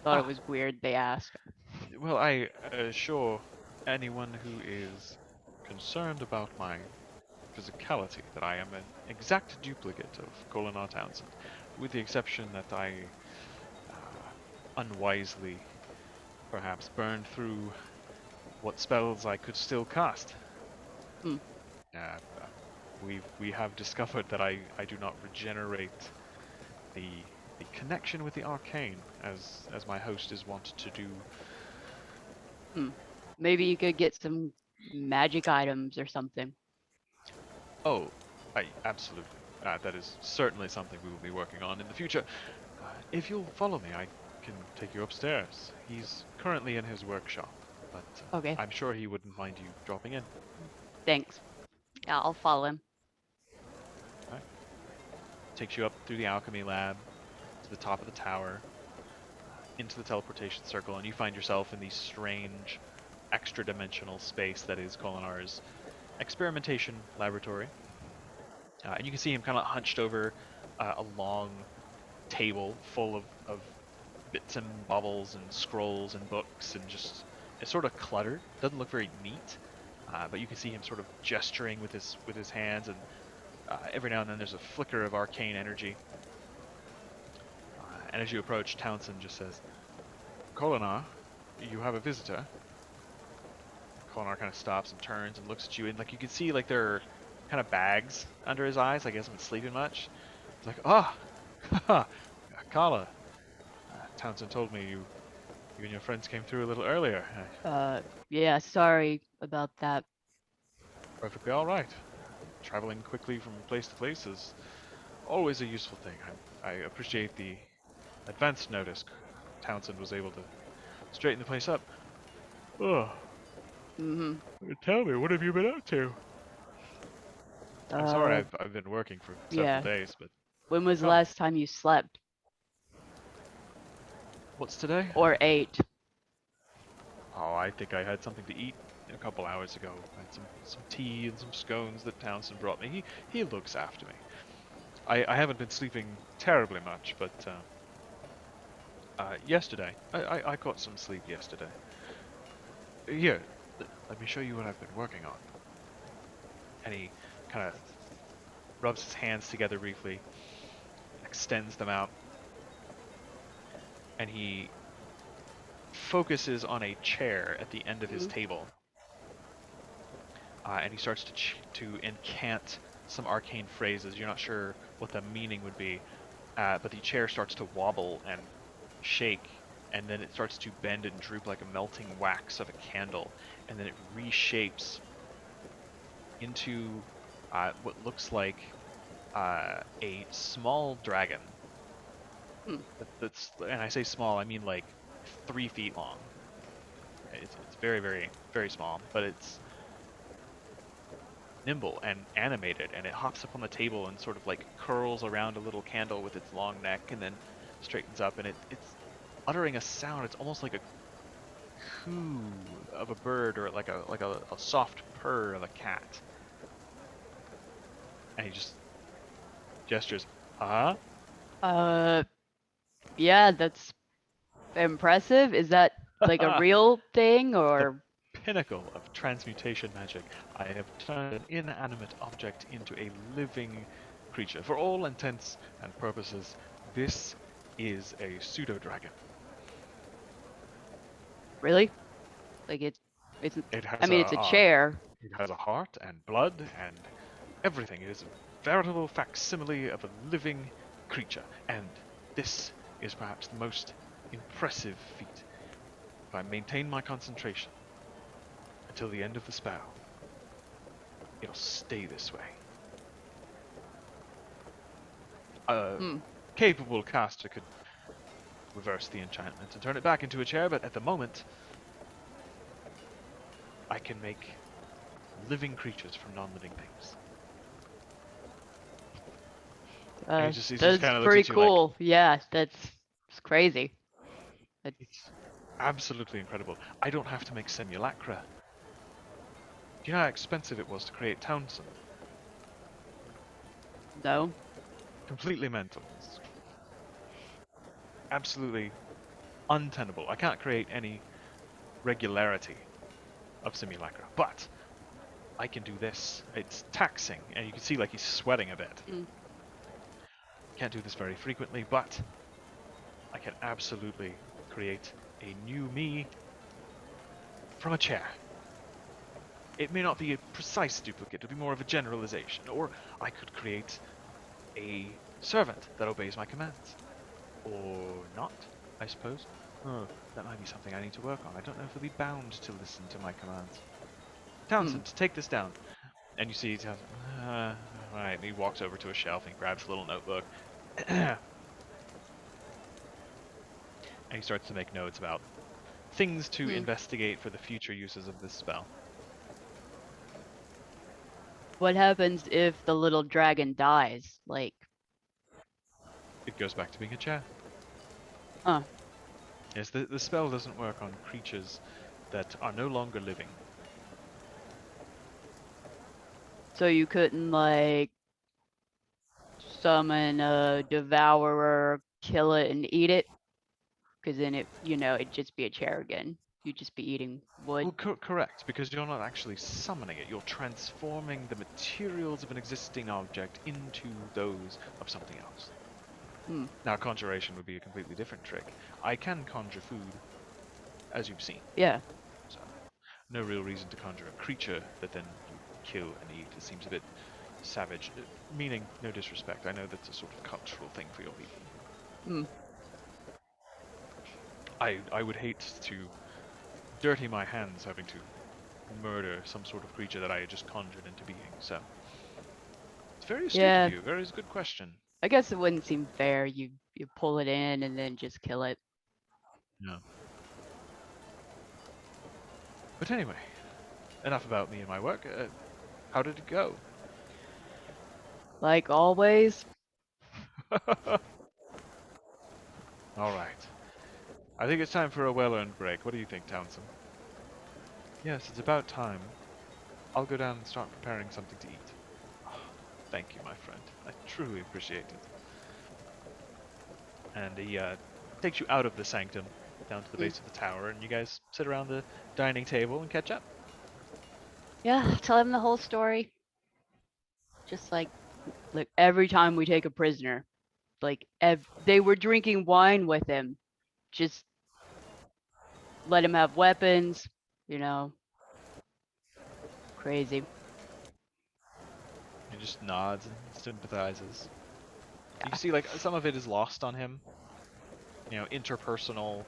thought it Ah. was weird they asked. Well, I assure anyone who is concerned about my physicality that I am an exact duplicate of Kolinar Townsend, with the exception that I unwisely perhaps burned through what spells I could still cast. Hmm. Uh, we have discovered that I do not regenerate the connection with the arcane as my host is wont to do. Maybe you could get some magic items or something. Oh, absolutely. That is certainly something we will be working on in the future. If you'll follow me, I can take you upstairs. He's currently in his workshop, but Okay. I'm sure he wouldn't mind you dropping in. Thanks. Yeah, I'll follow him. Takes you up through the alchemy lab to the top of the tower, into the teleportation circle, and you find yourself in the strange, extra-dimensional space that is Kolinar's experimentation laboratory. And you can see him kind of hunched over a long table full of bits and baubles and scrolls and books, and just it's sort of cluttered. Doesn't look very neat, but you can see him sort of gesturing with his hands, and every now and then there's a flicker of arcane energy. And as you approach, Townsend just says, "Kolinar, you have a visitor." Kolinar kind of stops and turns and looks at you, and like you can see like there are kind of bags under his eyes. I guess he's been sleeping much. It's like, haha, Kala. Townsend told me you and your friends came through a little earlier. Yeah, sorry about that. Perfectly all right. Traveling quickly from place to place is always a useful thing. I appreciate the advance notice Townsend was able to straighten the place up. Oh, tell me, what have you been up to? I'm sorry, I've been working for several yeah. days, but When was the last time you slept what's today? or ate? Oh, I think I had something to eat a couple hours ago. I had some tea and some scones that Townsend brought me. He looks after me. I haven't been sleeping terribly much, but yesterday I got some sleep yesterday. Here, let me show you what I've been working on. And he kind of rubs his hands together briefly, extends them out, and he focuses on a chair at the end of his table. And he starts to incant some arcane phrases. You're not sure what the meaning would be, but the chair starts to wobble and shake, and then it starts to bend and droop like a melting wax of a candle, and then it reshapes into what looks like a small dragon. And I say small, I mean like 3 feet long. It's very, very, very small, but it's nimble and animated, and it hops up on the table and sort of like curls around a little candle with its long neck, and then straightens up, and it's uttering a sound. It's almost like a coo of a bird, or like a soft purr of a cat. And he just gestures, Yeah, that's impressive. Is that like a real thing or? Pinnacle of transmutation magic. I have turned an inanimate object into a living creature. For all intents and purposes, this is a pseudo-dragon. Really? Like it's It has I mean, it's a chair. It has a heart and blood and everything. It is a veritable facsimile of a living creature. And this is perhaps the most impressive feat. If I maintain my concentration until the end of the spell, it'll stay this way. A capable caster could reverse the enchantment and turn it back into a chair, but at the moment, I can make living creatures from non-living things. And he just That's kind of looks pretty at you like, cool. Yeah, it's crazy. it's absolutely incredible. I don't have to make simulacra. Do you know how expensive it was to create Townsend? No. Completely mental. It's absolutely untenable. I can't create any regularity of simulacra, but I can do this. It's taxing, and you can see like he's sweating a bit. Mm. Can't do this very frequently, but I can absolutely create a new me from a chair. It may not be a precise duplicate, it'll be more of a generalization, or I could create a servant that obeys my commands. Or not, I suppose. Oh, that might be something I need to work on. I don't know if he'll be bound to listen to my commands. Townsend, take this down. And you see, alright, he walks over to a shelf and grabs a little notebook. And he starts to make notes about things to investigate for the future uses of this spell. What happens if the little dragon dies? Like, It goes back to being a chair. huh. Yes, the spell doesn't work on creatures that are no longer living. So you couldn't, like, summon a devourer, kill it, and eat it? Because then it'd just be a chair again. You'd just be eating wood. Well, correct, because you're not actually summoning it. You're transforming the materials of an existing object into those of something else. Now, conjuration would be a completely different trick. I can conjure food, as you've seen. Yeah. So, no real reason to conjure a creature that then you kill and eat. It seems a bit savage. Meaning, no disrespect. I know that's a sort of cultural thing for your people. I would hate to dirty my hands having to murder some sort of creature that I had just conjured into being. So, it's very astute of you. Very good question. I guess it wouldn't seem fair. You pull it in and then just kill it. No. But anyway, enough about me and my work. How did it go? Like always. Alright. I think it's time for a well-earned break. What do you think, Townsend? Yes, it's about time. I'll go down and start preparing something to eat. Oh, thank you, my friend. I truly appreciate it. And he takes you out of the sanctum, down to the base of the tower, and you guys sit around the dining table and catch up. Yeah, tell him the whole story. Just like every time we take a prisoner, like they were drinking wine with him. Just let him have weapons, Crazy. He just nods and sympathizes. You can see, like, some of it is lost on him. Interpersonal.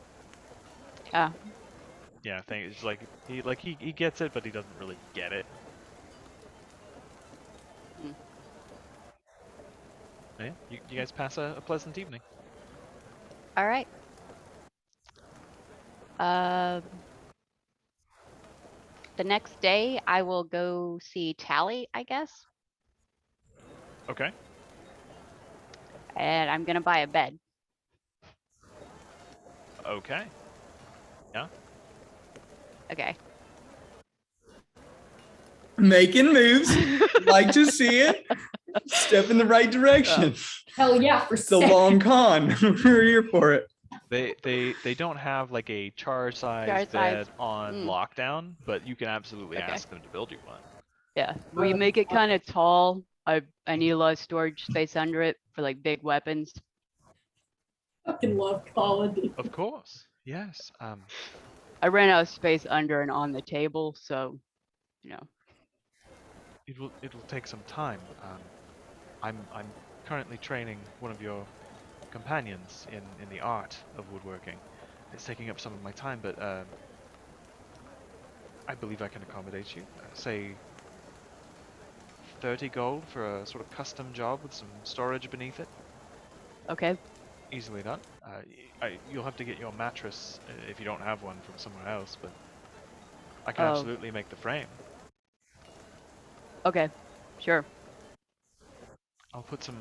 Yeah. Yeah, things like he gets it, but he doesn't really get it. Yeah, you guys pass a pleasant evening. All right. The next day, I will go see Tally, I guess. Okay. And I'm gonna buy a bed. Okay. Yeah. Okay. Making moves. Like to see it. Step in the right direction. Hell yeah, for It's a long con. We're here for it. They don't have like a char-sized bed on lockdown, but you can absolutely ask them to build you one. Yeah. Will you make it kind of tall? I need a lot of storage space under it for like big weapons. Fucking love quality. Of course. Yes. I ran out of space under and on the table, so It'll take some time. I'm currently training one of your companions in the art of woodworking. It's taking up some of my time, but I believe I can accommodate you. Say 30 gold for a sort of custom job with some storage beneath it. Okay. Easily done. You'll have to get your mattress if you don't have one from somewhere else, but I can absolutely make the frame. Okay, sure. I'll put some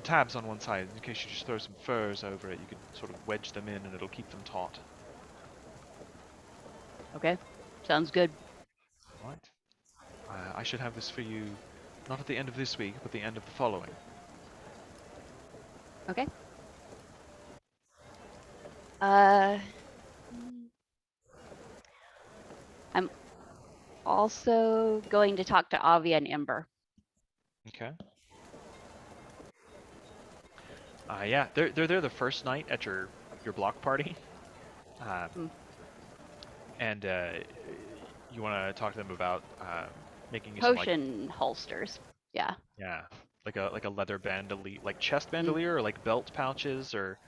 tabs on one side in case you just throw some furs over it. You can sort of wedge them in, and it'll keep them taut. Okay, sounds good. All right. I should have this for you, not at the end of this week, but the end of the following. Okay. I'm also going to talk to Avi and Ember. Okay. Yeah, they're there the first night at your block party, and you want to talk to them about making you some Potion holsters. Yeah. like a leather bandolier, like chest bandolier, or like belt pouches, or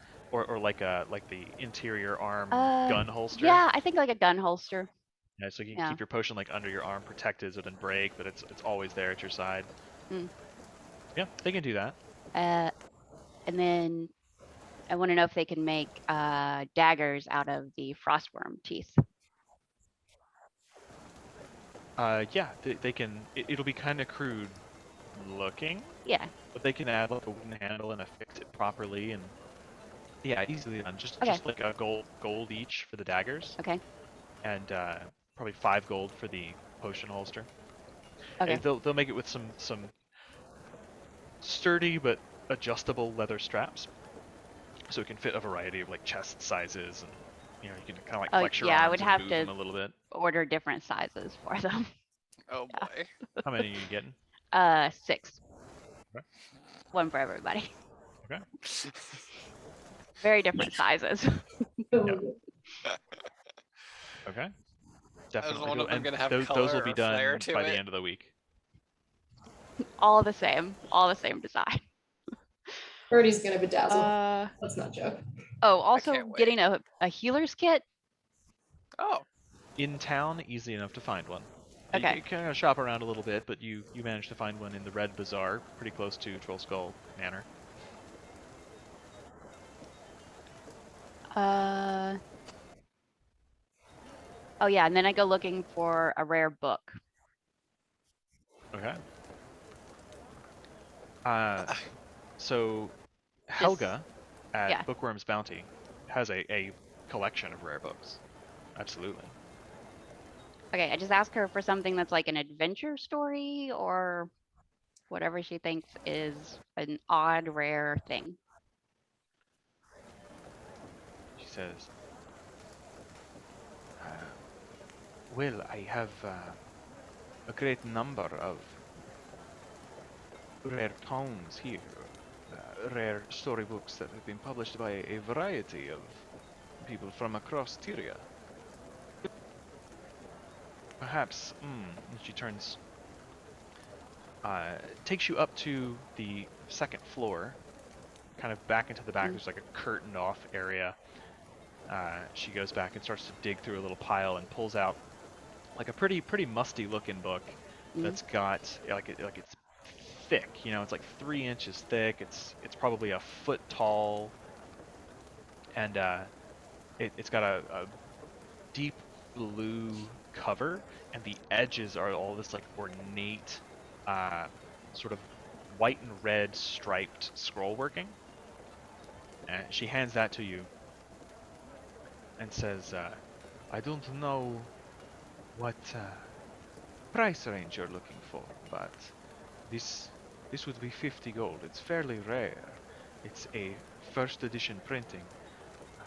like the interior arm gun holster. Yeah, I think like a gun holster. Yeah, so you can keep your potion like under your arm, protected, so it doesn't break, but it's always there at your side. Yeah, they can do that. And then I want to know if they can make daggers out of the frostworm teeth. Yeah, they can. It'll be kind of crude looking. Yeah. But they can add like a wooden handle and affix it properly, and yeah, easily done. Just like a gold each for the daggers. Okay. And probably 5 gold for the potion holster. Okay. And they'll make it with some sturdy but adjustable leather straps, so it can fit a variety of like chest sizes, and you can kind of like flex your arms I would and have move to them a little bit. order different sizes for them. Oh boy. How many are you getting? 6. Okay. One for everybody. Okay. Very different sizes. Yep. Okay. As Definitely. one of them And gonna have those color will be or flair done to by the it. end of the week. All the same design. Birdie's gonna bedazzle. Let's not joke. Oh, also can't wait. getting a healer's kit. Oh. In town, easy enough to find one. Okay. You kind of shop around a little bit, but you managed to find one in the Red Bazaar, pretty close to Trollskull Manor. Oh yeah, and then I go looking for a rare book. Okay. So Helga at Bookworm's Bounty has a collection of rare books. Absolutely. Okay, I just ask her for something that's like an adventure story or whatever she thinks is an odd, rare thing. She says, well, I have a great number of rare tomes here, rare storybooks that have been published by a variety of people from across Tyria. Perhaps, and she turns, takes you up to the second floor, kind of back into the back. There's like a curtained off area. She goes back and starts to dig through a little pile and pulls out like a pretty musty looking book that's got like it's thick. It's like 3 inches thick. It's probably a foot tall, and it's got a deep blue cover, and the edges are all this like ornate sort of white and red striped scroll working. And she hands that to you and says, I don't know what price range you're looking for, but this would be 50 gold. It's fairly rare. It's a first edition printing.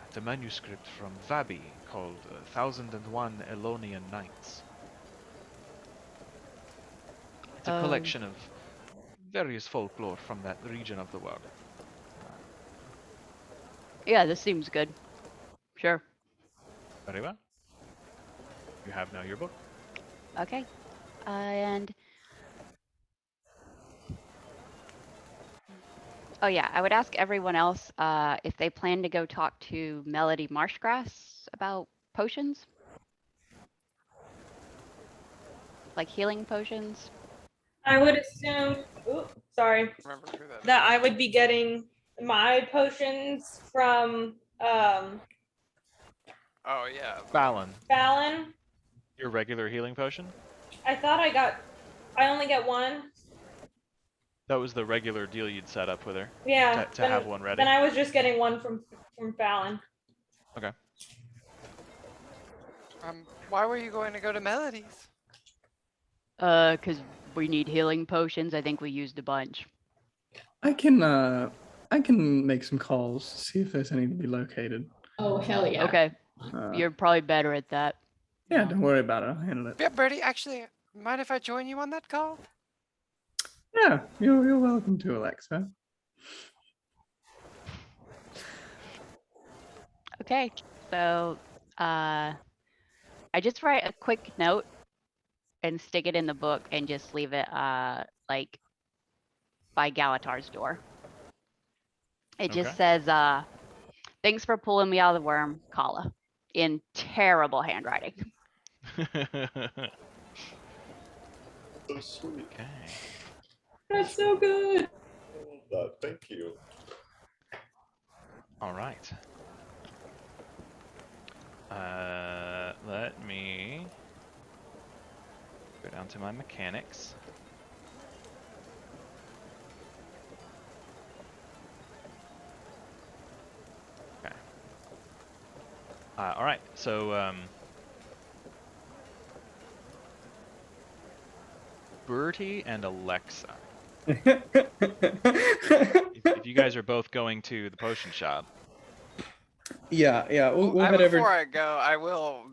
It's a manuscript from Vabi called 1001 Elonian Nights. It's a collection of various folklore from that region of the world. Yeah, this seems good. Sure. Very well. You have now your book. Okay. And oh yeah, I would ask everyone else if they plan to go talk to Melody Marshgrass about potions, like healing potions. I would assume, that I would be getting my potions from Oh yeah. Fallon. Fallon. Your regular healing potion? I thought I got I only get one. That was the regular deal you'd set up with her. Yeah. To have one ready. Then I was just getting one from Fallon. Okay. Why were you going to go to Melody's? Because we need healing potions. I think we used a bunch. I can make some calls, see if there's any to be located. Oh, hell yeah. Okay, Uh, you're probably better at that. Yeah, don't worry about it. I'll handle it. Yeah, Birdie, actually, mind if I join you on that call? Yeah, you're welcome to, Alexa. Okay, so I just write a quick note and stick it in the book and just leave it like by Galatar's door. It just says thanks for pulling me out of the worm, Kala, in terrible handwriting. So sweet. Okay. That's so good. Thank you. All right. Let me go down to my mechanics. Okay. All right. So Bertie and Alexa. If you guys are both going to the potion shop. Yeah. We'll head Before over. I go, I will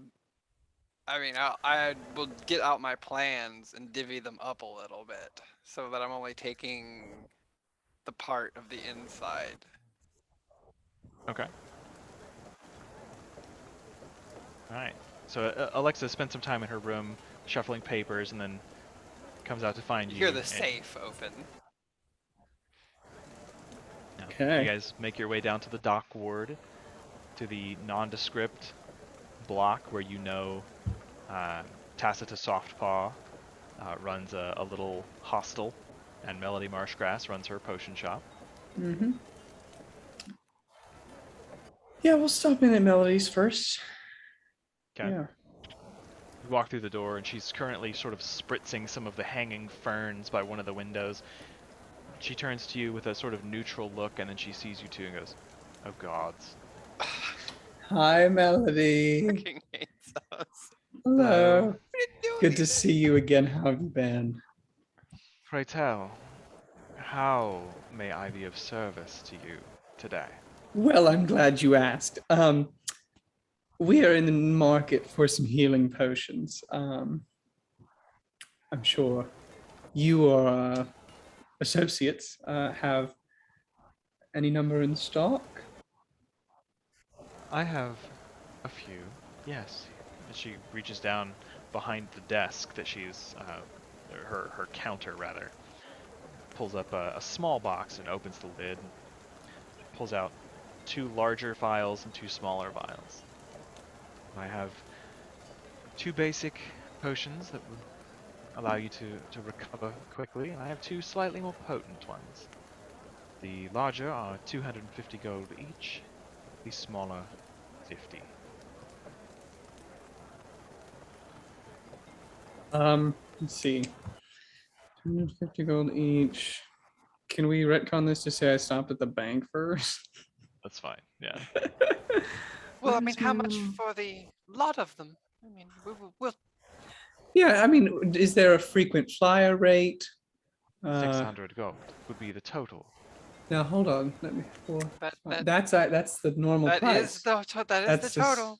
get out my plans and divvy them up a little bit so that I'm only taking the part of the inside. Okay. All right. So Alexa spent some time in her room shuffling papers and then comes out to find you. You hear the and- safe open. No. Okay. You guys make your way down to the dock ward, to the nondescript block where you know Tacita Softpaw runs a little hostel, and Melody Marshgrass runs her potion shop. Mm-hmm. Yeah, we'll stop in at Melody's first. Okay. Yeah. You walk through the door, and she's currently sort of spritzing some of the hanging ferns by one of the windows. She turns to you with a sort of neutral look, and then she sees you two and goes, "Oh gods." Hi, Melody. Fucking hates us. Hello. We didn't do Good to anything. see you again. How have you been? Pray tell, how may I be of service to you today? Well, I'm glad you asked. We are in the market for some healing potions. I'm sure you or associates have any number in stock. I have a few, yes. And she reaches down behind the desk that she's, her counter rather, pulls up a small box and opens the lid, pulls out 2 larger vials and 2 smaller vials. I have 2 basic potions that will allow you to recover quickly, and I have 2 slightly more potent ones. The larger are 250 gold each, the smaller 50. Let's see. 250 gold each. Can we retcon this to say I stopped at the bank first? That's fine, yeah. Well, I mean, how much for the lot of them? I mean, we'll Yeah, I mean, is there a frequent flyer rate? 600 gold would be the total. Now hold on. Let me. That- That's the normal that price. is the That's just- total.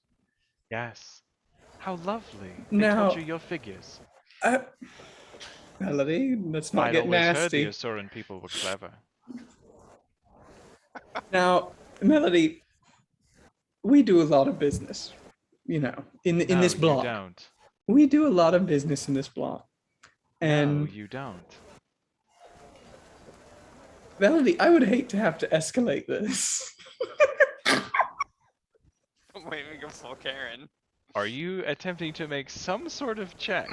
Yes. How lovely. They Now- told you your figures. Melody, let's not I'd get always heard the nasty. Asuran people were clever. Now, Melody, we do a lot of business. You know, in No, this you block, don't. we do a lot of business in this block. And No, you don't. Melody, I would hate to have to escalate this. Wait, we go full Karen. Are you attempting to make some sort of check?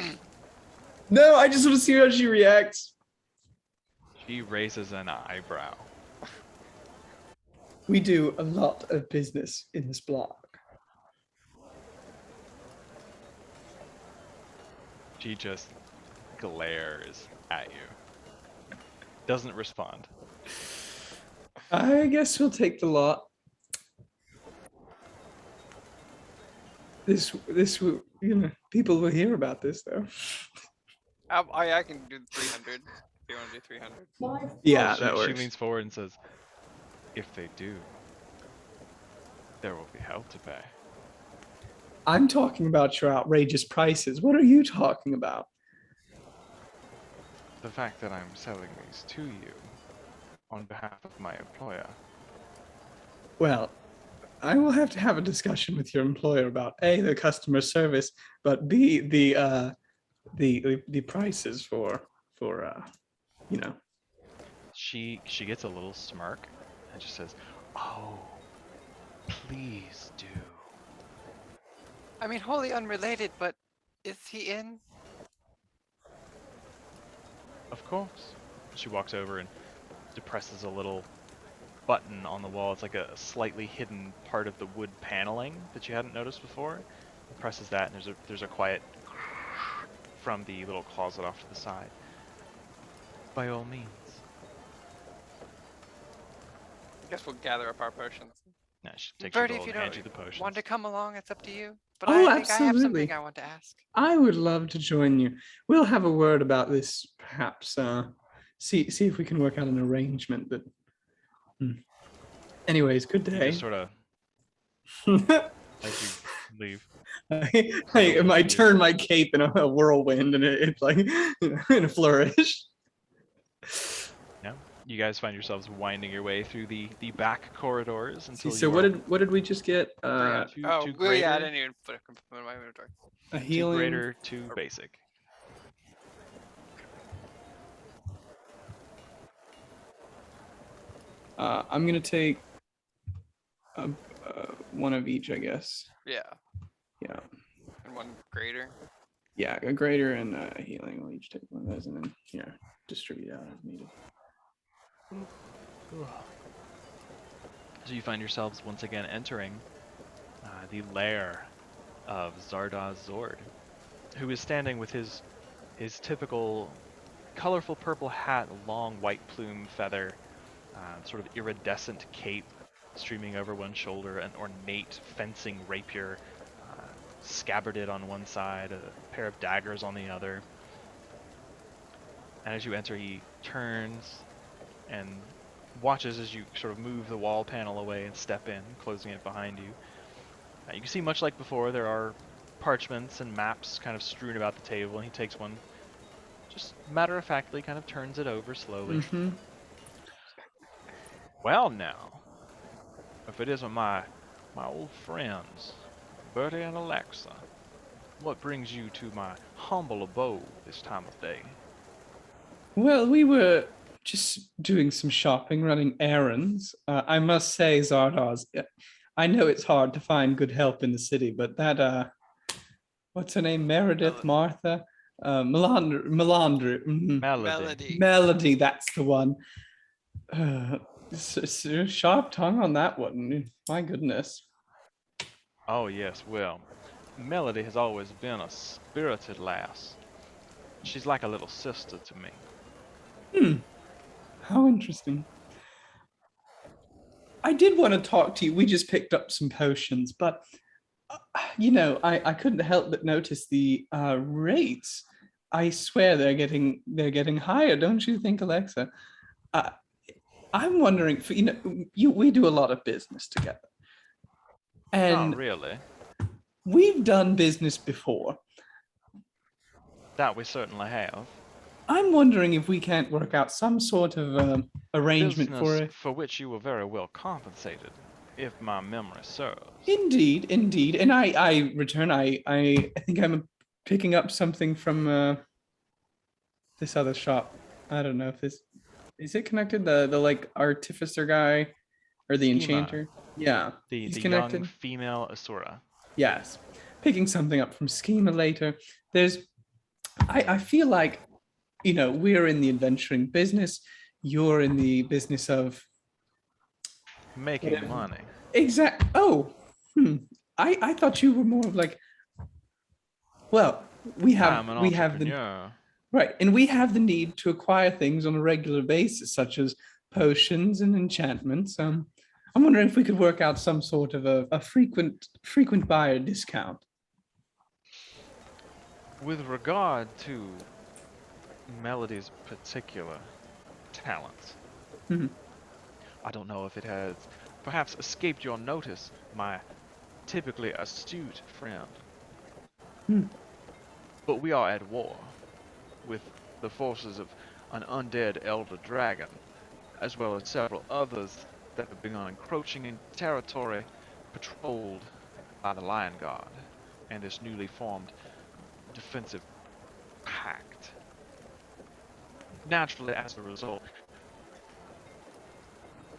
No, I just want to see how she reacts. She raises an eyebrow. We do a lot of business in this block. She just glares at you. Doesn't respond. I guess we'll take the lot. This, people will hear about this though. I can do 300. If you want to do 300. Yeah, she, that works. She leans forward and says, "If they do, there will be hell to pay." I'm talking about your outrageous prices. What are you talking about? The fact that I'm selling these to you on behalf of my employer. Well, I will have to have a discussion with your employer about A, the customer service, but B, the prices for you know. She gets a little smirk and just says, "Oh, please do." I mean, wholly unrelated, but is he in? Of course. She walks over and depresses a little button on the wall. It's like a slightly hidden part of the wood paneling that you hadn't noticed before. Presses that, and there's a quiet from the little closet off to the side. By all means. Guess we'll gather up our potions. Now she takes Bertie, your if gold you and hands don't you the potions. want to come along, it's up to you. But Oh, I think I have absolutely. something I want to ask. I would love to join you. We'll have a word about this, perhaps. See if we can work out an arrangement that. Anyways, good You day. just sort of as you leave. I turn my cape in a whirlwind, and it's like in a flourish. No, you guys find yourselves winding your way through the back corridors until. So you what did we just get? two I greater, didn't even put it in my inventory. A two healing. greater, two basic. I'm gonna take one of each, I guess. Yeah. Yeah. And one greater. Yeah, a greater and a healing. We'll each take one of those and then distribute out as needed. So you find yourselves once again entering the lair of Zardoz Zord, who is standing with his typical colorful purple hat, long white plume feather, sort of iridescent cape streaming over one shoulder, an ornate fencing rapier scabbarded on one side, a pair of daggers on the other. And as you enter, he turns and watches as you sort of move the wall panel away and step in, closing it behind you. You can see, much like before, there are parchments and maps kind of strewn about the table, and he takes one, just matter-of-factly kind of turns it over slowly. Mm-hmm. Well now, if it isn't my old friends, Bertie and Alexa, what brings you to my humble abode this time of day? Well, we were just doing some shopping, running errands. I must say, Zardoz, I know it's hard to find good help in the city, but that, what's her name? Meredith, Martha, Melandru. Melody. Melody, that's the one. Sharp tongue on that one. My goodness. Oh yes, well, Melody has always been a spirited lass. She's like a little sister to me. How interesting. I did want to talk to you. We just picked up some potions, but I couldn't help but notice the rates. I swear they're getting higher, don't you think, Alexa? I'm wondering, we do a lot of business together, and Oh really? we've done business before. That we certainly have. I'm wondering if we can't work out some sort of arrangement for Business it. for which you were very well compensated, if my memory serves. Indeed. And I return. I think I'm picking up something from this other shop. I don't know if this is it connected. The like artificer guy or the Schema. enchanter. Yeah, The he's young connected. female Asura. Yes, picking something up from Schema later. I feel like, we're in the adventuring business. You're in the business of Making money. exact. Oh, I thought you were more of like. Well, we have I'm an we have the entrepreneur. Right. And we have the need to acquire things on a regular basis, such as potions and enchantments. I'm wondering if we could work out some sort of a frequent buyer discount. With regard to Melody's particular talents, Mhm. I don't know if it has perhaps escaped your notice, my typically astute friend. Hmm. But we are at war with the forces of an undead elder dragon, as well as several others that have begun encroaching in territory patrolled by the Lion Guard and this newly formed defensive pact. Naturally, as a result,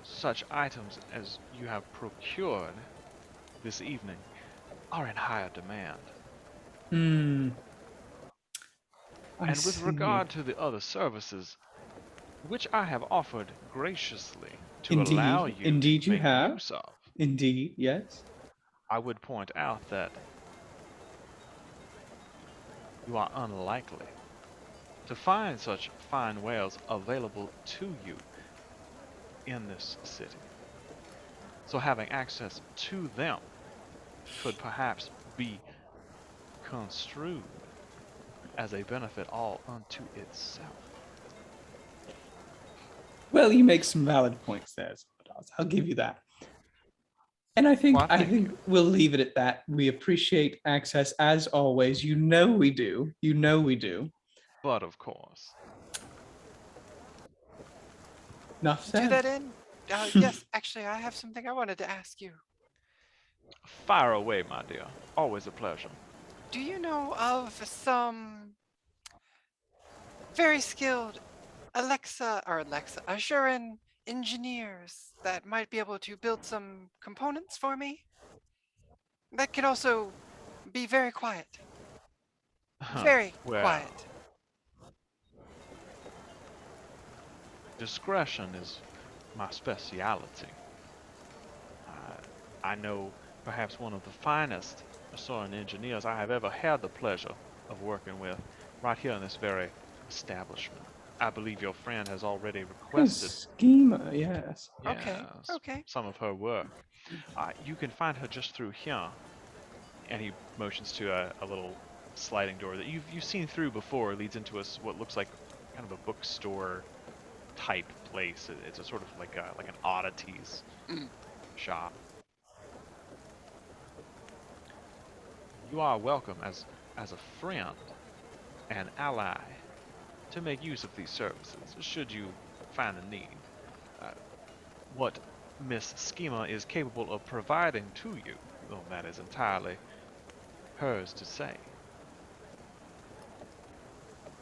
such items as you have procured this evening are in higher demand. Hmm. I And with see. regard to the other services, which I have offered graciously to Indeed, allow you indeed to you make have. use of, Indeed, yes. I would point out that you are unlikely to find such fine wares available to you in this city. So having access to them could perhaps be construed as a benefit all unto itself. Well, you make some valid points there, Zardoz. I'll give you that. And I think Well, I thank think you. we'll leave it at that. We appreciate access as always. You know we do. You know we do. But of course, Enough To said. that end, yes, actually, I have something I wanted to ask you. fire away, my dear. Always a pleasure. Do you know of some very skilled Assuran engineers that might be able to build some components for me? That could also be very quiet. Very Well, quiet. discretion is my speciality. I know perhaps one of the finest Asoran engineers I have ever had the pleasure of working with right here in this very establishment. I believe your friend has already requested Schema, yes. Okay, yes, okay. some of her work. You can find her just through here. And he motions to a little sliding door that you've seen through before. It leads into what looks like kind of a bookstore type place. It's a sort of like an oddities shop. You are welcome as a friend and ally to make use of these services should you find the need. What Miss Schema is capable of providing to you, well, that is entirely hers to say.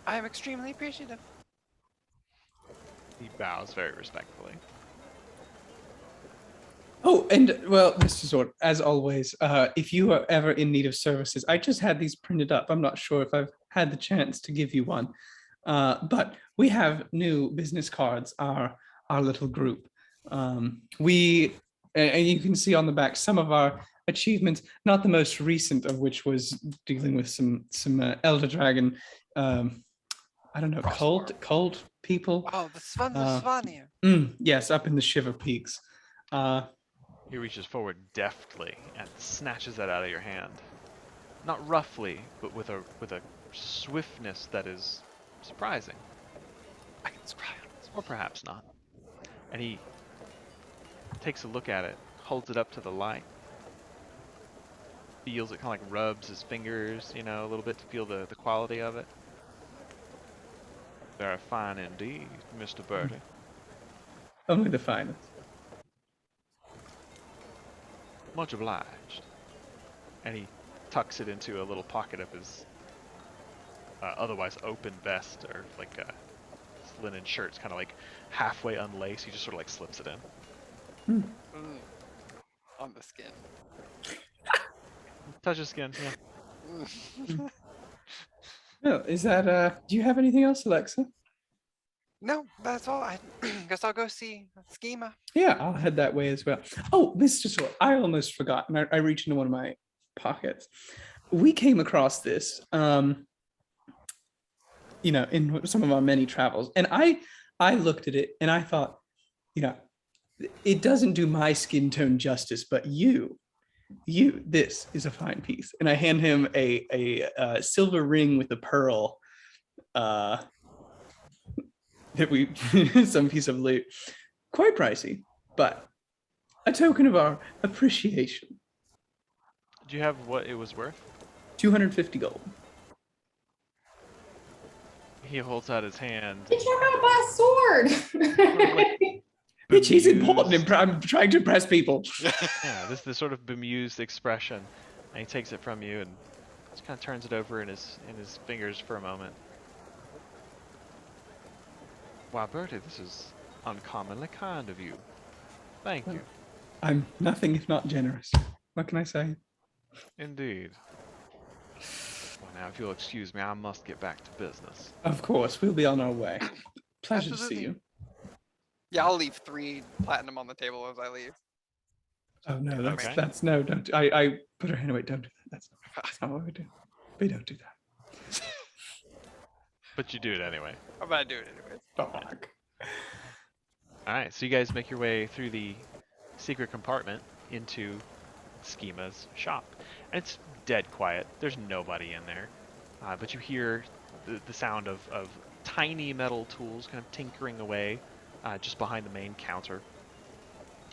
I am extremely appreciative. He bows very respectfully. Oh, and well, Mr. Zord, as always, if you are ever in need of services, I just had these printed up. I'm not sure if I've had the chance to give you one, but we have new business cards. Our little group. We and you can see on the back some of our achievements. Not the most recent of which was dealing with some Elder Dragon. I don't know, cult people. Oh, the Svanir. Yes, up in the Shiver Peaks. He reaches forward deftly and snatches that out of your hand. Not roughly, but with a swiftness that is surprising. I can scry on this. Or perhaps not. And he takes a look at it, holds it up to the light, feels it, kind of like rubs his fingers, a little bit to feel the quality of it. Very fine indeed, Mr. Bertie. Only the finest. Much obliged. And he tucks it into a little pocket of his otherwise open vest, or like his linen shirt's kind of like halfway unlaced. He just sort of like slips it in. On the skin. Touch his skin, yeah. Well, is that do you have anything else, Alexa? No, that's all. I guess I'll go see Schema. Yeah, I'll head that way as well. Oh, Mr. Sword, I almost forgot. And I reached into one of my pockets. We came across this. in some of our many travels. And I looked at it and I thought, it doesn't do my skin tone justice, but this is a fine piece. And I hand him a silver ring with a pearl, that some piece of loot, quite pricey, but a token of our appreciation. Do you have what it was worth? 250 gold. He holds out his hand. Did you not buy a sword? Bitch, he's important. bemused- I'm trying to impress people. Yeah, this sort of bemused expression, and he takes it from you and just kind of turns it over in his fingers for a moment. Wow, Bertie, this is uncommonly kind of you. Thank you. I'm nothing if not generous. What can I say? Indeed. Well, now, if you'll excuse me, I must get back to business. Of course, we'll be on our way. Pleasure to see Absolutely. you. Yeah, I'll leave 3 platinum on the table as I leave. Oh no, Okay. that's no, don't. I put her hand away. Don't do that. That's not what we do. We don't do that. But you do it anyway. I'm gonna do it anyways. Fuck. Alright, so you guys make your way through the secret compartment into Schema's shop. And it's dead quiet. There's nobody in there. But you hear the sound of tiny metal tools kind of tinkering away just behind the main counter.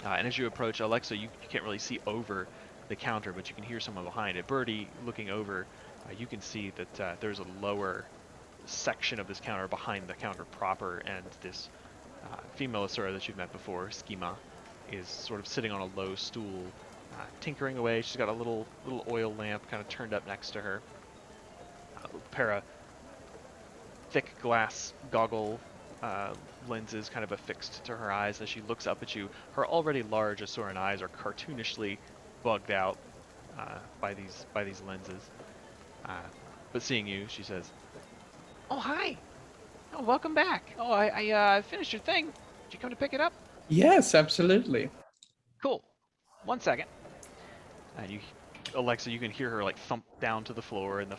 And as you approach, Alexa, you can't really see over the counter, but you can hear someone behind it. Birdie, looking over, you can see that there's a lower section of this counter behind the counter proper, and this female Asura that you've met before, Schema, is sort of sitting on a low stool, tinkering away. She's got a little oil lamp kind of turned up next to her. A pair of thick glass goggle lenses kind of affixed to her eyes. As she looks up at you, her already large Asuran eyes are cartoonishly bugged out by these lenses. But seeing you, she says, "Oh, hi! Oh, welcome back. Oh, I finished your thing. Did you come to pick it up? Yes, absolutely. Cool. 1 second." And Alexa, you can hear her like thump down to the floor and the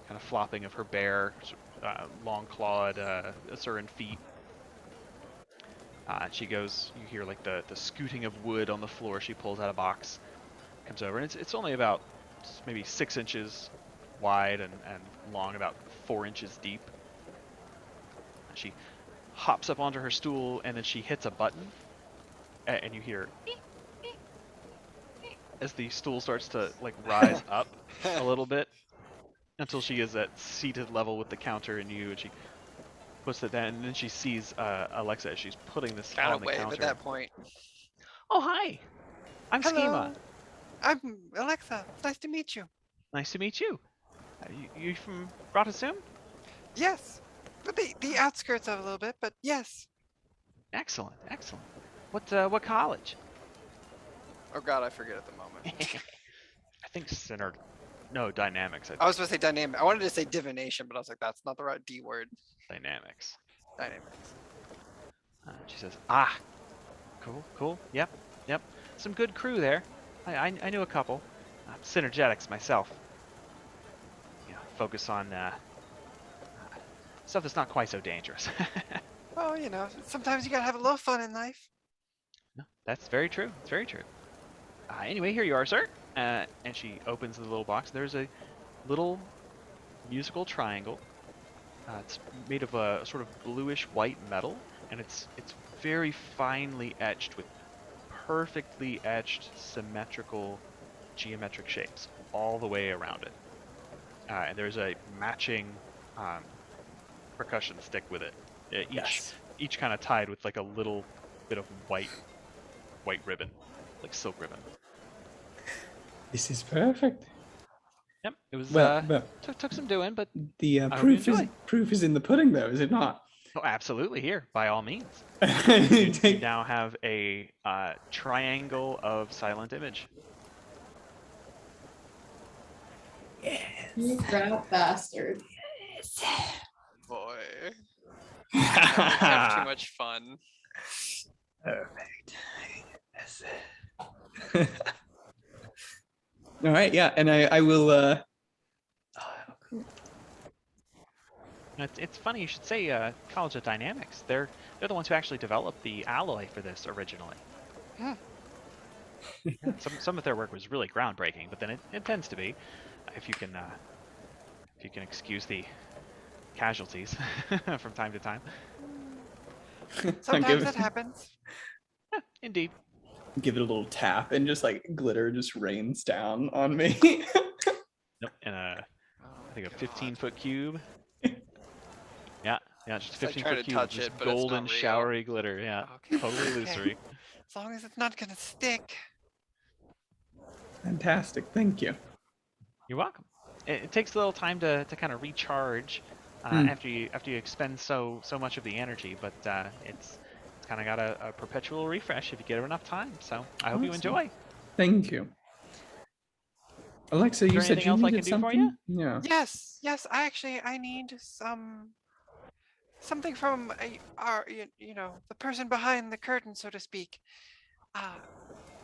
kind of flopping of her bare, long-clawed Asuran feet. She goes, you hear like the scooting of wood on the floor. She pulls out a box, comes over, and it's only about maybe 6 inches wide and long, about 4 inches deep. She hops up onto her stool, and then she hits a button, and you hear as the stool starts to like rise up a little bit until she is at seated level with the counter and you, and she puts it down, and then she sees Alexa as she's putting this Gotta on the wave counter. at that point. Oh, hi! I'm Hello. Schema. I'm Alexa. Nice to meet you. Nice to meet you. You from Bratasum? Yes. But the outskirts of a little bit, but yes. Excellent, excellent. What college? Oh god, I forget at the moment. I think Centered. No, Dynamics. I was supposed to say dynamic. I wanted to say divination, but I was like, that's not the right D word. Dynamics. Dynamics. She says, cool. Yep. Some good crew there. I knew a couple. Synergetics myself. Focus on stuff that's not quite so dangerous. Well, sometimes you gotta have a little fun in life. No, that's very true. It's very true. Anyway, here you are, sir. And she opens the little box. There's a little musical triangle. It's made of a sort of bluish white metal, and it's very finely etched with perfectly etched symmetrical geometric shapes all the way around it. And there's a matching percussion stick with it. Each kind of tied with like a little bit of white ribbon, like silk ribbon. This is perfect. Yep, it was. Well, took some doing, but the I hope you enjoy. proof is in the pudding, though, is it not? oh, absolutely. Here, by all means. You You now have a triangle of silent image. You rat bastard. Boy. Have too much fun. Perfect. All right, yeah, and I will. It's funny you should say College of Dynamics. They're the ones who actually developed the alloy for this originally. Hmm. Yeah, some of their work was really groundbreaking, but then it tends to be, if you can excuse the casualties from time to time. Sometimes it happens. Indeed. Give it a little tap, and just like glitter just rains down on me. Nope. And I think a God. 15-foot cube. Yeah, just It's like 15 trying foot to cube, touch just it, but it's golden not real. showery glitter. Yeah, Okay, totally okay. illusory. As long as it's not gonna stick. Fantastic, thank you. You're welcome. It takes a little time to kind of recharge Hmm. after you expend so much of the energy, but it's kind of got a perpetual refresh if you give it enough time. So I hope you Awesome. enjoy. Thank you. Alexa, Is you there said anything you else I needed can do for you? something? Yeah. Yes, I need something from our the person behind the curtain, so to speak. I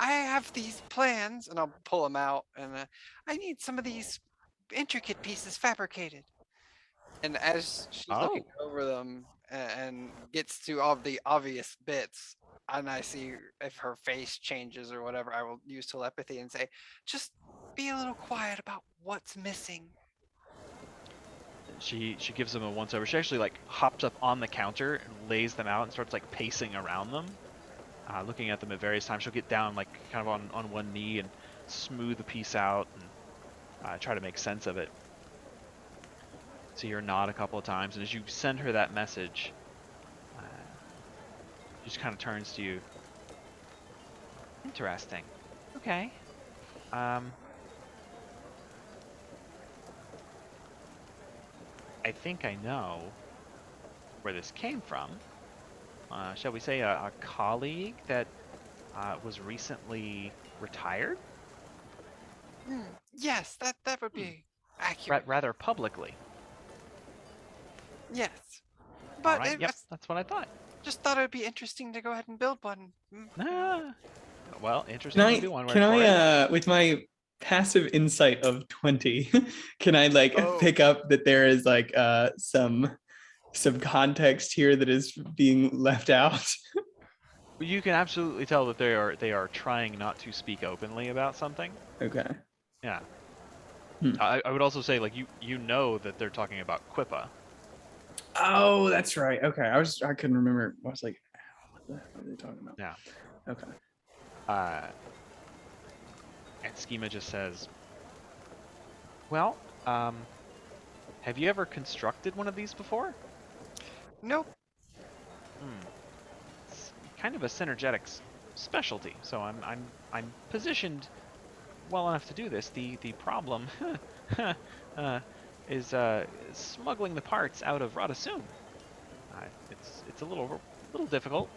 have these plans, and I'll pull them out, and I need some of these intricate pieces fabricated. And as she's looking over them and gets to all the obvious bits, and I see if her face changes or whatever, I will use telepathy and say, just be a little quiet about what's missing. She gives them a once over. She actually like hops up on the counter and lays them out and starts like pacing around them, looking at them at various times. She'll get down like kind of on one knee and smooth the piece out and try to make sense of it. See her nod a couple of times, and as you send her that message, she just kind of turns to you. Interesting. Okay. I think I know where this came from. Shall we say a colleague that was recently retired? Yes, that would be accurate. Rather publicly. Yes. All But right. Yep, that's what I thought. just thought it would be interesting to go ahead and build one. Well, interesting would be one word Can for it. I with my passive insight of 20, can I like pick up that there is like some context here that is being left out? You can absolutely tell that they are trying not to speak openly about something. Okay. Yeah. Hmm. I would also say like you know that they're talking about Quippa. Oh, that's right. Okay. I couldn't remember. I was like, what the hell are they talking about? Yeah. Okay. And Schema just says, well, have you ever constructed one of these before? Nope. It's kind of a synergetic specialty, so I'm positioned well enough to do this. The problem is smuggling the parts out of Radassoon. It's a little difficult.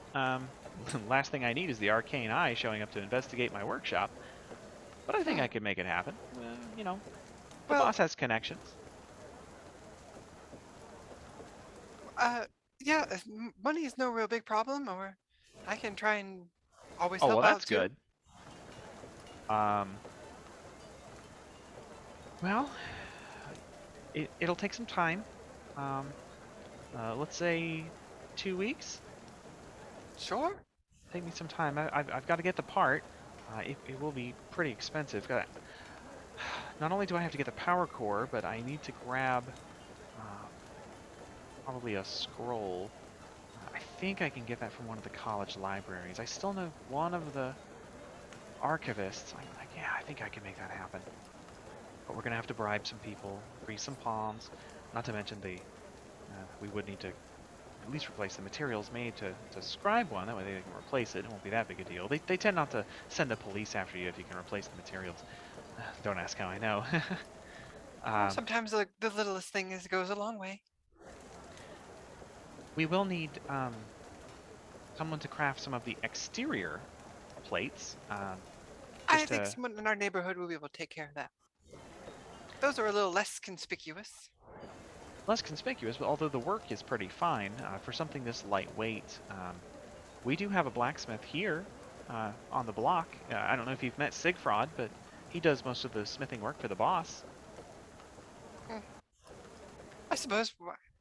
Last thing I need is the arcane eye showing up to investigate my workshop, but I think I could make it happen. The boss has connections. Yeah, money is no real big problem, or I can try and always Oh, help well, out that's too. good. Well, it'll take some time. Let's say 2 weeks. Sure. Take me some time. I've got to get the part. It will be pretty expensive. Not only do I have to get the power core, but I need to grab probably a scroll. I think I can get that from one of the college libraries. I still know one of the archivists. Yeah, I think I can make that happen. But we're gonna have to bribe some people, grease some palms. Not to mention we would need to at least replace the materials made to scribe one. That way they can replace it. It won't be that big a deal. They tend not to send the police after you if you can replace the materials. Don't ask how I know. Sometimes the littlest thing goes a long way. We will need someone to craft some of the exterior plates. I think someone in our neighborhood will be able to take care of that. Those are a little less conspicuous. Less conspicuous, but although the work is pretty fine for something this lightweight. We do have a blacksmith here on the block. I don't know if you've met Sigfrod, but he does most of the smithing work for the boss. I suppose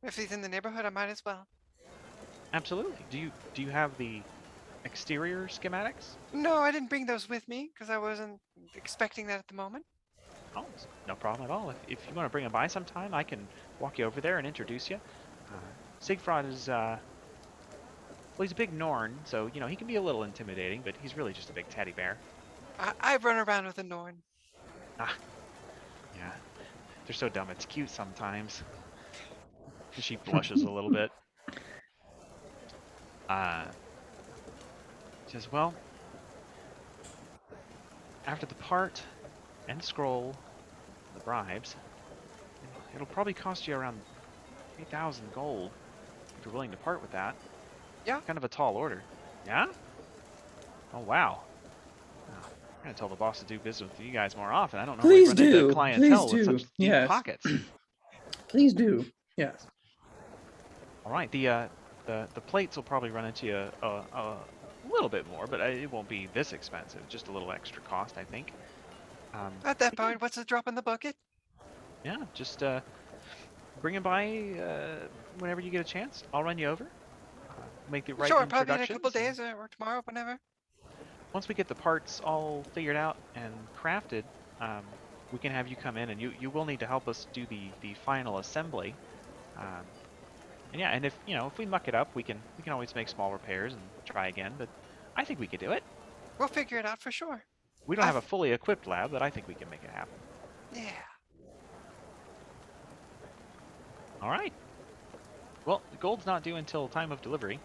If he's in the neighborhood, I might as well. Absolutely. Do you have the exterior schematics? No, I didn't bring those with me because I wasn't expecting that at the moment. Oh, no problem at all. If you want to bring them by sometime, I can walk you over there and introduce you. Sigfrod is, well, he's a big Norn, so, you know, he can be a little intimidating, but he's really just a big teddy bear. I run around with a Norn. Ah, yeah. They're so dumb, it's cute sometimes. She blushes a little bit. Says, well, after the part and scroll, the bribes, it'll probably cost you around 8,000 gold if you're willing to part with that. Yeah. Kind of a tall order. Yeah? Oh, wow. Oh, I'm going to tell the boss to do business with you guys more often. I don't know Please run into do. clientele Please with do. such deep Yes. pockets. Please do. Yes. All right, the plates will probably run into you a little bit more, but it won't be this expensive. Just a little extra cost, I think. At that but yeah. point, what's a drop in the bucket? Yeah, just bring him by whenever you get a chance. I'll run you over. Make the right Sure, probably in a introductions. couple days or tomorrow, whenever. Once we get the parts all figured out and crafted, we can have you come in, and you will need to help us do the final assembly. And yeah, and if we muck it up, we can always make small repairs and try again. But I think we could do it. We'll figure it out for sure. We don't have a fully equipped lab, but I think we can make it happen. Yeah. All right. Well, the gold's not due until time of delivery.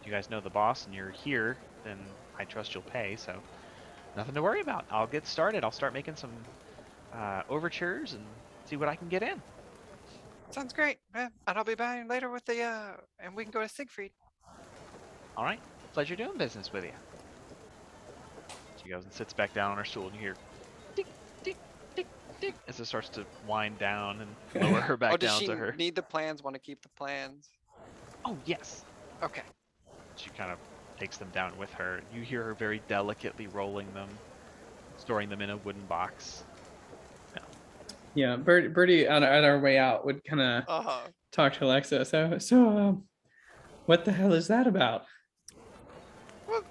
You guys know the boss, and you're here, then I trust you'll pay. So nothing to worry about. I'll get started. I'll start making some overtures and see what I can get in. Sounds great. Yeah, and I'll be back later with the and we can go to Siegfried. All right. Pleasure doing business with you. She goes and sits back down on her stool, and you hear tick, tick, tick, tick, as it starts to wind down and lower her back Does down she to her. need the plans? Want to keep the plans? Oh, yes. Okay. She kind of takes them down with her. You hear her very delicately rolling them, storing them in a wooden box. Yeah, Birdie on our way out would kind of talk to Alexa. So, what the hell is that about? Well,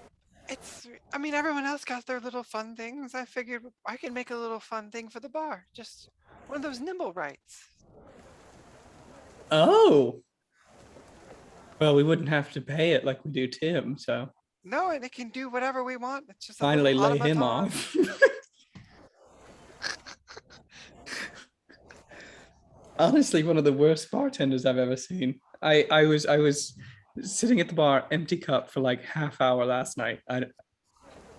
I mean, everyone else got their little fun things. I figured I can make a little fun thing for the bar. Just one of those nimble rights. Oh. Well, we wouldn't have to pay it like we do Tim, so. No, and it can do whatever we want. It's just finally lay him automaton. off. Honestly, one of the worst bartenders I've ever seen. I was sitting at the bar, empty cup for like half hour last night. I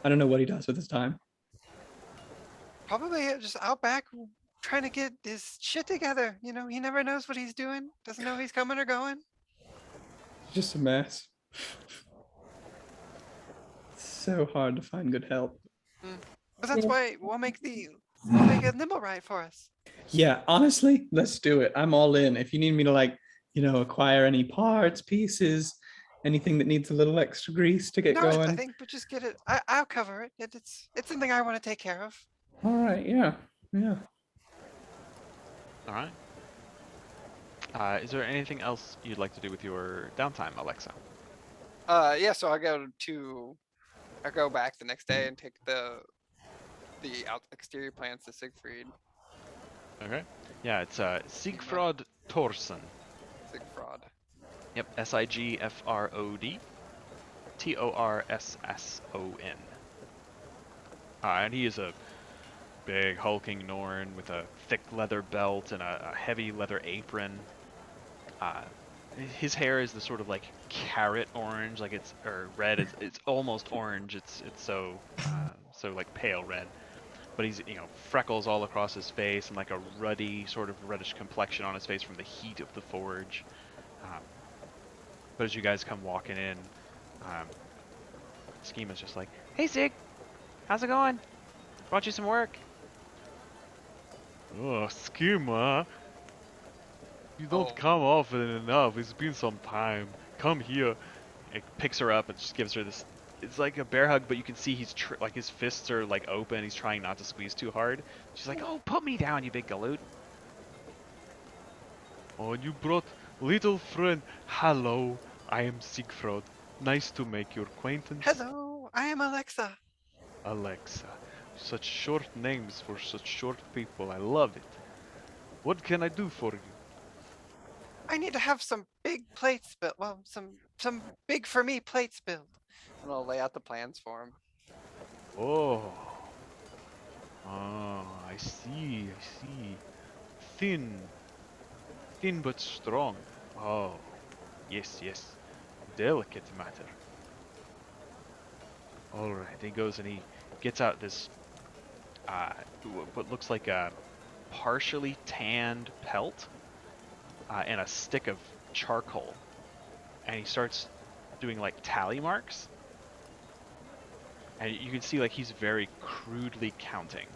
don't know what he does with his time. Probably just out back trying to get his shit together. You know, he never knows what he's doing. Doesn't know if he's coming or going. Just a mess. It's so hard to find good help. But that's why we'll make a nimble right for us. Yeah, honestly, let's do it. I'm all in. If you need me to acquire any parts, pieces, anything that needs a little extra grease to get going. I think, but just get it. I'll cover it. It's something I want to take care of. All right. Yeah. All right. Is there anything else you'd like to do with your downtime, Alexa? Yeah. So I go back the next day and take the exterior plans to Siegfried. Okay. Yeah, it's Sigfrod Torsen. Sigfrod. Yep, Sigfrod. Torsson. And he is a big hulking Norn with a thick leather belt and a heavy leather apron. His hair is the sort of like carrot orange, like or red. It's almost orange. It's so like pale red. But he's freckles all across his face and like a ruddy sort of reddish complexion on his face from the heat of the forge. But as you guys come walking in, Schema's just like, "Hey Sig, how's it going? Brought you some work." Oh, Schema, you don't come often enough. It's been some time. Come here. It picks her up and just gives her this. It's like a bear hug, but you can see he's like his fists are like open. He's trying not to squeeze too hard. She's like, "Oh, put me down, you big galoot." Oh, you brought little friend. Hello, I am Siegfried. Nice to make your acquaintance. Hello, I am Alexa. Alexa. Such short names for such short people. I love it. What can I do for you? I need to have some big plates built. Well, some big for me plates built. And I'll lay out the plans for him. Oh. Ah, I see, I see. Thin. Thin but strong. Oh. Yes, yes. Delicate matter. Alright, he goes and he gets out this, what looks like a partially tanned pelt, and a stick of charcoal. And he starts doing like tally marks. And you can see like he's very crudely counting.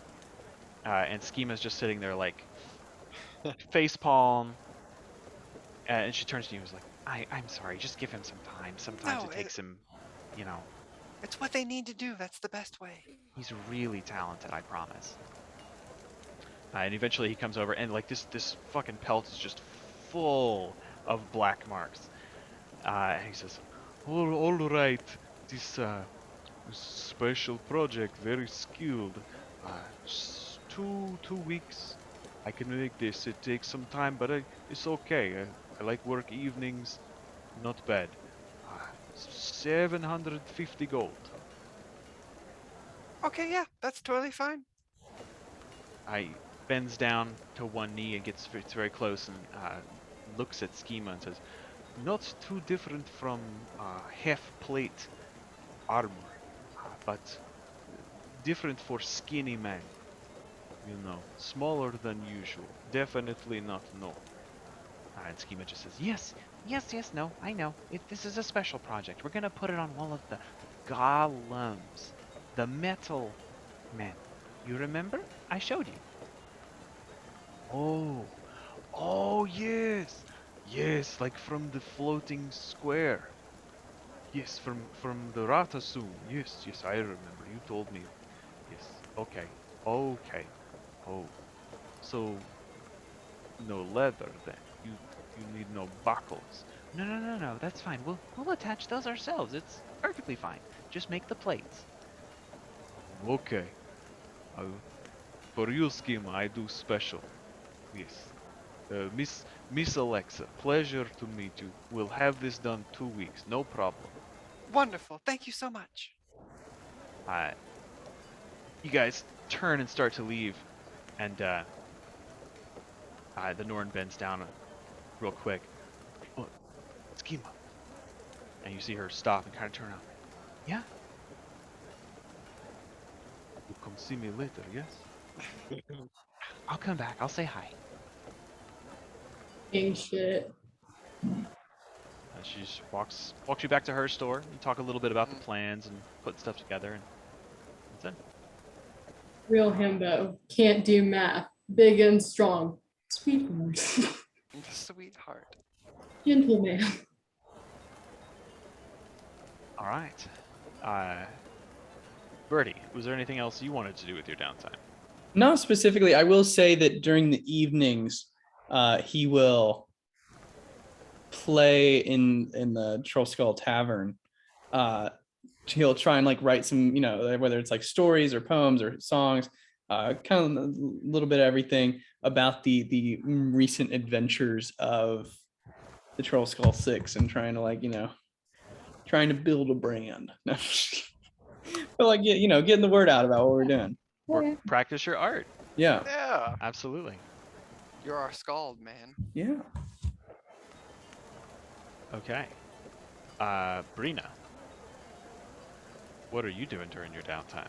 And Schema's just sitting there like face palm. And she turns to you and is like, I'm sorry, just give him some time. Sometimes No, it takes him, you know, It's what they need to do. That's the best way. he's really talented, I promise. And eventually he comes over and like this fucking pelt is just full of black marks. And he says, all right, this special project, very skilled. 2 weeks. I can make this. It takes some time, but it's okay. I like work evenings. Not bad. 750 gold. Okay, yeah, that's totally fine. I bends down to one knee and gets very close and looks at Schema and says, not too different from half-plate armor, but different for skinny men. You know, smaller than usual. Definitely not no. And Schema just says, yes, no, I know. This is a special project. We're gonna put it on all of the golems, the metal men. You remember? I showed you. Oh, yes, like from the floating square. Yes, from the Ratasum. Yes, I remember. You told me. Yes. Okay. Oh, so no leather then. You need no buckles. No. That's fine. We'll attach those ourselves. It's perfectly fine. Just make the plates. Okay. For you, Schema, I do special. Yes. Miss Alexa, pleasure to meet you. We'll have this done 2 weeks, no problem. Wonderful. Thank you so much. You guys turn and start to leave, and the Norn bends down real quick. Oh, Schema. And you see her stop and kind of turn around. Yeah? You'll come see me later, yes? I'll come back. I'll say hi. Dang shit. She just walks you back to her store. You talk a little bit about the plans and put stuff together, and that's it. Real himbo. Can't do math. Big and strong. Sweetheart. Sweetheart. Gentleman. All right. Birdie, was there anything else you wanted to do with your downtime? Not specifically. I will say that during the evenings, he will play in the Trollskull Tavern. He'll try and like write some, whether it's like stories or poems or songs, kind of a little bit of everything about the recent adventures of the Trollskull Six and trying to trying to build a brand. But like, getting the word out about what we're doing. Or practice your art. Yeah. Yeah. Absolutely. You're our scald, man. Yeah. Okay. Brina, what are you doing during your downtime?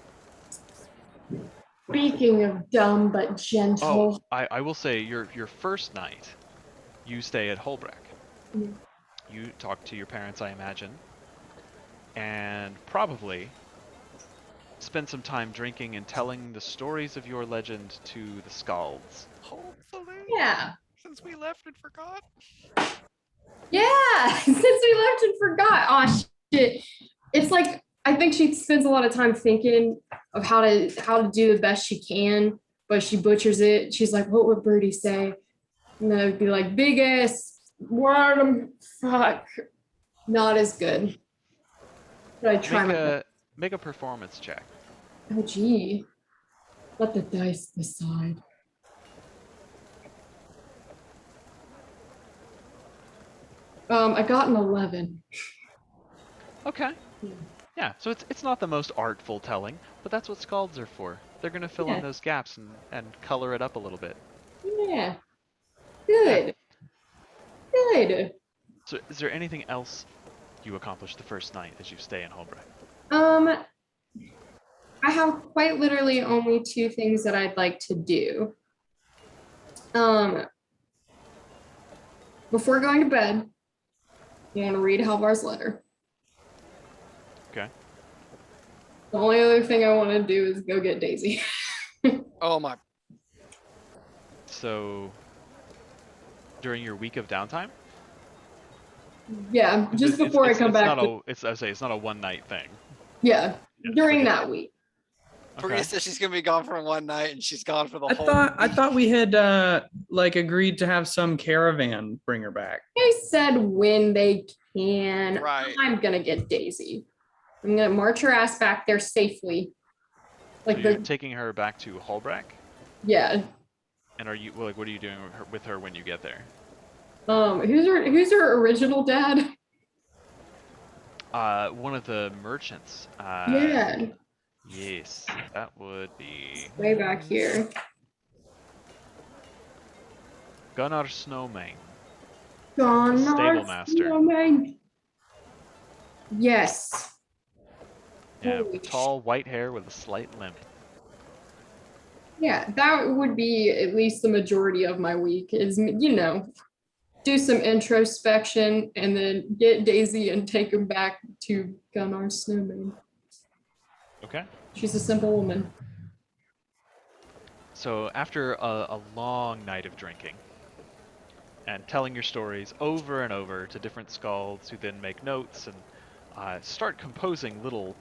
Speaking of dumb but gentle. Oh, I will say your first night, you stay at Holbrook. Mhm. You talk to your parents, I imagine, and probably spend some time drinking and telling the stories of your legend to the Skalds. Hopefully. Yeah. Since we left and forgot. Yeah. Since we left and forgot. Oh shit. It's like I think she spends a lot of time thinking of how to do the best she can, but she butchers it. She's like, what would Birdie say? And then it'd be like big ass worm. Fuck. Not as good. But I try my best. Make a performance check. Oh gee. Let the dice decide. I got an 11. Okay. Yeah. Yeah, so it's not the most artful telling, but that's what skalds are for. They're gonna fill in Yeah. those gaps and color it up a little bit. Yeah. Good. Good. So is there anything else you accomplish the first night as you stay in Holbrook? I have quite literally only 2 things that I'd like to do. Before going to bed, I want to read Halvar's letter. Okay. The only other thing I want to do is go get Daisy. Oh my. So during your week of downtime? Yeah, just before I come back. It's not a one night thing. Yeah, during that week. Brittany says she's gonna be gone for one night and she's gone for the whole I week. thought we had like agreed to have some caravan bring her back. They said when they can. Right. I'm gonna get Daisy. I'm gonna march her ass back there safely. Like so you're taking her back to Holbrook? Yeah. And are you what are you doing with her when you get there? Who's her original dad? One of the merchants. Yeah. Yes, that would be Way back here. Gunnar Snowmane. Gunnar Stable master. Snowmane. Yes. Yeah, Holy tall white hair with a slight limp. Yeah, that would be at least the majority of my week is, do some introspection and then get Daisy and take him back to Gunnar Snowman. Okay. She's a simple woman. So after a long night of drinking and telling your stories over and over to different skalds who then make notes and start composing little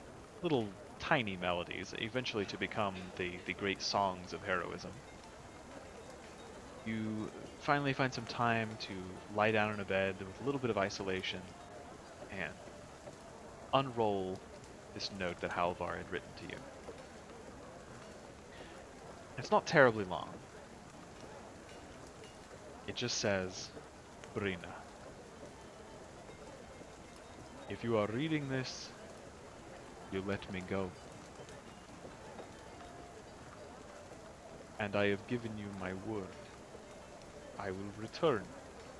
tiny melodies, eventually to become the great songs of heroism, you finally find some time to lie down in a bed with a little bit of isolation and unroll this note that Halvar had written to you. It's not terribly long. It just says, Brina. If you are reading this, you let me go. And I have given you my word. I will return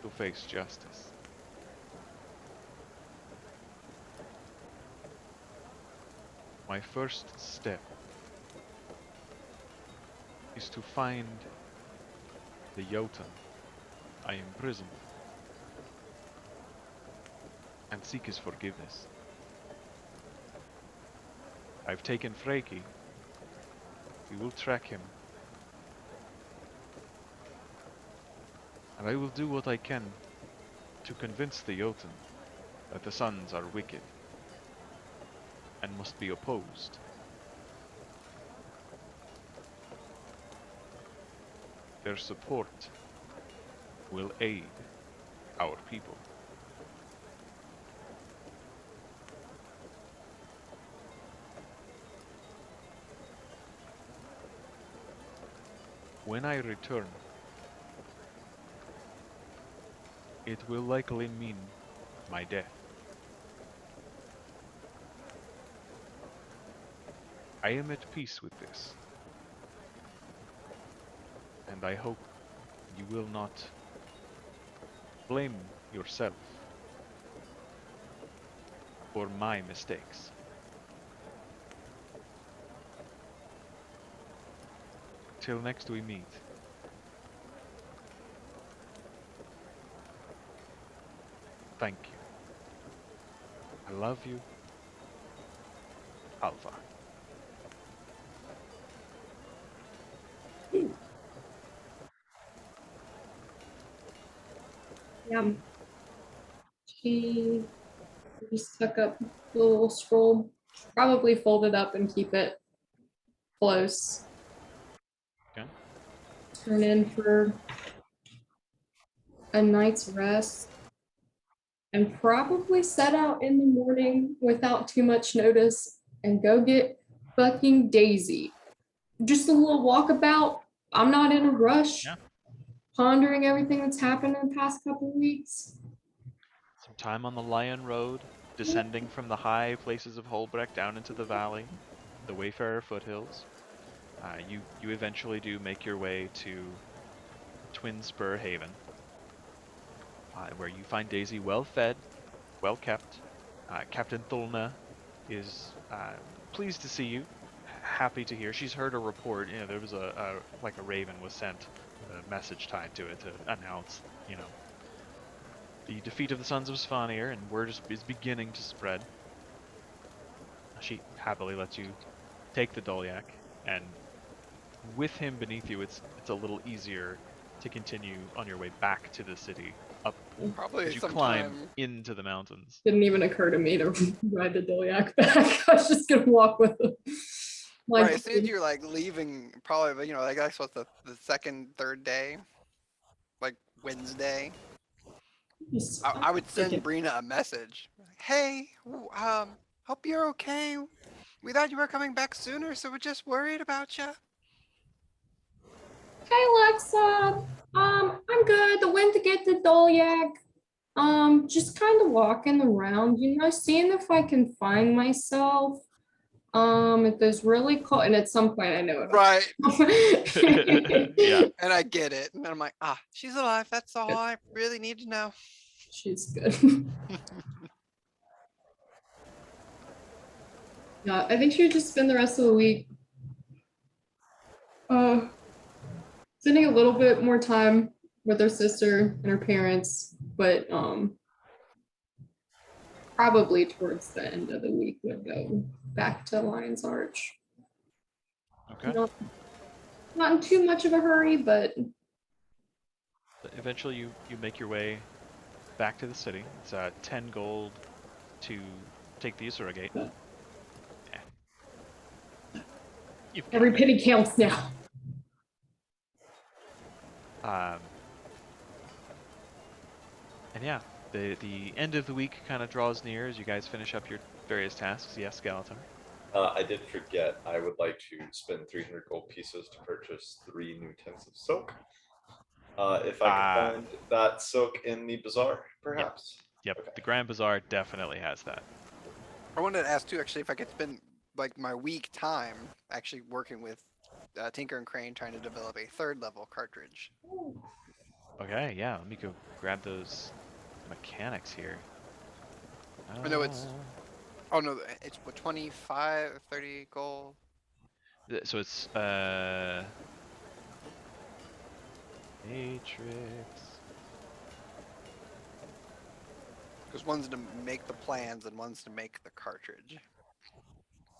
to face justice. My first step is to find the Jotun I imprisoned and seek his forgiveness. I've taken Freki. We will track him. And I will do what I can to convince the Jotun that the Suns are wicked and must be opposed. Their support will aid our people. When I return, it will likely mean my death. I am at peace with this, and I hope you will not blame yourself for my mistakes. Till next we meet. Thank you. I love you, Alva. Yeah. She just took up the little scroll, probably fold it up and keep it close. Okay. Turn in for a night's rest and probably set out in the morning without too much notice and go get fucking Daisy. Just a little walkabout. I'm not in a rush. Yeah. Pondering everything that's happened in the past couple of weeks. Some time on the Lion Road, descending from the high places of Holbrecht down into the valley, the Wayfarer foothills. You eventually do make your way to Twin Spur Haven, where you find Daisy well fed, well kept. Captain Thulna is pleased to see you, happy to hear. She's heard a report. You know, there was a raven was sent, a message tied to it to announce, you know, the defeat of the Sons of Svanir, and word is beginning to spread. She happily lets you take the Dolyak, and with him beneath you, it's a little easier to continue on your way back to the city. Up Probably as you sometime. climb into the mountains. Didn't even occur to me to ride the Dolyak back. I was just gonna walk with him. Right, as soon as you're like leaving, probably, you know, like that's what the second, third day, like Wednesday. I would send Brina a message. Hey, hope you're okay. We thought you were coming back sooner, so we're just worried about you. Hey Alexa, I'm good. I went to get the Dolyak. Just kind of walking around, you know, seeing if I can find myself. If there's really cold, and at some point I know it. Right. Yeah. And I get it. And I'm like, she's alive. That's all I really need to know. She's good. Yeah, I think she would just spend the rest of the week spending a little bit more time with her sister and her parents, but probably towards the end of the week would go back to Lion's Arch. Okay. Not in too much of a hurry, but eventually you make your way back to the city. It's 10 gold to take the Usura Gate. Yeah. Every penny counts now. And yeah, the end of the week kind of draws near as you guys finish up your various tasks. Yes, Skeleton. I did forget. I would like to spend 300 gold pieces to purchase 3 new tins of silk. If I can find that silk in the bazaar, perhaps. Yep. Okay. The Grand Bazaar definitely has that. I wanted to ask too, actually, if I could spend like my week time actually working with Tinker and Crane trying to develop a 3rd level cartridge. Okay, yeah. Let me go grab those mechanics here. I know it's. Oh no, it's what, 25, 30 gold. So it's Matrix. Because one's to make the plans and one's to make the cartridge.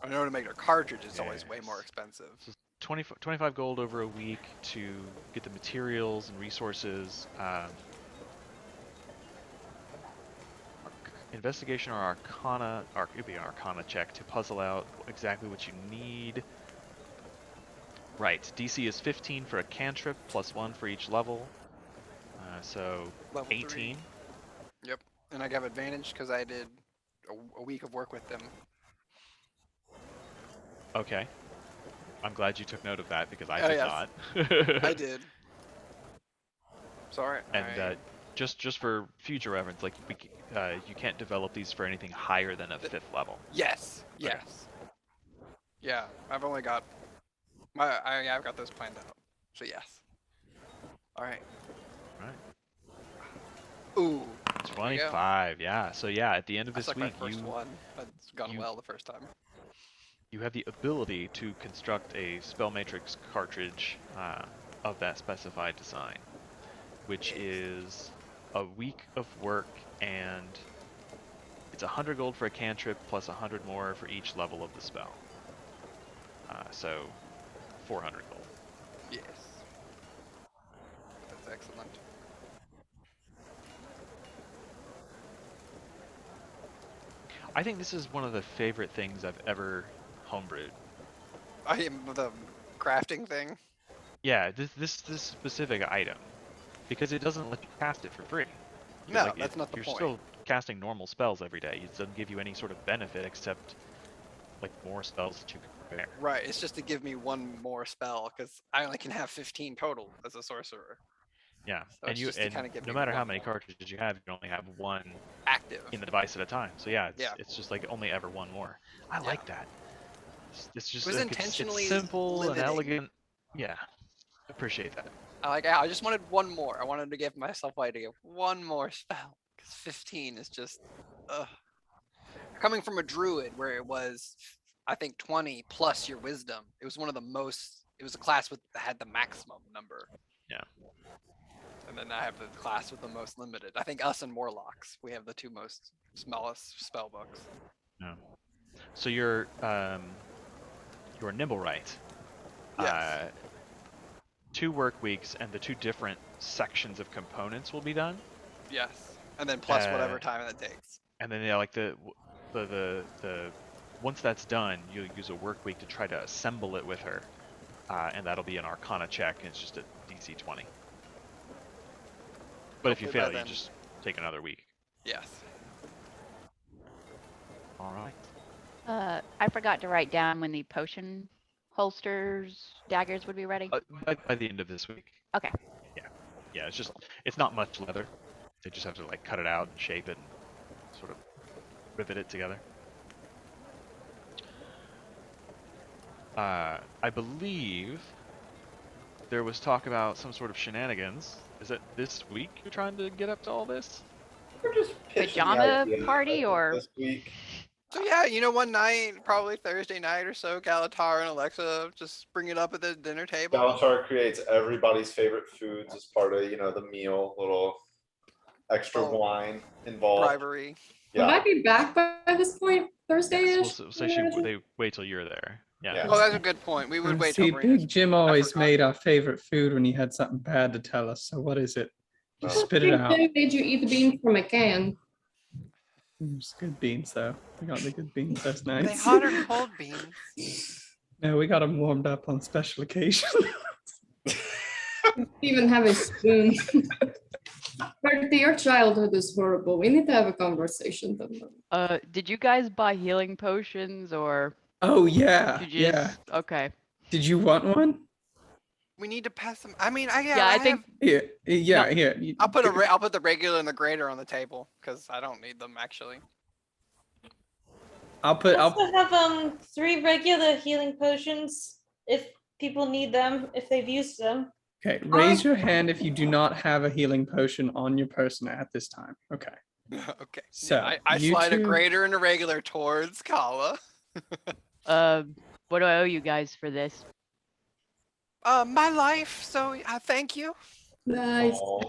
I know to make a cartridge is always way more expensive. So 25 gold over a week to get the materials and resources. Investigation or Arcana, it'd be an Arcana check to puzzle out exactly what you need. Right, DC is 15 for a cantrip, +1 for each level. So Level 18. 3. Yep, and I got advantage because I did a week of work with them. Okay. I'm glad you took note of that because I Oh, did yes. not. I did. Sorry. And just for future reference, like you can't develop these for anything higher than a 5th level. Yes. Okay. Yes. Yeah, I've only got I've got those planned out. So yes. All right. Right. Ooh. 25. Yeah. So yeah, at the end of That's this like week, my first one. That's gone well the first time. You have the ability to construct a spell matrix cartridge of that specified design, which is a week of work, and it's 100 gold for a cantrip plus 100 more for each level of the spell. So 400 gold. Yes. That's excellent. I think this is one of the favorite things I've ever homebrewed. I am the crafting thing. Yeah, this specific item. because it doesn't let you cast it for free. No, that's not the you're point. still casting normal spells every day. It doesn't give you any sort of benefit except like more spells that you can prepare. Right, it's just to give me one more spell because I only can have 15 total as a sorcerer. Yeah, So and it's you just to and kinda give no me matter how one many more. cartridges you have, you can only have one Active. in the device at a time. So yeah, Yeah. it's just like only ever one more. I like that. It's just was like intentionally it's simple and limiting. elegant. Yeah, appreciate that. I just wanted one more. I wanted to give myself way to give one more spell because 15 is just coming from a druid where it was, I think 20 plus your wisdom. It was one of the most. It was a class that had the maximum number. Yeah. And then I have the class with the most limited. I think us and warlocks, we have the two most smallest spell books. No. So you're nimble right. Yes. 2 work weeks and the 2 different sections of components will be done. Yes. And then plus whatever time that takes. And then yeah, like the once that's done, you'll use a work week to try to assemble it with her, and that'll be an Arcana check, and it's just a DC 20. But if you Hopefully by fail, you then. just take another week. Yes. All right. I forgot to write down when the potion holsters, daggers would be ready. By the end of this week. Okay. Yeah. It's not much leather. They just have to like cut it out and shape it, and sort of rivet it together. I believe there was talk about some sort of shenanigans. Is it this week you're trying to get up to all this? We're just pitching the Pajama idea, I party think, or- this week. So yeah, one night, probably Thursday night or so, Galatar and Alexa just bring it up at the dinner table. Downtime creates everybody's favorite foods as part of the meal. Little extra Oh, wine involved. Bribery. Would I Yeah. be back by this point? Thursday-ish? Yes, we'll say they wait till you're there. Yeah. Yeah. Oh, that's a good point. We would wait See, till Brina's- Big Jim I always forgot. made our favorite food when he had something bad to tell us. So what is it? Just Oh. spit it out. Who made you eat the beans from a can? It's good beans though. We got the good beans last Are they night. hot or cold beans? No, we got them warmed up on special occasion. Even have a spoon. Bertie, your childhood is horrible. We need to have a conversation. Did you guys buy healing potions or Oh yeah, did you yeah. just, okay. Did you want one? We need to pass them. I mean, Yeah, I think Yeah, here. I'll put the regular and the greater on the table because I don't need them actually. I'll put. I I'll. also have 3 regular healing potions if people need them, if they've used them. Okay, raise your hand if you do not have a healing potion on your person at this time. Okay. Okay. So, I you slide a two- greater and a regular towards Kala. what do I owe you guys for this? my life. So thank you. Nice. Aw.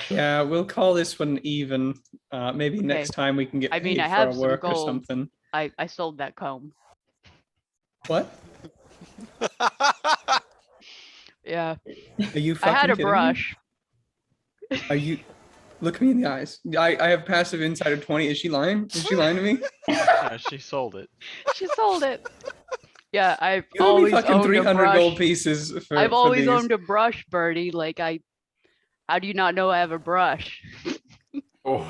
Yeah, we'll call this one even. Maybe next time we can get I paid mean, I for have our some work or gold. something. I sold that comb. What? Yeah. Are you I fucking had a kidding me? brush. Are you? Look me in the eyes. I have passive insider 20. Is she lying? Is she lying to me? She sold it. She sold it. Yeah, I've You owe me always fucking owned a 300 gold brush. pieces for. I've for always these. owned a brush, Birdie. Like how do you not know I have a brush? Oh.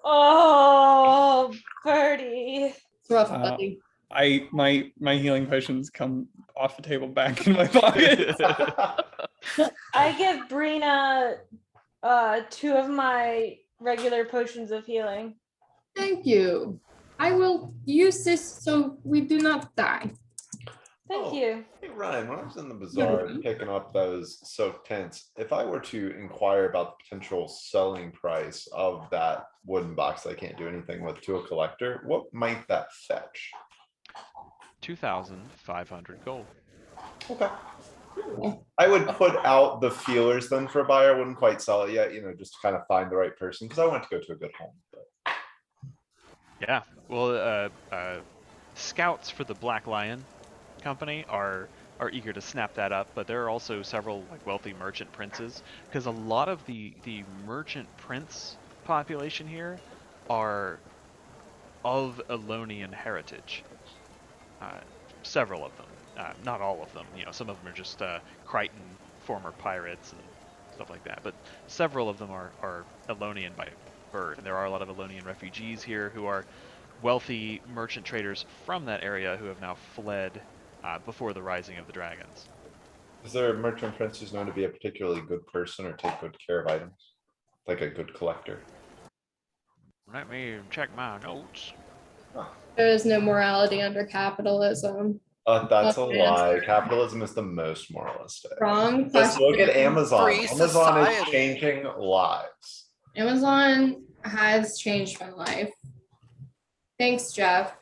Oh, Birdie. It's rough, Uh, buddy. My healing potions come off the table back in my pocket. I give Brina 2 of my regular potions of healing. Thank you. I will use this so we do not die. Thank Oh. you. Hey Ryan, when I was in the bazaar and picking up those soaked tents, if I were to inquire about the potential selling price of that wooden box that I can't do anything with to a collector, what might that fetch? 2,500 gold. Okay. I would put out the feelers then for a buyer. I wouldn't quite sell it yet, just to kind of find the right person because I want to go to a good home. But... Yeah. Well, scouts for the Black Lion company are eager to snap that up, but there are also several like wealthy merchant princes because a lot of the merchant prince population here are of Elonian heritage. Several of them, not all of them. Some of them are just Crichton former pirates, and stuff like that. But several of them are Elonian by birth, and there are a lot of Elonian refugees here who are wealthy merchant traders from that area who have now fled before the rising of the dragons. Is there a merchant prince who's known to be a particularly good person or take good care of items? Like a good collector? Let me check my notes. There is no morality under capitalism. That's a Okay. lie. Capitalism is the most moralistic. Wrong Just look at question. Amazon. Free Amazon society. is changing lives. Amazon has changed my life. Thanks, Jeff.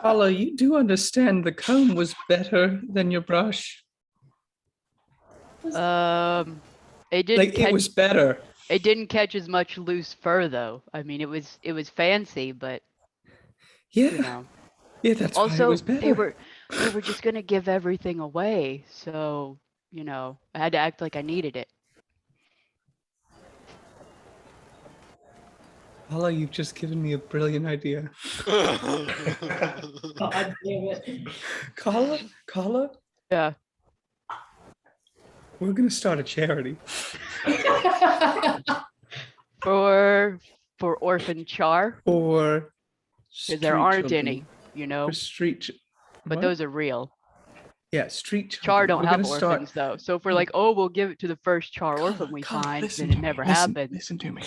Paula, you do understand the comb was better than your brush. It didn't Like catch, it was better. it didn't catch as much loose fur though. I mean, it was fancy, but Yeah. you know. Yeah, that's why it Also, was better. they were just gonna give everything away, so you know, I had to act like I needed it. Paula, you've just given me a brilliant idea. God damn it. Carla, Yeah. we're gonna start a charity. For orphan char, For because there aren't any, you know, For street. but what? those are real. Yeah, street Char children. don't We're have gonna orphans start. though. So if we're like, oh, we'll give it to the first char Carla, orphan we Carla, find, listen then to it me, never listen, happened. Listen to me.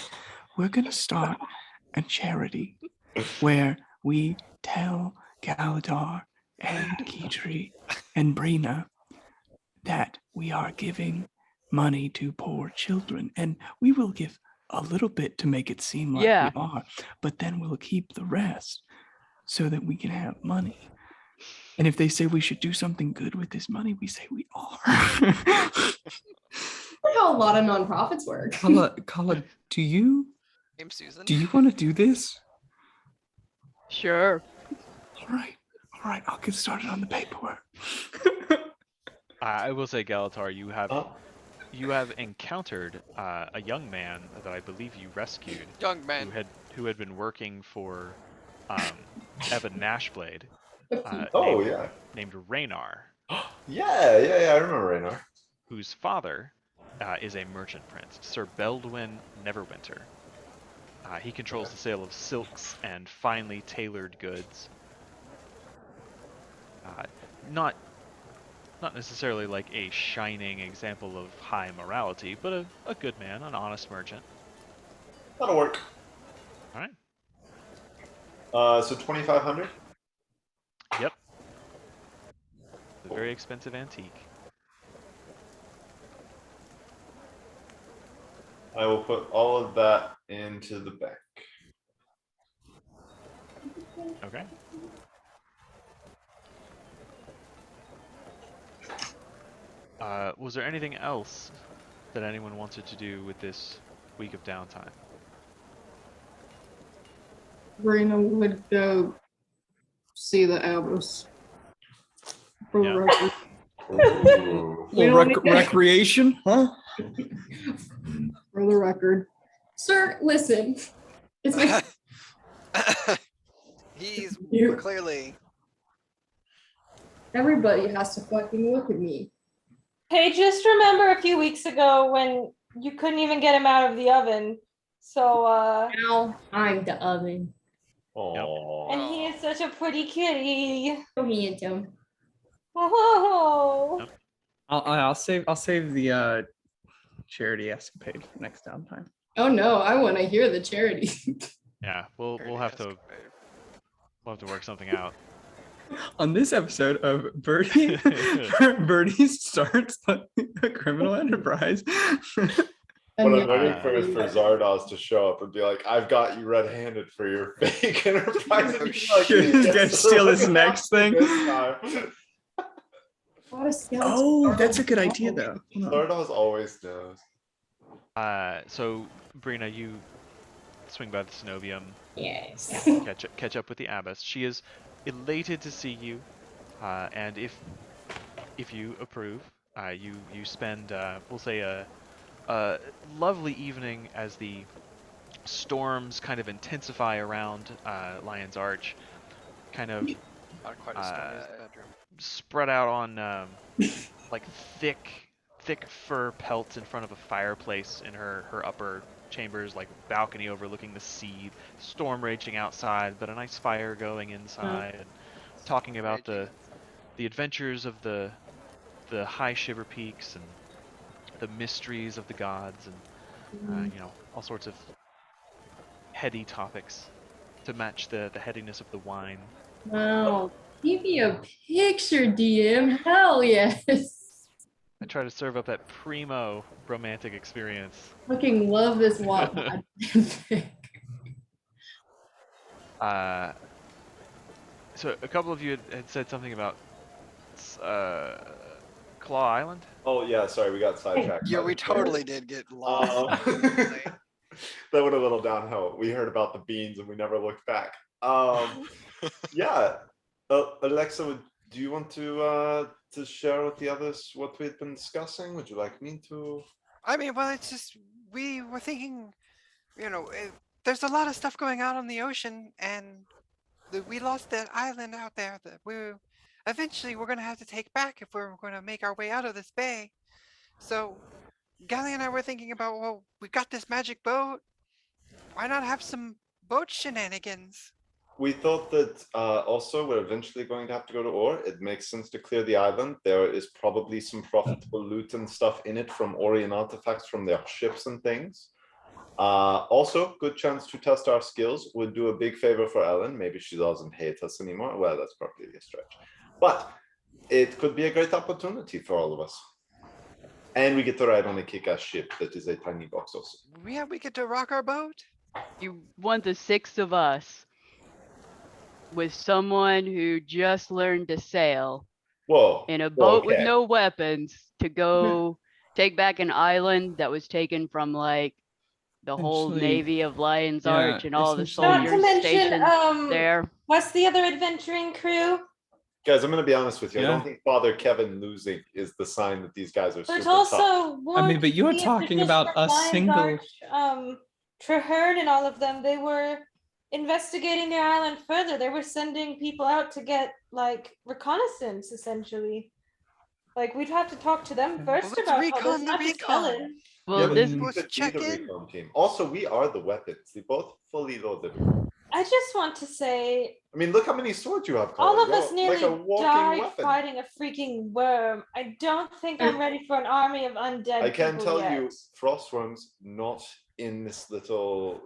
We're gonna start a charity where we tell Galadar and Kitri and Brina that we are giving money to poor children, and we will give a little bit to make it seem like Yeah. we are, but then we'll keep the rest so that we can have money. And if they say we should do something good with this money, we say we are. That's how a lot of nonprofits work. Carla, do you Name's Susan. want to do this? Sure. All right, I'll get started on the paperwork. I will say, Galatar, you have encountered a young man that I believe you rescued, Young man. who had been working for Evan Nashblade. Oh, named, yeah. Named Raynar, Yeah, I remember Raynar. whose father is a merchant prince, Sir Beldwin Neverwinter. He controls the sale of silks and finely tailored goods. Not necessarily like a shining example of high morality, but a good man, an honest merchant. That'll work. All right. So 2,500. Yep. A very expensive antique. I will put all of that into the bank. Okay. Was there anything else that anyone wanted to do with this week of downtime? Brina would go see the Abbas. For the Yeah. record. Ooh. We don't need- recreation, huh? For the record. Sir, listen. It's my He's You- clearly. everybody has to fucking look at me. Hey, just remember a few weeks ago when you couldn't even get him out of the oven. So, Now I'm the oven. Aww. and he is such a pretty kitty. Go me into him. Oh. Yep. I'll save the charity escapade for next downtime. Oh no, I want to hear the charity. Yeah, we'll have to work something out. On this episode of Birdie, Birdie starts a criminal enterprise. What And I'm waiting for is for Zardoz to show up and be like, "I've got you red-handed for your fake enterprise." And he's like, He's gonna "Yes, steal his sir, next thing." this time." Oh, that's a good idea, though. Hold on. Zardoz always knows. So Brina, you swing by the Cenobium, Yes. catch up with the Abbess. She is elated to see you, and if you approve, you spend we'll say a lovely evening as the storms kind of intensify around Lion's Arch, kind of Not quite as stormy as the bedroom. spread out on like thick thick fur pelts in front of a fireplace in her upper chambers, like balcony overlooking the sea, storm raging outside, but a nice fire going inside, and talking about the adventures of the high shiver peaks and the mysteries of the gods, and all sorts of heady topics to match the headiness of the wine. Wow. Give me a picture, DM. Hell yes. I try to serve up that primo romantic experience. Fucking love this walk. So a couple of you had said something about Claw Island. Oh yeah, sorry, we got sidetracked. Yeah, by we the story. totally did get lost. That went a little downhill. We heard about the beans and we never looked back. Yeah, Alexa, do you want to share with the others what we've been discussing? Would you like me to? I mean, well, it's just we were thinking, there's a lot of stuff going on the ocean, and we lost that island out there that eventually we're going to have to take back if we're going to make our way out of this bay. So Gally and I were thinking about, well, we've got this magic boat. Why not have some boat shenanigans? We thought that also we're eventually going to have to go to Ore. It makes sense to clear the island. There is probably some profitable loot and stuff in it from Orion artifacts from their ships and things. Also, good chance to test our skills. Would do a big favor for Ellen. Maybe she doesn't hate us anymore. Well, that's probably a stretch. But it could be a great opportunity for all of us. And we get to ride on a kick-ass ship that is a tiny box also. Yeah, we get to rock our boat. You want the 6 of us with someone who just learned to sail Whoa. in a boat with okay. no weapons to go take back an island that was taken from like the whole Actually, navy of Lion's yeah, Arch and all the essentially- Not to soldiers mention, stationed there. what's the other adventuring crew? Guys, I'm going to be honest with you. I Yeah. don't think Father Kevin losing is the sign that these guys are But super also, tough. I mean, but you're the talking officials about from a Lion's single. Arch, Traherne and all of them, they were investigating their island further. They were sending people out to get like reconnaissance, essentially. Like we'd have to talk to them first let's about recon all this, the not just recon. Ellen. Well, Yeah, but this we Let's could check be the in. recon team. Also, we are the weapons. They both fully loaded. I just want to say, I mean, look how many swords you have. all Colin. of us You're nearly like a walking died weapon. fighting a freaking worm. I don't think I'm ready for an army of undead. I can people tell yet. you, frostworms not in this little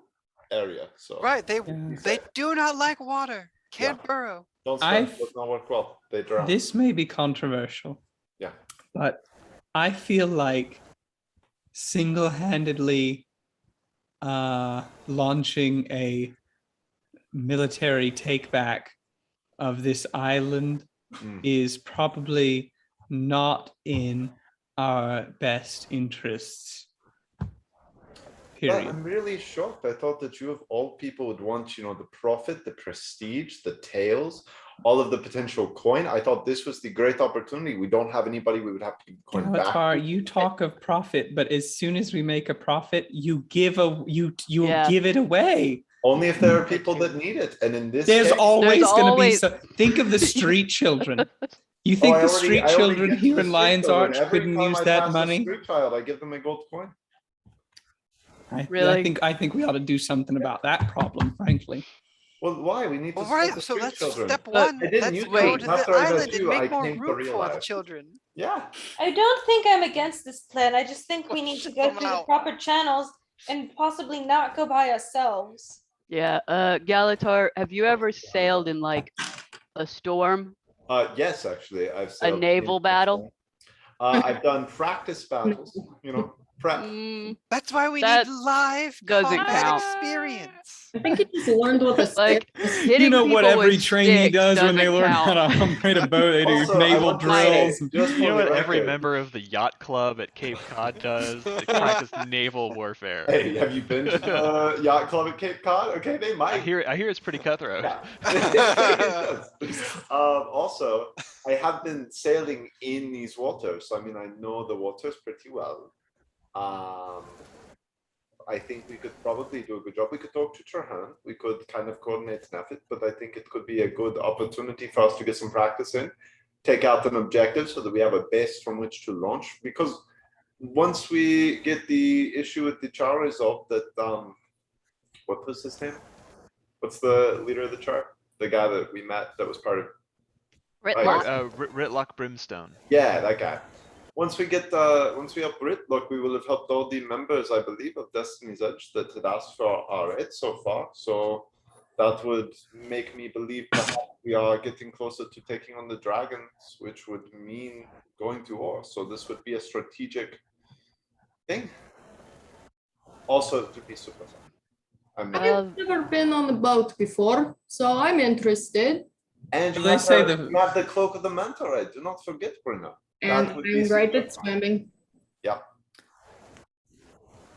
area. So Right, they Yeah. do not like water. Can't Yeah. burrow. don't swim. I've- Does not work well. They drown. This may be controversial. Yeah. But I feel like single-handedly launching a military takeback of this island Mm. is probably not in our best interests. But Period. I'm really shocked. I thought that you of all people would want, the profit, the prestige, the tails, all of the potential coin. I thought this was the great opportunity. We don't have anybody we would have to give coin back. Galatar, to. you talk of profit, but as soon as we make a profit, you give Yeah. give it away. Only if there are people that need it. And in this There's case, always There's going to be always- so. Think of the street children. You think I the already- street I already children get to here the in street Lion's children. Arch Every couldn't time use I that pass a money? street child, I give them a gold coin. I Really? think we ought to do something about that problem, frankly. Well, why? We need to Well, support right, the so street that's children. step But- one. I didn't Let's use go it. to After the I met island you, and I make more came to room for the realize. children. Yeah. I don't think I'm against this plan. I just think we need to Shut go them through the out. proper channels and possibly not go by ourselves. Yeah, Galatar, have you ever sailed in like a storm? Yes, actually, I've A sailed naval in- battle? I've done practice battles. Prep. Mm, That's why we That need live doesn't combat count. experience. I think you just learned what the like stick is. hitting You know what people every with trainee sticks does when they doesn't learn how count. to operate a boat? They do Also, I naval want to say, drills. just You know for what the every record, member of the yacht club at Cape Cod does? They practice naval warfare. Hey, have you been to the yacht club at Cape Cod? Okay, they I might. hear it's pretty cutthroat. Yeah. Also, I have been sailing in these waters, so I mean, I know the waters pretty well. I think we could probably do a good job. We could talk to Traherne. We could kind of coordinate an effort, but I think it could be a good opportunity for us to get some practice in, take out an objective so that we have a base from which to launch. Because once we get the issue with the Char resolved, that what was his name? What's the leader of the Char? The guy that we met that was part of. Ritlock? Ritlock Brimstone. Yeah, that guy. Once we get once we up Ritlock, we will have helped all the members, I believe, of Destiny's Edge that had asked for our aid so far. So that would make me believe perhaps we are getting closer to taking on the dragons, which would mean going to war. So this would be a strategic thing. Also to be super fun. I mean, I've never been on the boat before, so I'm interested. and you They have, say you have the cloak of the mentor, right? Do not forget, Bruno. And That would be I'm great super at fun. swimming. Yeah.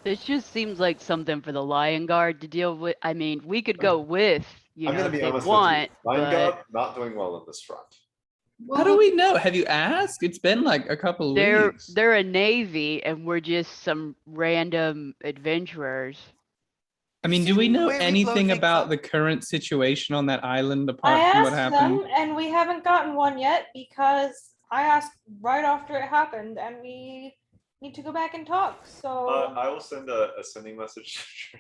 This just seems like something for the Lion Guard to deal with. I mean, we could go with, you I'm know, gonna be if they honest want, with you. Lion but Guard not doing well on this front. How do we know? Have you asked? It's been like a couple of they're weeks. they're a navy and we're just some random adventurers. I mean, do Seen we the know way we blow anything things about up? the current situation on that island I apart from what asked happened? them, and we haven't gotten one yet because I asked right after it happened, and we need to go back and talk. So I will send a sending message.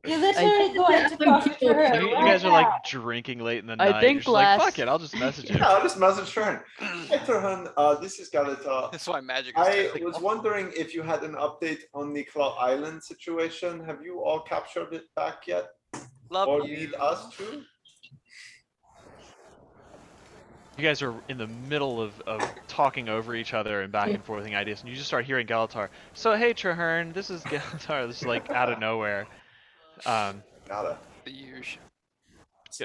you're literally going to talk to You, her you right guys are now. like drinking late in the I night. think You're just like, fuck last- it, I'll just message you. Yeah, I'll just message Trern. Hey Trern, this is Galata. That's why magic is I technical. was wondering if you had an update on the Claw Island situation. Have you all captured it back yet? Love Or you. need us to? You guys are in the middle of talking over each other and back and forthing ideas, and you just start hearing Galatar. So hey Trahern, this is Galatar. This is like out of nowhere. Nada. The usual.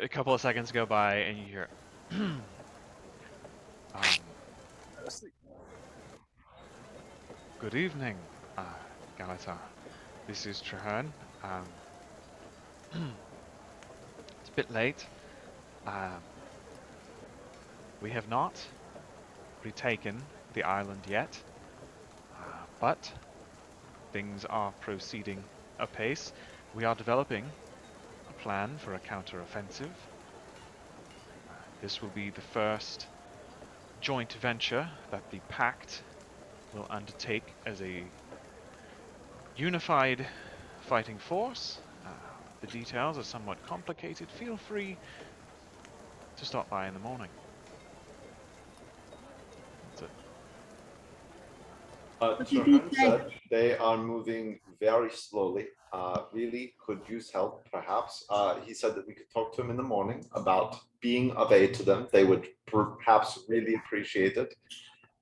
A couple of seconds go by, and you hear. Good evening, Galatar. This is Trahern. It's a bit late. We have not retaken the island yet, but things are proceeding apace. We are developing a plan for a counter-offensive. This will be the first joint venture that the Pact will undertake as a unified fighting force. The details are somewhat complicated. Feel free to stop by in the morning. Trahern said they are moving very slowly. Really could use help, perhaps. He said that we could talk to him in the morning about being of aid to them. They would perhaps really appreciate it.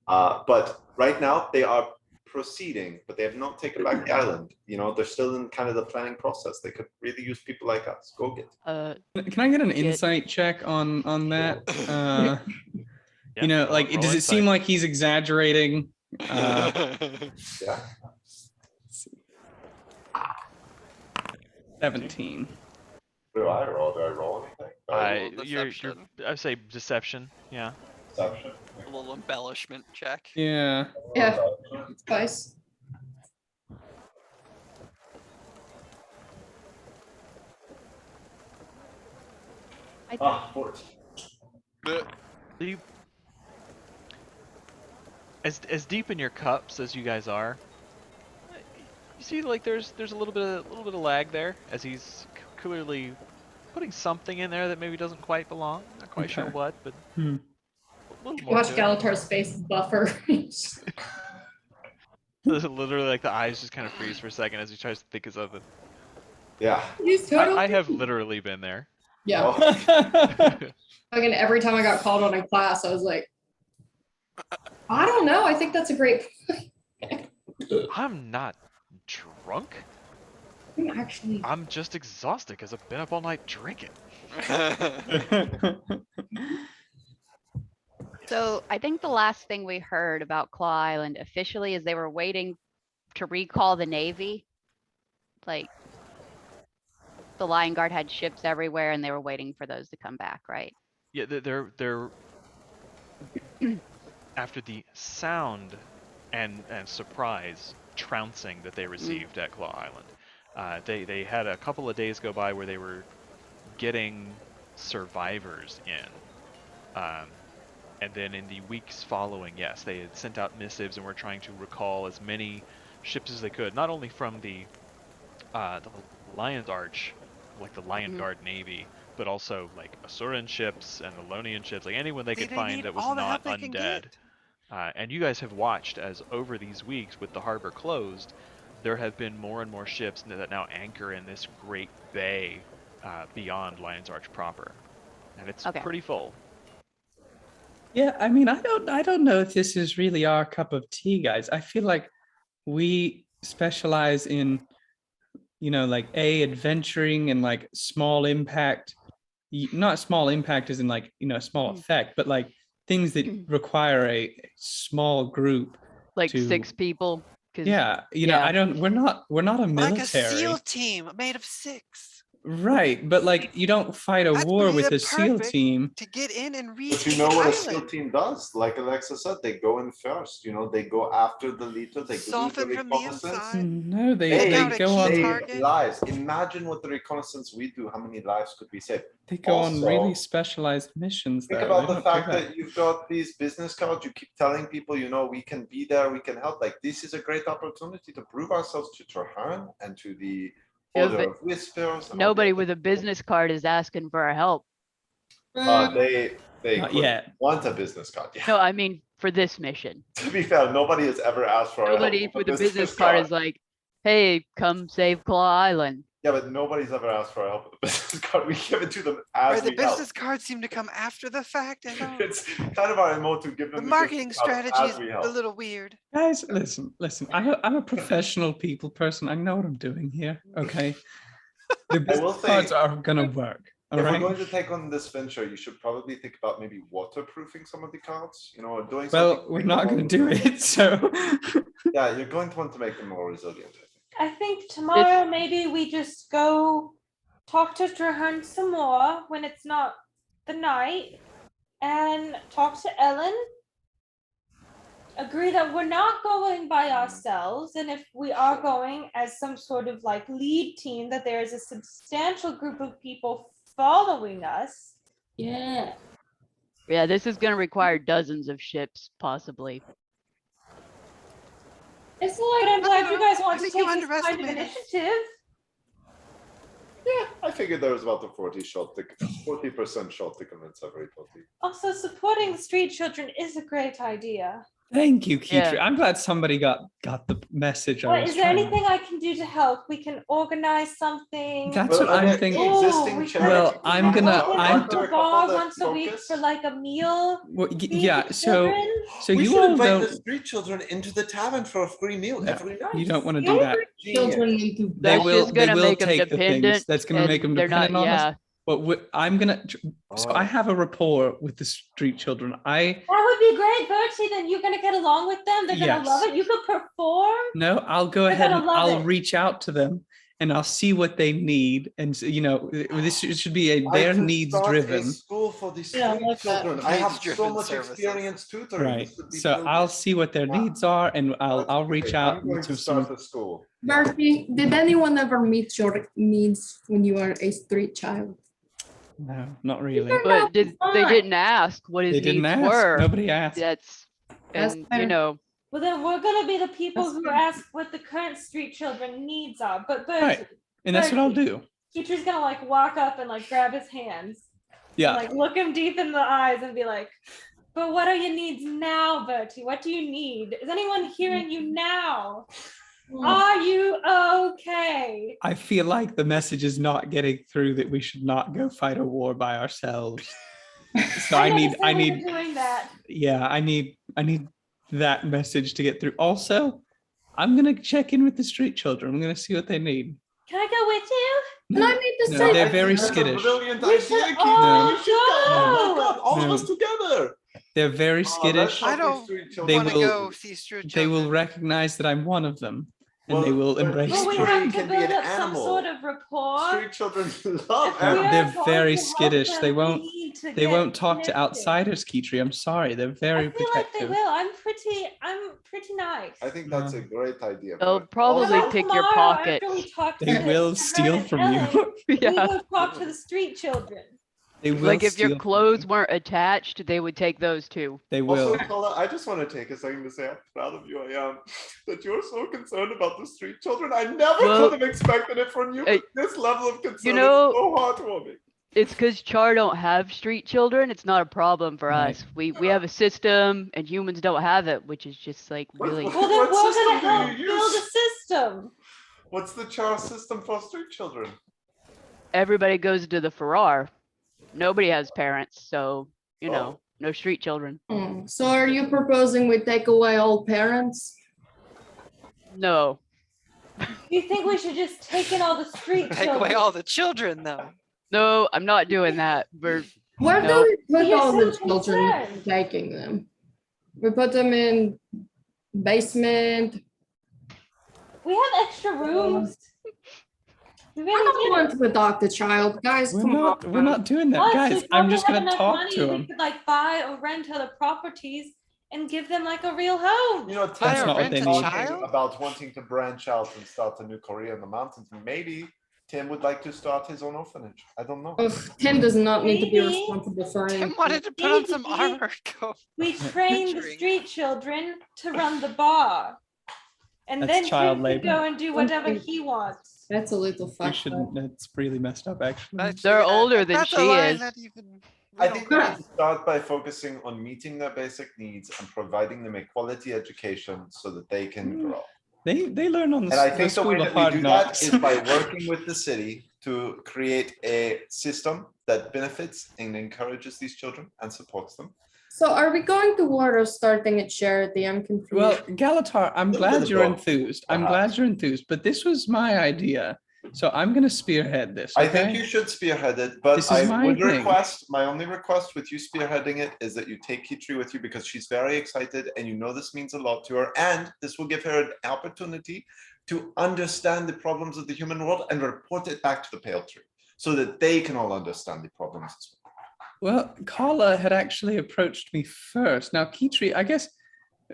But right now they are proceeding, but they have not taken back the island. You know, they're still in kind of the planning process. They could really use people like us. Go get. Can I get an insight check on that? Yeah, You know, roll- like, roll does it seem insight. like he's exaggerating? Yeah. 17. Do I roll? Do I roll anything? Deception. I'd say deception. Yeah. Deception. A little embellishment check. Yeah. Yeah, twice. Ah, 14. You, as deep in your cups as you guys are, you see like there's a little bit of lag there as he's clearly putting something in there that maybe doesn't quite belong. Not quite sure Okay. what, but Hmm. a little more Watch to it. Galatar's face buffer. Literally, like the eyes just kind of freeze for a second as he tries to think of something. Yeah. He's totally. I have literally been there. Yeah. Oh, Again, every time I got called on in class, I was like, I don't know. I think that's a great point. I'm not drunk. I'm actually. I'm just exhausted because I've been up all night drinking. So I think the last thing we heard about Claw Island officially is they were waiting to recall the Navy. Like, the Lion Guard had ships everywhere and they were waiting for those to come back, right? Yeah, they're after the sound and surprise trouncing that they received at Claw Island. They had a couple of days go by where they were getting survivors in, And then in the weeks following, yes, they had sent out missives and were trying to recall as many ships as they could, not only from the Lion's Arch, like the Lion Guard Navy, but also like Asuran ships and the Lonian ships, like anyone they could find need that was all the not help they can undead. get. And you guys have watched as over these weeks with the harbor closed, there have been more and more ships that now anchor in this great bay beyond Lion's Arch proper, and it's pretty full. Yeah, I mean, I don't know if this is really our cup of tea, guys. I feel like we specialize in, like adventuring and like small impact, not small impact as in like, small effect, but like things that require a small group. Like to, 6 people. Yeah, we're not a military. Like a SEAL team made of 6. Right, but like you don't fight a war with a SEAL team to get in and reach. But you know what a SEAL team does? Like Alexa said, they go in first. They go after the leader. They soften do the from the reconnaissance. inside. No, they go on lives. Imagine what the reconnaissance we do. How many lives could we save? They go on really specialized missions. Think about the fact that you've got these business cards. You keep telling people, we can be there, we can help. Like this is a great opportunity to prove ourselves to Trahan and to the Order of Whispers. Nobody with a business card is asking for our help. They want a business card. Yeah. No, I mean for this mission. To be fair, nobody has ever asked for nobody help with a business card is like, hey, come save Claw Island. Yeah, but nobody's ever asked for help with the business card. We give it to them as the we business help. cards seem to come after the fact. It's kind of our MO to give them the marketing strategy is a little weird. Guys, listen. I'm a professional people person. I know what I'm doing here. Okay. The business cards are gonna work. If we're going to take on this venture, you should probably think about maybe waterproofing some of the cards. Or doing. Well, we're not going to do it, so. Yeah, you're going to want to make them more resilient. I think tomorrow maybe we just go talk to Trahan some more when it's not the night and talk to Ellen. Agree that we're not going by ourselves, and if we are going as some sort of like lead team, that there is a substantial group of people following us. Yeah. Yeah, this is going to require dozens of ships, possibly. It's like, I'm glad you guys want to take this kind of initiative. Yeah, I figured there was about a 40% shot to convince everybody. Also, supporting the street children is a great idea. Thank you, Keitri. I'm glad somebody got the message. Is there anything I can do to help? We can organize something. That's what I'm thinking. Well, I'm once a week for like a meal. Well, yeah, so we you all invite don't. The street children into the tavern for a free meal every night. You don't want to do that. That's just going to make them dependent. That's going to make them dependent on us. But I'm gonna. So I have a rapport with the street children. That would be great, Bertie. Then you're gonna get along with them. They're gonna love it. You could perform. No, I'll go ahead and I'll reach out to them and I'll see what they need. And this should be their needs driven. School for the street children. I have so much experience tutoring. Right. So I'll see what their needs are, and I'll reach out to start the school. Bertie, did anyone ever meet your needs when you were a street child? No, not really. But they didn't ask what his needs were. Nobody asked. Well, then we're gonna be the people who ask what the current street children needs are. But right, and that's what I'll do. Teacher's gonna like walk up and like grab his hands. Yeah. And, like look him deep in the eyes and be like, "But what are your needs now, Bertie? What do you need? Is anyone hearing you now? Are you okay?" I feel like the message is not getting through that we should not go fight a war by ourselves. So I need doing that. Yeah, I need that message to get through. Also, I'm gonna check in with the street children. I'm gonna see what they need. Can I go with you? No, I need to say they're very skittish. Brilliant idea, all of us together. They're very skittish. I don't want to go see street children. They will recognize that I'm one of them, and they will embrace me. Well, we have to build up some sort of rapport. Street children love They're very skittish. They won't talk to outsiders, Keitri. I'm sorry. They're very protective. Like they will. I'm pretty nice. I think that's a great idea. They'll probably pick your pocket. They will steal from you. We will talk to the street children. They will Like if your steal from clothes you. weren't attached, they would take those too. They will. Also, Paula, I just want to take a second to say how proud of you I am that you're so concerned about the street children. I never Well, could have expected it from you. But this level of concern know, is so heartwarming. It's because Char don't have street children. It's not a problem for Right. us. We have a system, and humans don't have it, which is just like really. Well, then What we're gonna system do help you build a use? system. What's the char system for street children? Everybody goes to the Farrar. Nobody has parents, so you Oh. know, no street children. So are you proposing we take away all parents? No. You think we should just take in all the street Take children? away all the children, though. No, I'm not doing that. Where Where Nope. do we put You're all the so children concerned. taking them? We put them in basement. We have extra rooms. We I really don't do. want to adopt a child, guys. We're Come not. on. We're not doing that, Plus, guys. we I'm probably just have gonna enough talk money to we them. could like buy or rent other properties and give them like a real home. You know, That's Tim not what they was need. talking about wanting to branch out and start a new career in the mountains. Maybe Tim would like to start his own orphanage. I don't know. Ugh, Tim does not need to be Maybe. responsible for Tim anything. wanted to put on some Maybe. armor. Go. We train the Picturing. street children to run the bar. And That's then child Tim can labor. go and do whatever he wants. That's a little We fucked up. shouldn't. That's really messed up, actually. They're older than That's a she line is. that even. I we think don't we know. need to start by focusing on meeting their basic needs and providing them a quality education so that they can grow. They learn on the, And I the think the school way of that we hard do that knocks. is by working with the city to create a system that benefits and encourages these children and supports them. So are we going to war or starting at charity? I'm confused. Well, Galatar, I'm Little bit glad of you're both, enthused. I'm perhaps. glad you're enthused, but this was my idea. So I'm going to spearhead this. I think okay? you should spearhead it, but This is I my would thing. request, my only request with you spearheading it is that you take Kitri with you because she's very excited and you know this means a lot to her. And this will give her an opportunity to understand the problems of the human world and report it back to the Pale Tree so that they can all understand the problems as well. Well, Kala had actually approached me first. Now, Kitri, I guess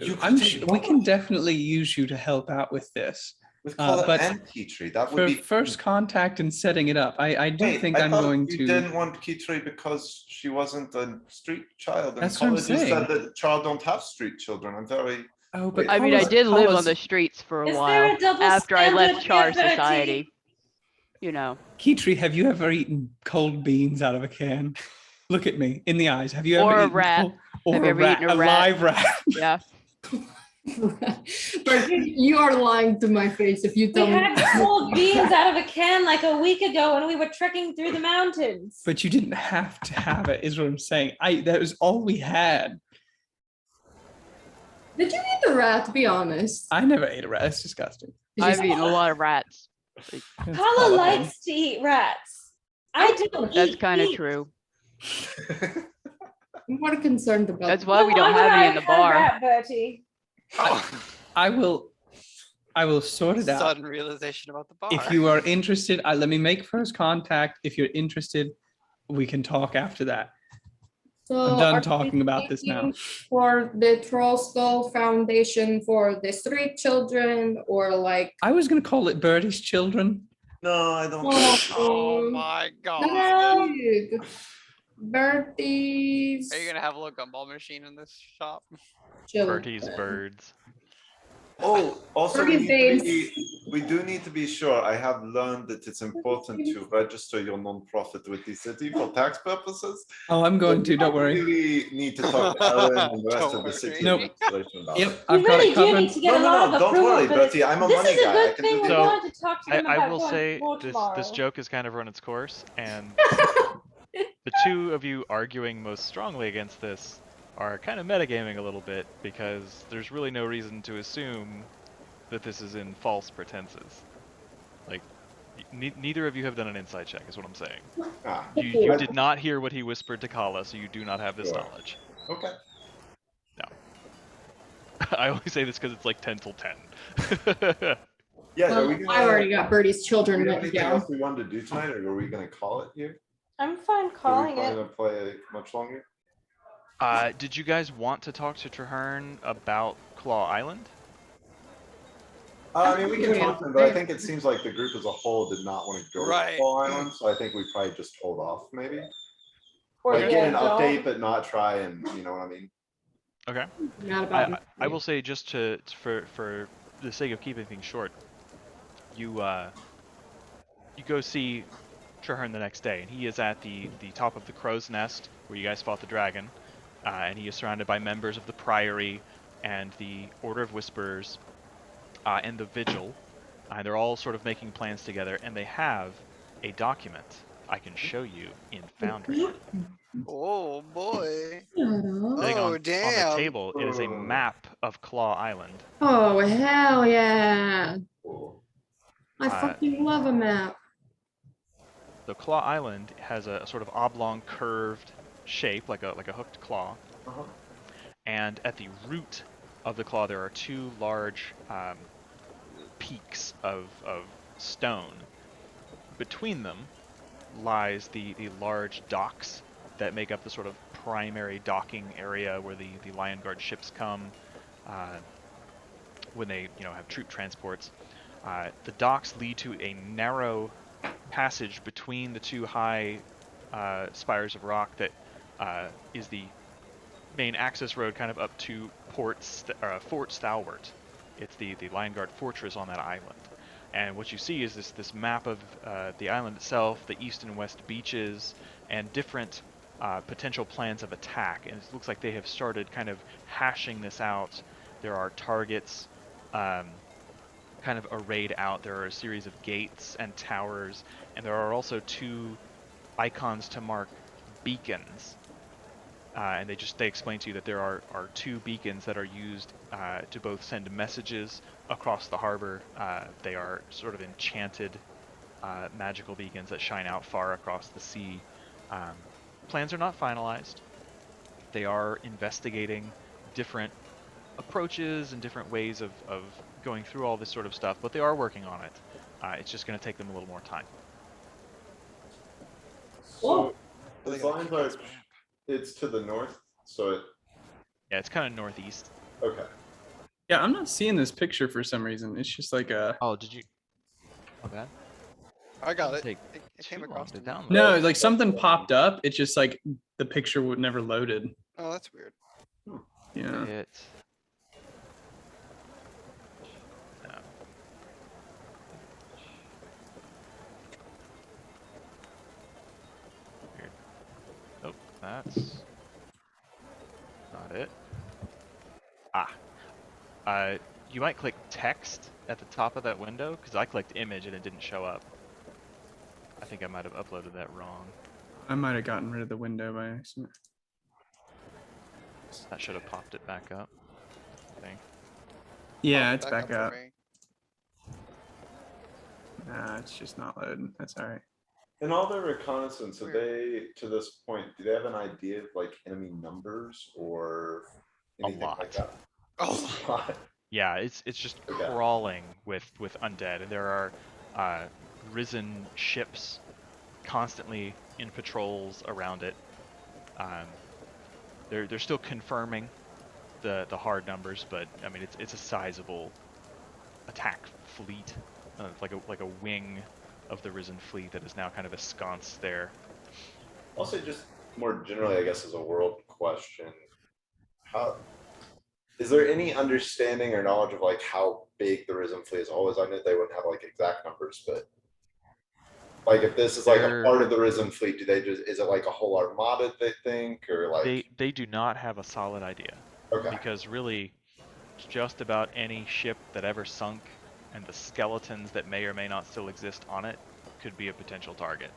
You could I'm take we can Kala. definitely use you to help out with this. With Kala but and Kitri, that would For be first contact and setting it up, I do Wait, think I I'm thought going you to. didn't want Kitri because she wasn't a street child. And That's what I'm Kala just saying. said that child don't have street children. I'm very. Oh, but I mean, I Kala's- did live on Kala's- the streets for a Is there while a double after I left standard Char here, Bertie? Society. You know. Kitri, have you ever eaten cold beans out of a can? Look at me in the eyes. Have you Or ever a eaten rat. or Have a you ever rat, eaten a a rat? live rat? Yeah. But you are lying to my face if you We tell me. had cold beans out of a can like a week ago when we were trekking through the mountains. But you didn't have to have it, is what I'm saying. That was all we had. Did you eat the rat? Be honest. I never ate a rat. That's disgusting. Did you I've eaten a lot of rats. That's Kala Kala thing. likes to eat rats. I don't That's eat kind of meat. true. I'm more concerned about. That's why we Well, don't why would have any I in the have bar. rat, Bertie? I will sort it out. Sudden realization about the bar. If you are interested, let me make first contact. If you're interested, we can talk after that. So I'm done are we talking about this now. thinking For the Trollskull Foundation for the street children, or like. I was going to call it Birdie's Children. No, I don't. Oh my god. No. Bertie's. Are you gonna have a gumball machine in this shop? children. Bertie's birds. Oh, also Pretty we do need to be sure. I have learned that it's important to register your nonprofit with the city for tax purposes. Oh, I'm going to. Don't worry. We need to talk to Ellen and the rest Don't of the worry. city Nope. administration about Yep, it. I've You got really it do covered. need to get a No, lot no, of don't approval worry, for Bertie, this. I'm a This money is a guy, I good can thing do we this. wanted to talk to them I about will going say for this tomorrow. joke has kind of run its course, and the two of you arguing most strongly against this are kind of metagaming a little bit because there's really no reason to assume that this is in false pretenses. Like, neither of you have done an insight check, is what I'm saying. Ah, You did not hear what he whispered to Kala, so you do not have this Sure. knowledge. okay. I only say this because it's like 10 till 10. Yeah, are Well, we I gonna, already got Bertie's do children we have written anything down. else we wanted to do tonight, or are we gonna call it here? I'm fine Are we calling planning it. to play much longer? Did you guys want to talk to Traherne about Claw Island? I mean, we can talk to them, but I think it seems like the group as a whole did not want to go Right. to Fall Island, so I think we probably just hold off, maybe. Or Like get an don't. update, but not try and, you know what I mean? Okay. Mad about I will say just for the sake of keeping things short, you go see Traherne the next day, and he is at the top of the crow's nest where you guys fought the dragon, and he is surrounded by members of the Priory and the Order of Whisperers and the Vigil. They're all sort of making plans together, and they have a document I can show you in Foundry. Oh boy. Sitting Oh on the damn. table, it is a map of Claw Island. Oh, hell yeah. Cool. I fucking love a map. The Claw Island has a sort of oblong curved shape, like a hooked claw. Uh-huh. And at the root of the claw, there are two large peaks of stone. Between them lies the large docks that make up the sort of primary docking area where the Lion Guard ships come when they have troop transports. The docks lead to a narrow passage between the two high spires of rock that is the main access road kind of up to Fort Stalwart. It's the Lion Guard fortress on that island. And what you see is this map of the island itself, the east and west beaches, and different potential plans of attack. And it looks like they have started kind of hashing this out. There are targets kind of arrayed out. There are a series of gates and towers, and there are also two icons to mark beacons. And they explain to you that there are two beacons that are used to both send messages across the harbor. They are sort of enchanted magical beacons that shine out far across the sea. Plans are not finalized. They are investigating different approaches and different ways of going through all this sort of stuff, but they are working on it. It's just going to take them a little more time. So I the think I Lion like Guard, this map. it's to the north, so it, Yeah, it's kind of northeast. okay. Yeah, I'm not seeing this picture for some reason. It's just like a Oh, did you? Oh, bad. I got it. Take It too came long across to to me. download. no, like something popped up. It's just like the picture would never loaded. Oh, that's weird. Yeah. It. No. Weird. Nope, that's not it. You might click text at the top of that window, because I clicked image and it didn't show up. I think I might have uploaded that wrong. I might have gotten rid of the window by accident. That should have popped it back up, I think. Yeah, Popped it's back for up. me. Nah, it's just not loading. That's all right. In all their reconnaissance, have Weird. they, to this point, do they have an idea of like enemy numbers or anything like lot. that? Oh, A lot. Yeah, it's just Okay. crawling with undead, and there are risen ships constantly in patrols around it. They're still confirming the hard numbers, but I mean it's a sizable attack fleet, like a wing of the risen fleet that is now kind of ensconced there. Also, just more generally, I guess, as a world question, how is there any understanding or knowledge of like how big the Risen fleet is? Always, I know they wouldn't have like exact numbers, but like if this is like a They're- part of the Risen fleet, do they just, is it like a whole armada they think, or like They do not have a solid idea, okay, because really just about any ship that ever sunk and the skeletons that may or may not still exist on it could be a potential target.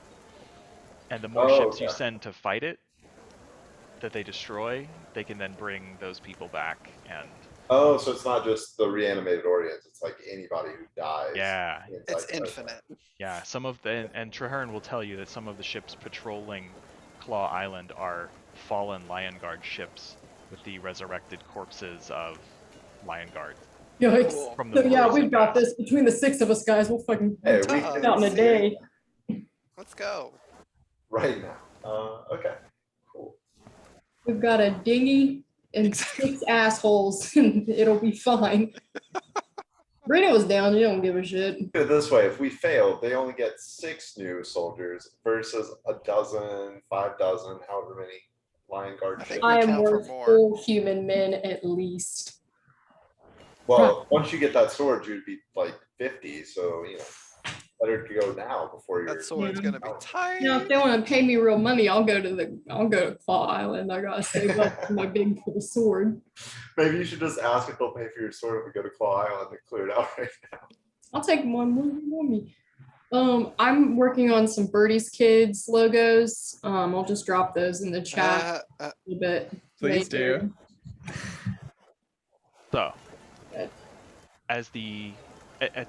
And the more Oh, ships you okay. send to fight it that they destroy, they can then bring those people back. And oh, so it's not just the reanimated Orients, it's like anybody who dies. yeah, inside it's the- infinite. yeah, some of the and Traherne will tell you that some of the ships patrolling Claw Island are fallen Lion Guard ships with the resurrected corpses of Lion Guard Yikes. Cool. from the So yeah, more we've recent got past. this. Between the 6 of us guys, we'll fucking Hey, we Uh-oh. can out in a see day. it Let's go. right now. Okay, cool. We've got a dinghy and 6 assholes, and it'll be fine. Brina was down. You don't give a shit. Put it this way, if we fail, they only get 6 new soldiers versus a dozen, 5 dozen, however many lion guard I think ships. we I am count for worth more. 4 human men at least. Well, once you get that sword, you'd be like 50, so better to go now before you're. That sword's gonna be tight. Now, if they want to pay me real money, I'll go to Claw Island. I gotta save up my big full sword. Maybe you should just ask if they'll pay for your sword if we go to Claw Island and clear it out right now. I'll take one. What do you want me? I'm working on some Birdie's Kids logos. I'll just drop those in the chat a little bit. Please later. do. So, Okay. at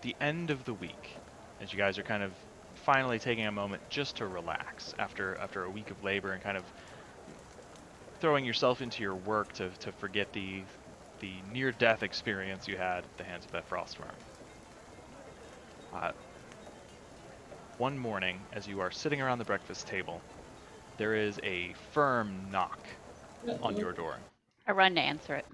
the end of the week, as you guys are kind of finally taking a moment just to relax after a week of labor and kind of throwing yourself into your work to forget the near-death experience you had at the hands of that frostworm. One morning, as you are sitting around the breakfast table, there is a firm knock on your door. I run to answer it.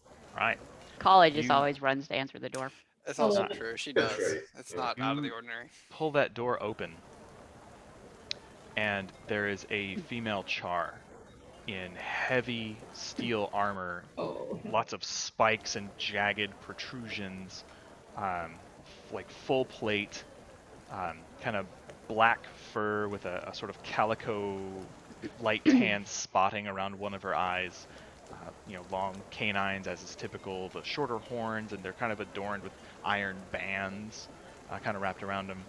All right. College just You- always runs to answer the door. It's also Oh. true. She That's does. right. It's not out of the ordinary. Pull that door open, and there is a female char in heavy steel armor, Oh. lots of spikes and jagged protrusions, like full plate, kind of black fur with a sort of calico light tan spotting around one of her eyes. Long canines as is typical, the shorter horns, and they're kind of adorned with iron bands kind of wrapped around them.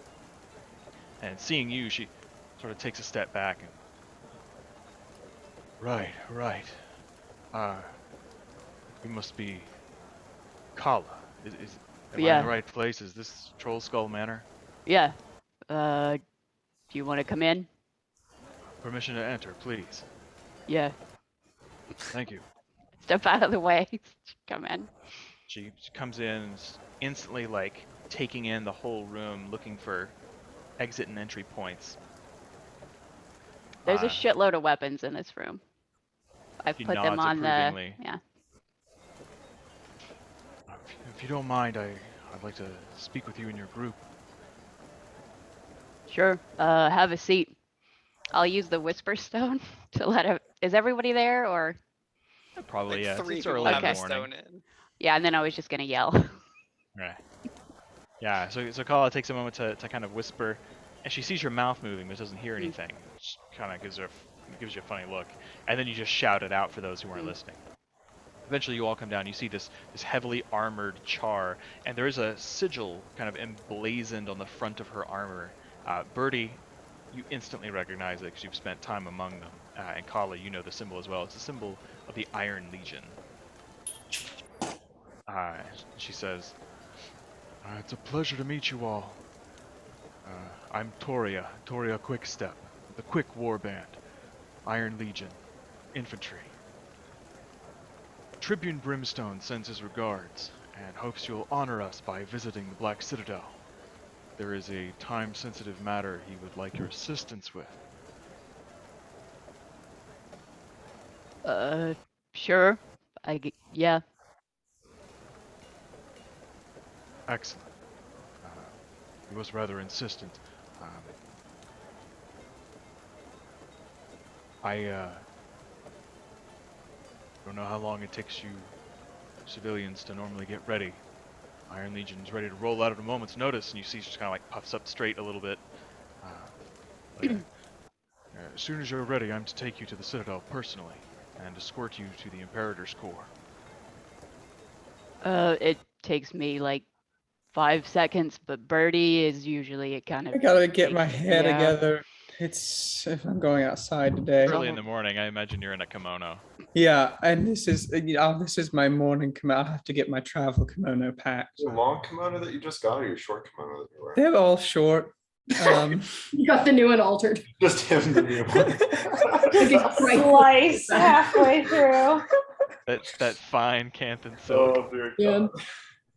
And seeing you, she sort of takes a step back and, right. You must be Kala. Am I in Yeah. the right place? Is this Trollskull Manor? Yeah. Do you want to come in? Permission to enter, please. Yeah. Thank you. Step out of the way. Come in. She comes in and is instantly like taking in the whole room, looking for exit and entry points. There's a Uh, shitload of weapons in this room. I've She put them nods on the. approvingly. Yeah. If you don't mind, I'd like to speak with you and your group. Sure. Have a seat. I'll use the Whisper Stone to let it. Is everybody there or? Probably, Like yeah. 3 It's people early in have the a morning. stone in. Yeah, and then I was just gonna yell. Right. Yeah, so Kala takes a moment to kind of whisper, and she sees your mouth moving but doesn't hear anything. Just kind of gives you a funny look. And then you just shout it out for those who weren't listening. Eventually you all come down, you see this heavily armored char, and there is a sigil kind of emblazoned on the front of her armor. Birdie, you instantly recognize it because you've spent time among them. And Kala, you know the symbol as well. It's a symbol of the Iron Legion. She says, it's a pleasure to meet you all. I'm Toria Quickstep, the Quick Warband, Iron Legion, Infantry. Tribune Brimstone sends his regards, and hopes you'll honor us by visiting the Black Citadel. There is a time-sensitive matter he would like your assistance with. Sure. Yeah. Excellent. He was rather insistent. I don't know how long it takes you civilians to normally get ready. Iron Legion's ready to roll out at a moment's notice, and you see she just kind of like puffs up straight a little bit. As soon as you're ready, I'm to take you to the Citadel personally and escort you to the Imperator's Corps. It takes me like 5 seconds, but Birdie is usually it kind of. I gotta get my head Yeah. together. It's if I'm going outside today. Early in the morning, I imagine you're in a kimono. Yeah, and this is my morning kimono. I have to get my travel kimono packed. Is it a long kimono that you just got or your short kimono that you're wearing? They're all short. You got the new one altered. Just him, the new one. Slice halfway through. That fine Canthan silk. Oh, dear Yeah. God.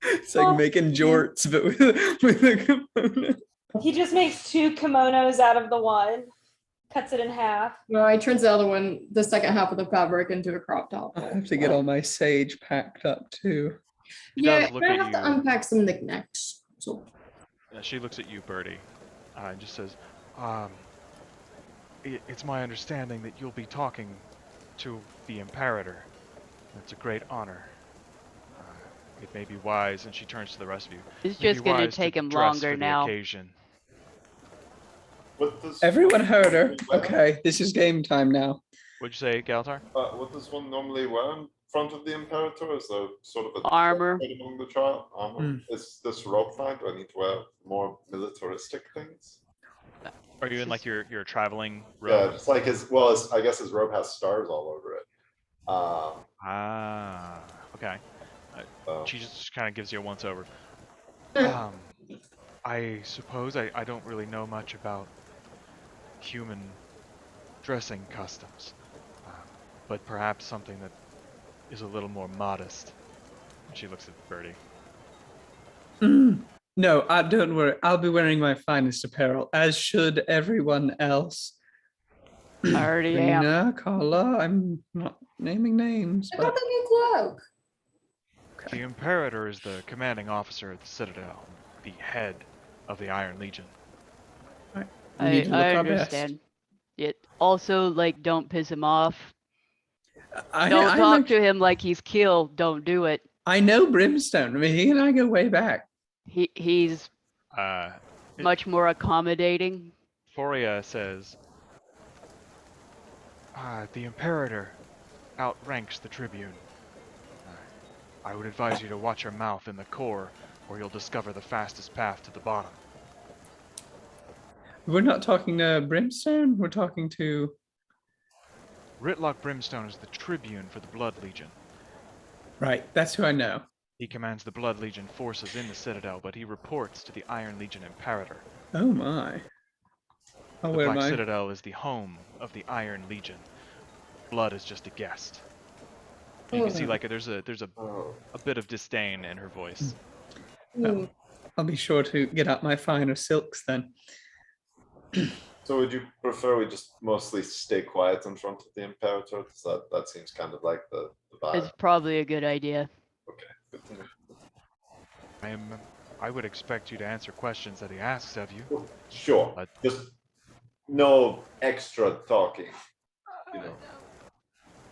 It's like making jorts, but with a kimono. He just makes 2 kimonos out of the one, cuts it in half. No, I turns the other one, the second half of the fabric into a crop top. I have to get all my sage packed up too. She Yeah, does look I at have to you. unpack some knickknacks. So She looks at you, Birdie, and just says, it's my understanding that you'll be talking to the Imperator. It's a great honor. It may be wise," and she turns to the rest of you. It's "May be just gonna wise to take him dress longer for the now. occasion." What does Everyone one heard her. normally wear? Okay, this is game time now. What'd you say, Galtar? What does one normally wear in front of the Imperator? Is there sort of a Armor. trend among the trial? Armor. Mm. Is this robe fine? Do I need to wear more militaristic things? Are you in like your traveling Yeah, robe? just like I guess his robe has stars all over it. Okay. So. She just kind of gives you a once over. I suppose I don't really know much about human dressing customs, but perhaps something that is a little more modest. She looks at Birdie. No, don't worry. I'll be wearing my finest apparel, as should everyone else. I already am. Rena, Carla, I'm not naming names, I got but a new cloak. The Imperator is the commanding officer at the Citadel, the head of the Iron Legion. we need to look I our best. understand. It also like don't piss him off. I Don't talk like- to him like he's killed. Don't do it. I know Brimstone. I mean, he and I go way back. He's It- much more accommodating. Foria says, "The Imperator outranks the Tribune. I would advise you to watch your mouth in the core, or you'll discover the fastest path to the bottom." We're not talking to Brimstone. We're talking to. Ritlock Brimstone is the Tribune for the Blood Legion. Right, that's who I know. He commands the Blood Legion forces in the Citadel, but he reports to the Iron Legion Imperator. Oh my. Oh, The where am Black I? Citadel is the home of the Iron Legion. Blood is just a guest. You can see like there's a bit of disdain in her voice. Ooh. I'll be sure to get out my finer silks then. So would you prefer we just mostly stay quiet in front of the Imperator? Because that seems kind of like the vibe. It's probably a good idea. Okay, good to know. I would expect you to answer questions that he asks of you. Sure. But- Just no extra talking. You know.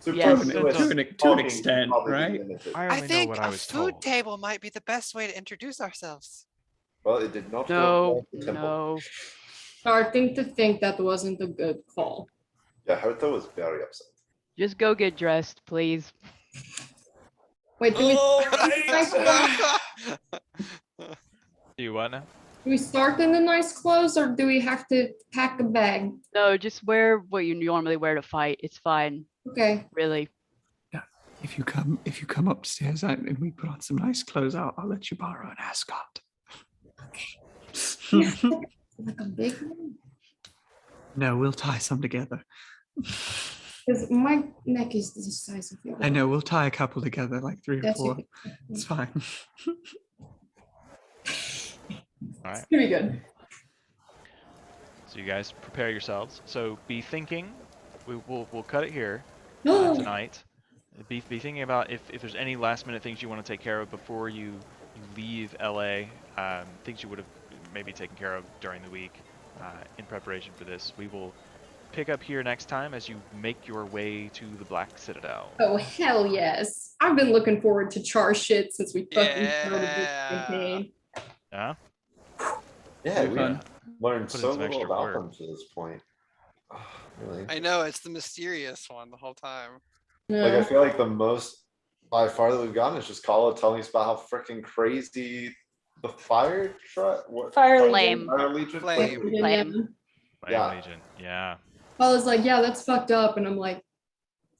So Yes. talking To an talking extent, probably right? limited. I I only know think what a I was food told. table might be the best way to introduce ourselves. Well, it did not go No, well with the temple. no. Starting to think that wasn't a good call. Yeah, Hertha was very upset. Just go get dressed, please. Wait, do we, Do you what now? do we start in the nice clothes or do we have to pack a bag? No, just wear what you normally wear to fight. It's fine, Okay. really. If you come upstairs and we put on some nice clothes, I'll let you borrow an ascot. Like a big one? No, we'll tie some together. Because my neck is the size of your. I know, we'll tie a couple together, like 3 or That's 4. okay. It's fine. All right. Pretty good. So you guys prepare yourselves. So be thinking. We'll cut it here No. tonight. Be thinking about if there's any last minute things you want to take care of before you leave LA. Things you would have maybe taken care of during the week in preparation for this. We will pick up here next time as you make your way to the Black Citadel. Oh hell yes! I've been looking forward to char shit since we fucking started this Yeah. campaign. Yeah. Yeah, Be we fun. learned Put in so some little extra about work. them to this point. Really? I know, it's the mysterious one the whole time. Like I Yeah. feel like the most by far that we've gotten is just Kala telling us about how freaking crazy the fire Fire Flame. Fire Legion Flame. Yeah. Flame. Flame Yeah. Legion. Yeah. I was like, yeah, that's fucked up, and I'm like,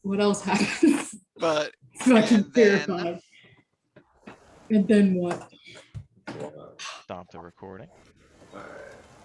what else happens? But Fucking And then- terrifying. And then what? Yeah. Stop the recording. Alright.